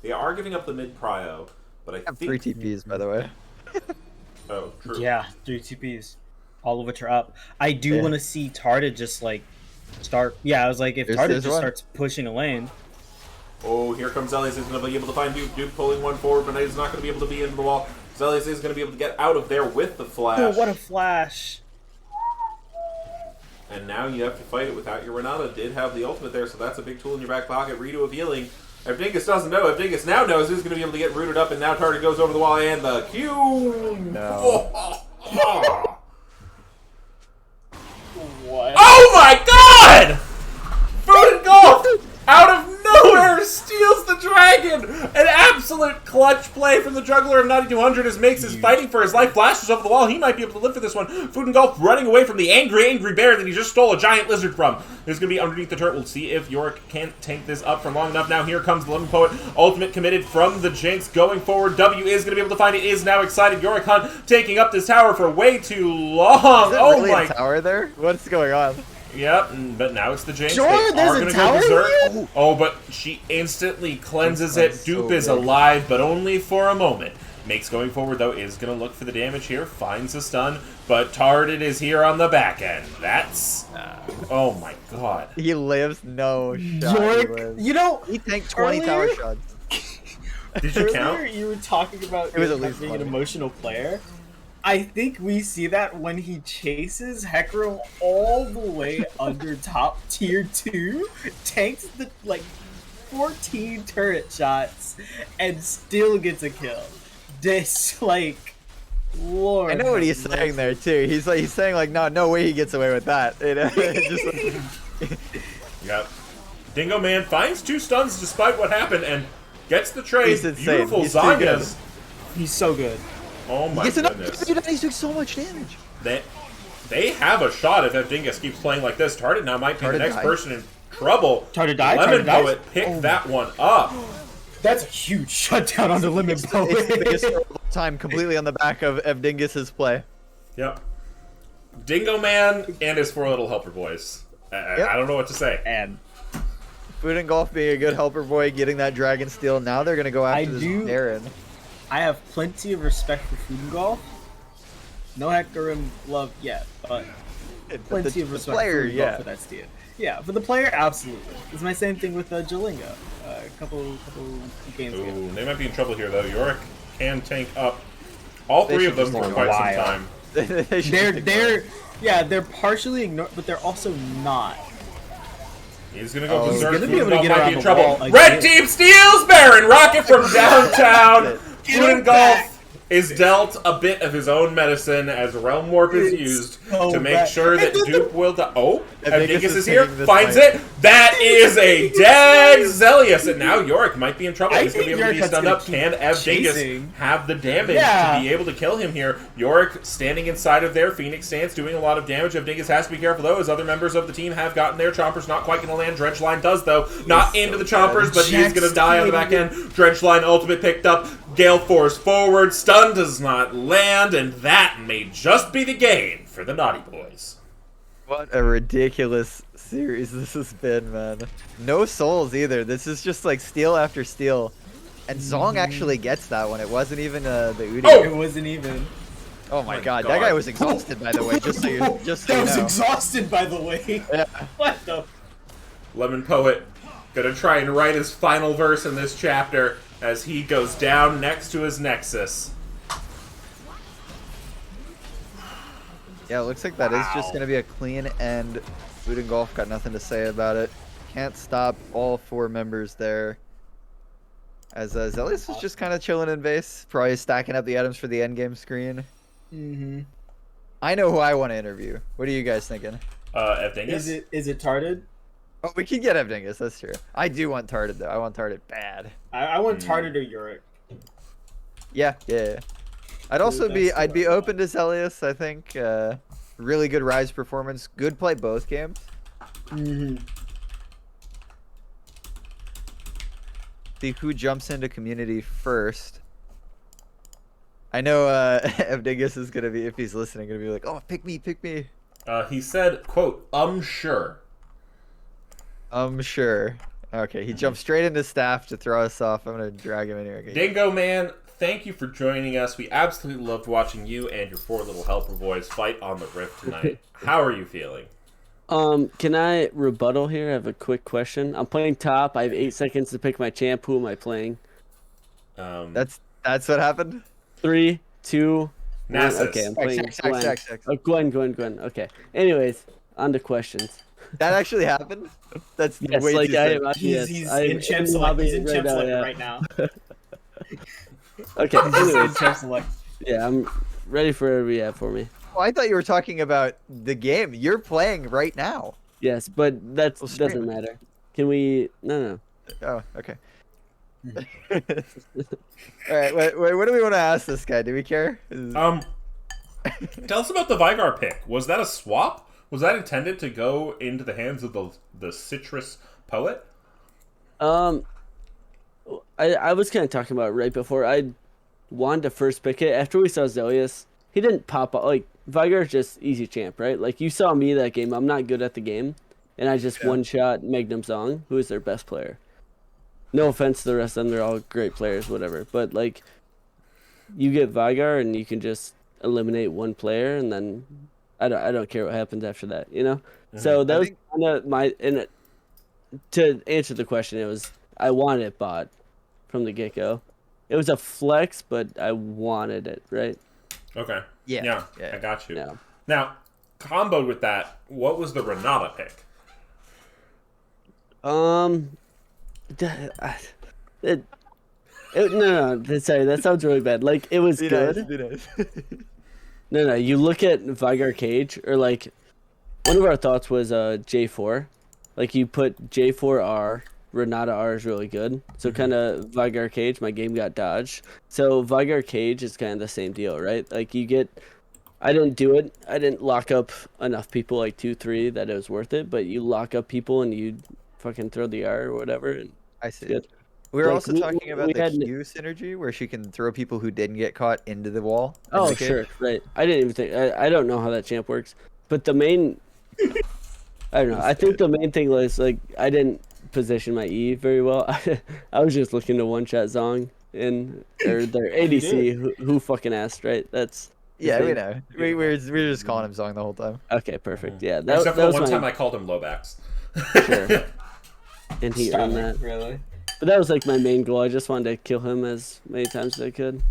They are giving up the mid prio, but I I have think 3 TPs, by the way. Oh, true. Yeah, 3 TPs. All of which are up. I do Yeah. want to see Tarda just like start. Yeah, I was like, if There's- Tarda there's just one. starts pushing a lane. Oh, here comes Zelius. Is going to be able to find Duke. Duke pulling one forward, but he's not going to be able to be into the wall. Zelius is going to be able to get out of there with the flash. Oh, what a flash! And now you have to fight it without your Renata. Did have the ultimate there, so that's a big tool in your back pocket. Redo of healing. Evdingus doesn't know. Evdingus now knows who's going to be able to get rooted up, and now Target goes over the wall and the Q. No. What? Oh my god! Food and Golf out of nowhere steals the dragon! An absolute clutch play from the juggler of 9200 as Makes is fighting for his life. Flashes over the wall. He might be able to live for this one. Food and Golf running away from the angry bear that he just stole a giant lizard from. There's going to be underneath the turret. We'll see if Yorick can't tank this up for long enough. Now here comes the Lemon Poet. Ultimate committed from the Jinx going forward. W is going to be able to find it. Is now excited. Yorick Hunt taking up this tower for way too long. Is there Oh really my a tower there? What's going on? Yep, but now it's the Jinx. Sure, They there's are a gonna tower go berserk. here? Oh, but she instantly cleanses it. That's Dupe so is big. alive, but only for a moment. Makes going forward, though, is going to look for the damage here. Finds a stun, but Tarded is here on the back end. That's... oh my god. He lives. No shot. He Yorick, lives. you know, He tanked 20 tower earlier- shots. Did you earlier count? you were talking about It was Yorick at least being an 20. emotional player. I think we see that when he chases Hecarim all the way under top tier 2, tanks the 14 turret shots, and still gets a kill. This Lord. I know what he's have saying there too. He's saying no way he gets away with that. You know? Just Yep. Dingo Man finds 2 stuns despite what happened and gets the trade. He's insane. Beautiful He's too good. Zanya's. He's so good. Oh my He's goodness. He's doing so much damage. They have a shot if Evdingus keeps playing like this. Tardit now might be the next died. person in trouble. Tardit died? Lemon Tardit dies? Poet picked that one up. That's a huge shutdown on the Lemon It's the biggest Poet. throw of all time, completely on the back of Evdingus's play. Yep. Dingo Man and his 4 little helper boys. I don't know what to say. And Food and Golf being a good helper boy, getting that Dragon Steel. Now they're gonna go after this Baron. I have plenty of respect for Food and Golf. No Hecarim love yet, but plenty of respect player, for Food and Golf for that steal. Yeah, for the player, absolutely. It's my same thing with Jalinga. A couple games ago. Ooh, they might be in trouble here though. Yorick can tank up all 3 of them for quite some time. They're partially ignored, but they're also not. He's gonna go He's berserk. gonna be able to get might around be in the trouble. wall Red again. team steals Baron. Rocket from downtown. Food and Golf is dealt a bit of his own medicine as Realm Warp is used to make sure that Dupe will die. Oh, Evdingus is here. Finds it. That is a dead Zelius. And now Yorick might be in trouble. He's going to be able to be stunned up. Can Evdingus have the damage to be able to kill him here? Yorick standing inside of their Phoenix stance, doing a lot of damage. Evdingus has to be careful, though, as other members of the team have gotten their Chompers. Not quite going to land. Dredgeline does, though. Not into the Chompers, but he is going to die on the back end. Dredgeline ultimate picked up. Gale Force forward. Stun does not land, and that may just be the game for the Naughty Boys. What a ridiculous series this has been, man. No souls either. This is just like steal after steal. And Zong actually gets that one. It wasn't even the Udi. Oh! It wasn't even. Oh my god, that guy was exhausted, by the way, just so you know. Exhausted, by the way. Yeah. What the? Lemon Poet gonna try and write his final verse in this chapter as he goes down next to his Nexus. Yeah, it looks like that is just going to be a clean end. Food and Golf got nothing to say about it. Can't stop all 4 members there. As Zelius is just kind of chilling in base, probably stacking up the items for the endgame screen. Mm-hmm. I know who I want to interview. What are you guys thinking? Evdingus? Is it Tarded? Oh, we can get Evdingus, that's true. I do want Tarded, though. I want Tarded bad. I want Tarded or Yorick. Yeah. I'd also be open to Zelius, I think. Really good Rise performance. Good play both games. Mm-hmm. See who jumps into community first. I know Evdingus is gonna be, if he's listening, gonna be like, "Oh, pick me." He said, quote, sure. Sure. Okay, he jumped straight into staff to throw us off. I'm gonna drag him in here. Okay. Dingo Man, thank you for joining us. We absolutely loved watching you and your 4 little helper boys fight on the Rift tonight. How are you feeling? Can I rebuttal here? I have a quick question. I'm playing top. I have 8 seconds to pick my champ. Who am I playing? That's what happened. 3, 2, 1. Nasus. Okay, I'm playing Gwen. Sex. Oh, Gwen. Okay. Anyways, on to questions. That actually happened. That's Yes, way like too I sick. am. Yes, He's I am in champ the select. lobby He's in champ select yeah. right now. Okay. Anyways, Champ select. yeah, I'm ready for whatever you have for me. Oh, I thought you were talking about the game. You're playing right now. Yes, but that Well, stream doesn't it. matter. Can we? No. Oh, okay. All right. Wait. What do we want to ask this guy? Do we care? Tell us about the Vigar pick. Was that a swap? Was that intended to go into the hands of the Citrus Poet? I was kind of talking about it right before. I wanted to first pick it after we saw Zelius. He didn't pop up. Like Vigar's just easy champ, right? Like you saw me that game. I'm not good at the game, and I just one shot Magnum Zong, who is their best player. No offense to the rest of them; they're all great players, whatever. But like, you get Vigar, and you can just eliminate one player, and then I don't care what happens after that, you know. So that was kind of my to answer the question. It was I wanted it bought from the get go. It was a flex, but I wanted it, right? Okay. Yeah. I got you. Yeah. Now, comboed with that, what was the Renata pick? No, sorry, that sounds really bad. Like it was good. Be nice. No, you look at Vigar Cage, or like one of our thoughts was J4. Like you put J4R Renata R is really good. So kind of Vigar Cage, my game got dodged. So Vigar Cage is kind of the same deal, right? Like you get, I didn't do it. I didn't lock up enough people, like 2-3, that it was worth it. But you lock up people and you fucking throw the R or whatever, and I it's see. good. We were Like, also talking about the had. Q synergy where she can throw people who didn't get caught into the wall. In Oh the cage. sure, right. I didn't even think. I don't know how that champ works, but the main. I don't know. I think the main thing was like I didn't position my E very well. I was just looking to one shot Zong and or their ADC who fucking asked, right? That's his Yeah, we name. know. We're just calling him Zong the whole time. Okay, perfect. Yeah, Except that for was one my time I called him Lobax. sure, and he earned that. Really? But that was like my main goal. I just wanted to kill him as many times as I could.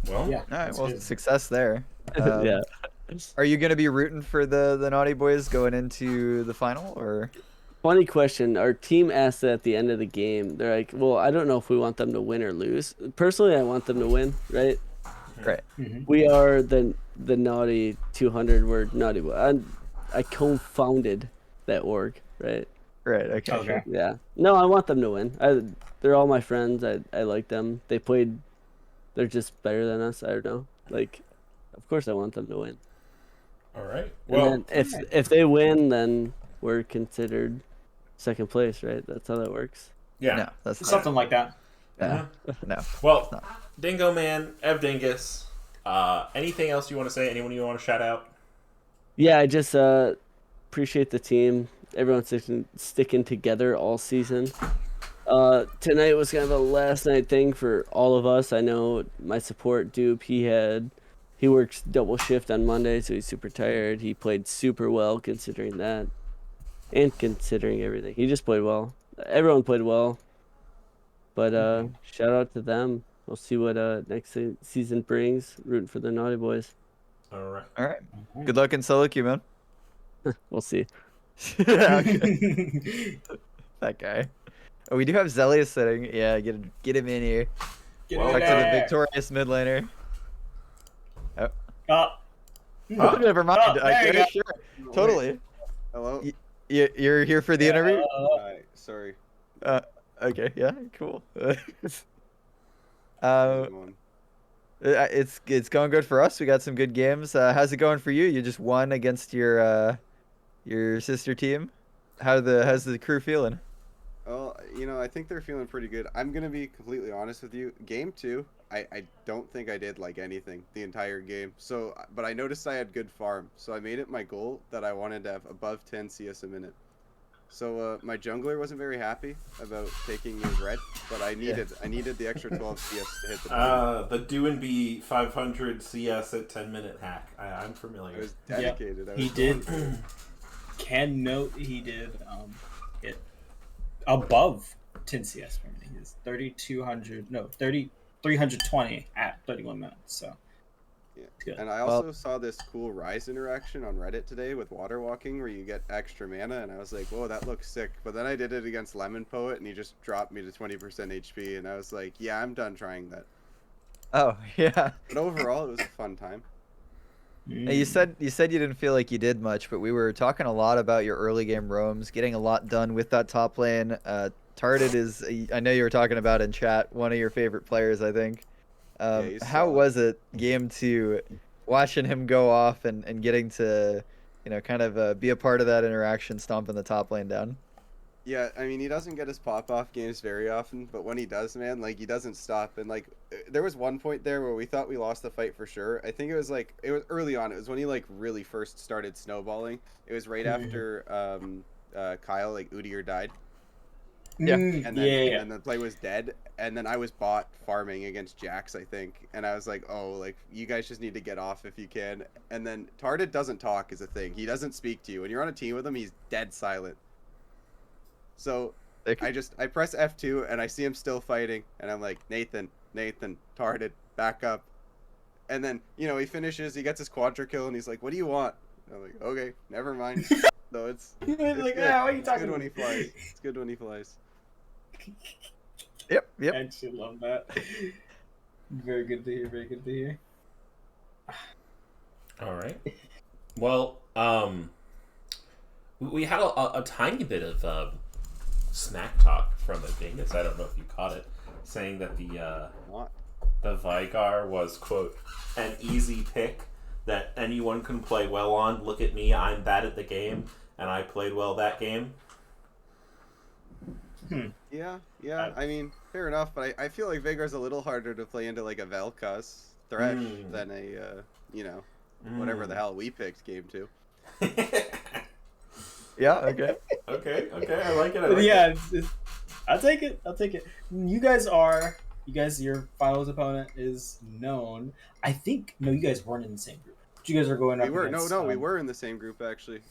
Well, Yeah. All right, that's well, good. success there. Yeah. Are you going to be rooting for the Naughty Boys going into the final, or? Funny question. Our team asked that at the end of the game. They're like, "Well, I don't know if we want them to win or lose. Personally, I want them to win, right? Right. We are the Naughty 200. We're Naughty. I co-founded that org, right? Right. Okay. Okay. Yeah. No, I want them to win. They're all my friends. I like them. They played. They're just better than us. I don't know. Like, of course, I want them to win. all right. And Well, then if they win, then we're considered second place, right? That's how that works. yeah. No, that's not. Something like that. Yeah. No. Well, Dingo Man, Ev Dingus, anything else you want to say? Anyone you want to shout out? Yeah, I just appreciate the team. Everyone's sticking together all season. Tonight was kind of a last night thing for all of us. I know my support dupe, he works double shift on Monday, so he's super tired. He played super well considering that. And considering everything. He just played well. Everyone played well. But shout out to them. We'll see what next season brings. Rooting for the Naughty Boys. All right. All right. Good luck in solo queue, man. We'll see. Okay. That guy. Oh, we do have Zelius sitting. Yeah, get him in here. Get Well, in Talk to the there. victorious mid laner. Oh, Oh, never mind. Oh, there you Okay, go. sure. Totally. Hello? You're here for the interview? Hi, sorry. Okay, yeah, cool. How's it going? It's going good for us. We got some good games. How's it going for you? You just won against your sister team. How's the crew feeling? Well, I think they're feeling pretty good. I'm gonna be completely honest with you. Game 2, I don't think I did like anything the entire game. So, but I noticed I had good farm, so I made it my goal that I wanted to have above 10 CS a minute. So my jungler wasn't very happy about taking his red, but I needed the extra 12 CS to hit the. The do and be 500 CS at 10-minute hack. I'm I familiar. was dedicated. I was He going did. for it. Can note he did it above 10 CS for me. He's 320 at 31 minutes. So Yeah. it's good. And I also saw this cool Rise interaction on Reddit today with water walking where you get extra mana, and I was like, whoa, that looks sick. But then I did it against Lemon Poet, and he just dropped me to 20% HP, and I was like, yeah, I'm done trying that. Oh yeah. But overall, it was a fun time. Now, you said you didn't feel like you did much, but we were talking a lot about your early game roams, getting a lot done with that top lane. Tarded is, I know you were talking about in chat, one of your favorite players, I think. He's How solid. was it, game 2, watching him go off and getting to, kind of be a part of that interaction, stomping the top lane down? Yeah, I mean, he doesn't get his pop-off games very often, but when he does, man, like, he doesn't stop. And, like, there was one point there where we thought we lost the fight for sure. I think it was early on. It was when he, like, really first started snowballing. It was right after Kyle, like, Udyr died. Yeah. And then, yeah. and the play was dead, and then I was bot farming against Jax, I think, and I was like, oh, like, you guys just need to get off if you can. And then Tarded doesn't talk is a thing. He doesn't speak to you. When you're on a team with him, he's dead silent. So I press F2, and I see him still fighting, and I'm like, Nathan, Tarded, back up. And then, he finishes, he gets his quadra kill, and he's like, what do you want? And I'm like, okay, never mind. So it's like, good. what are you It's talking good when he about? flies. It's good when he flies. Yep. I actually love that. Very good to hear. Very good to hear. All right. Well, we had a tiny bit of smack talk from the Dingus. I don't know if you caught it, saying that What? the Vigar was, quote, an easy pick that anyone can play well on. Look at me, I'm bad at the game, and I played well that game. Yeah. I mean, fair enough, but I feel like Vigar's a little harder to play into like a Vel'Koz Thresh than a, whatever the hell we picked game 2. Yeah. Okay. Okay, I like it. I like Yeah, it. I'll take it. Your finals opponent is known. I think you guys weren't in the same group. But you guys are going up. We were against, we were in the same group actually.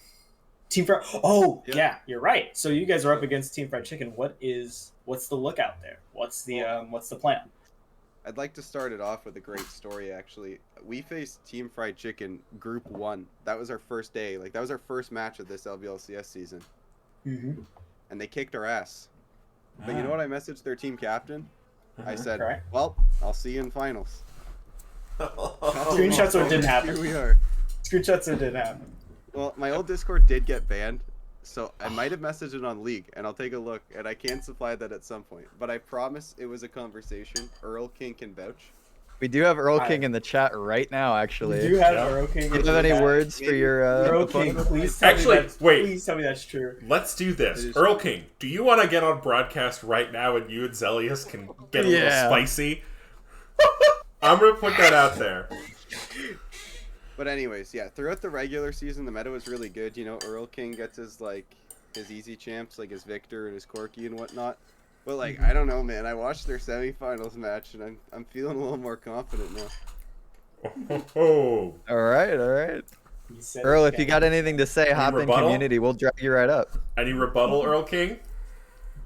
Team Fried. Oh, Yep. yeah, you're right. So you guys are up against Team Fried Chicken. What's the lookout there? What's the plan? I'd like to start it off with a great story, actually. We faced Team Fried Chicken Group 1. That was our first day. Like, that was our first match of this LBLCS season. Mm-hmm. And they kicked our ass. But you know what I messaged their team captain? I said, Right. well, I'll see you in finals. Screenshots so it didn't happen. Here we are. Screenshots so it didn't happen. Well, my old Discord did get banned, so I might have messaged it on League, and I'll take a look, and I can supply that at some point. But I promise it was a conversation. Earl King can vouch. We do have Earl King in the chat right now, actually. You do have Earl King. Do you have any words for your Earl King, opponent? please tell Actually, me that's, wait. Please tell me that's true. Let's do It this. is Earl true. King, do you want to get on broadcast right now and you and Zelius can get a little Yeah. spicy? I'm going to put that out there. But anyways, yeah, throughout the regular season, the meta was really good. You know, Earl King gets his easy champs, like his Victor and his Corki and whatnot. But like, I don't know, man. I watched their semifinals match, and I'm feeling a little more confident now. Oh. All right. He said Earl, it if you again. got anything to say, hop in rebuttal? community. We'll drag you right up. Any rebuttal, Earl King?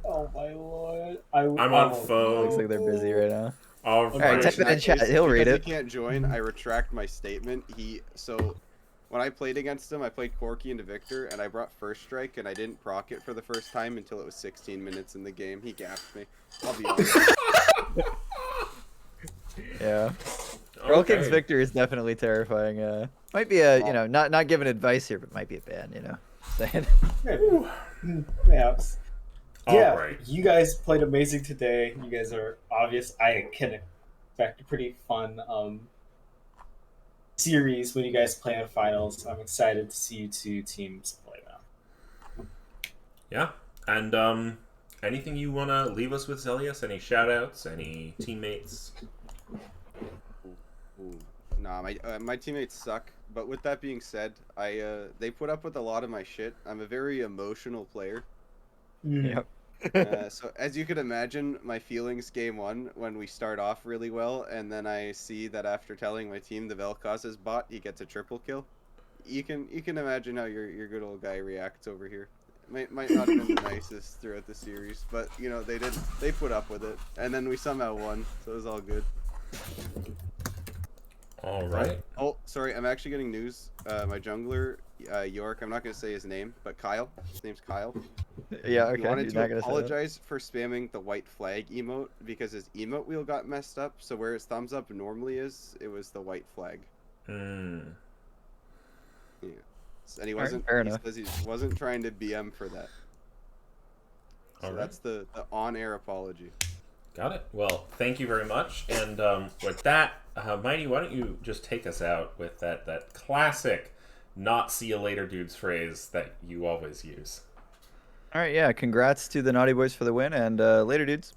Oh my lord! I'm on phone. Looks like they're busy right now. All All right, right. type it in chat. He'll read Because it. he can't join, I retract my statement. So when I played against him, I played Corki into Victor, and I brought First Strike, and I didn't proc it for the first time until it was 16 minutes in the game. He gapped me. I'll be honest. Yeah. Earl King's Okay. Victor is definitely terrifying. Might be a, not giving advice here, but might be a ban, Saying. Perhaps. All Yeah, right. you guys played amazing today. You guys are obvious. I can expect a pretty fun series when you guys play in finals. I'm excited to see you two teams play now. Yeah. And anything you want to leave us with, Zelius? Any shout-outs? Any teammates? Ooh. Nah, my teammates suck. But with that being said, they put up with a lot of my shit. I'm a very emotional player. Yep. So as you could imagine, my feelings game 1 when we start off really well, and then I see that after telling my team the Vel'Koz is bot, he gets a triple kill. You can imagine how your good old guy reacts over here. Might not have been the nicest throughout the series, but they put up with it, and then we somehow won, so it was all good. All right. Oh, sorry, I'm actually getting news. My jungler, York, I'm not gonna say his name, but Kyle. His name's Kyle. Yeah, He okay. wanted He's to not gonna say that. apologize for spamming the white flag emote because his emote wheel got messed up. So where his thumbs up normally is, it was the white flag. Mm. Yeah. And he Alright, wasn't. fair He enough. says he wasn't trying to BM for that. So All right. that's the on-air apology. Got it. Well, thank you very much. And with that, Mighty, why don't you just take us out with that classic "not see you later, dudes" phrase that you always use. All right, yeah. Congrats to the Naughty Boys for the win, and later, dudes.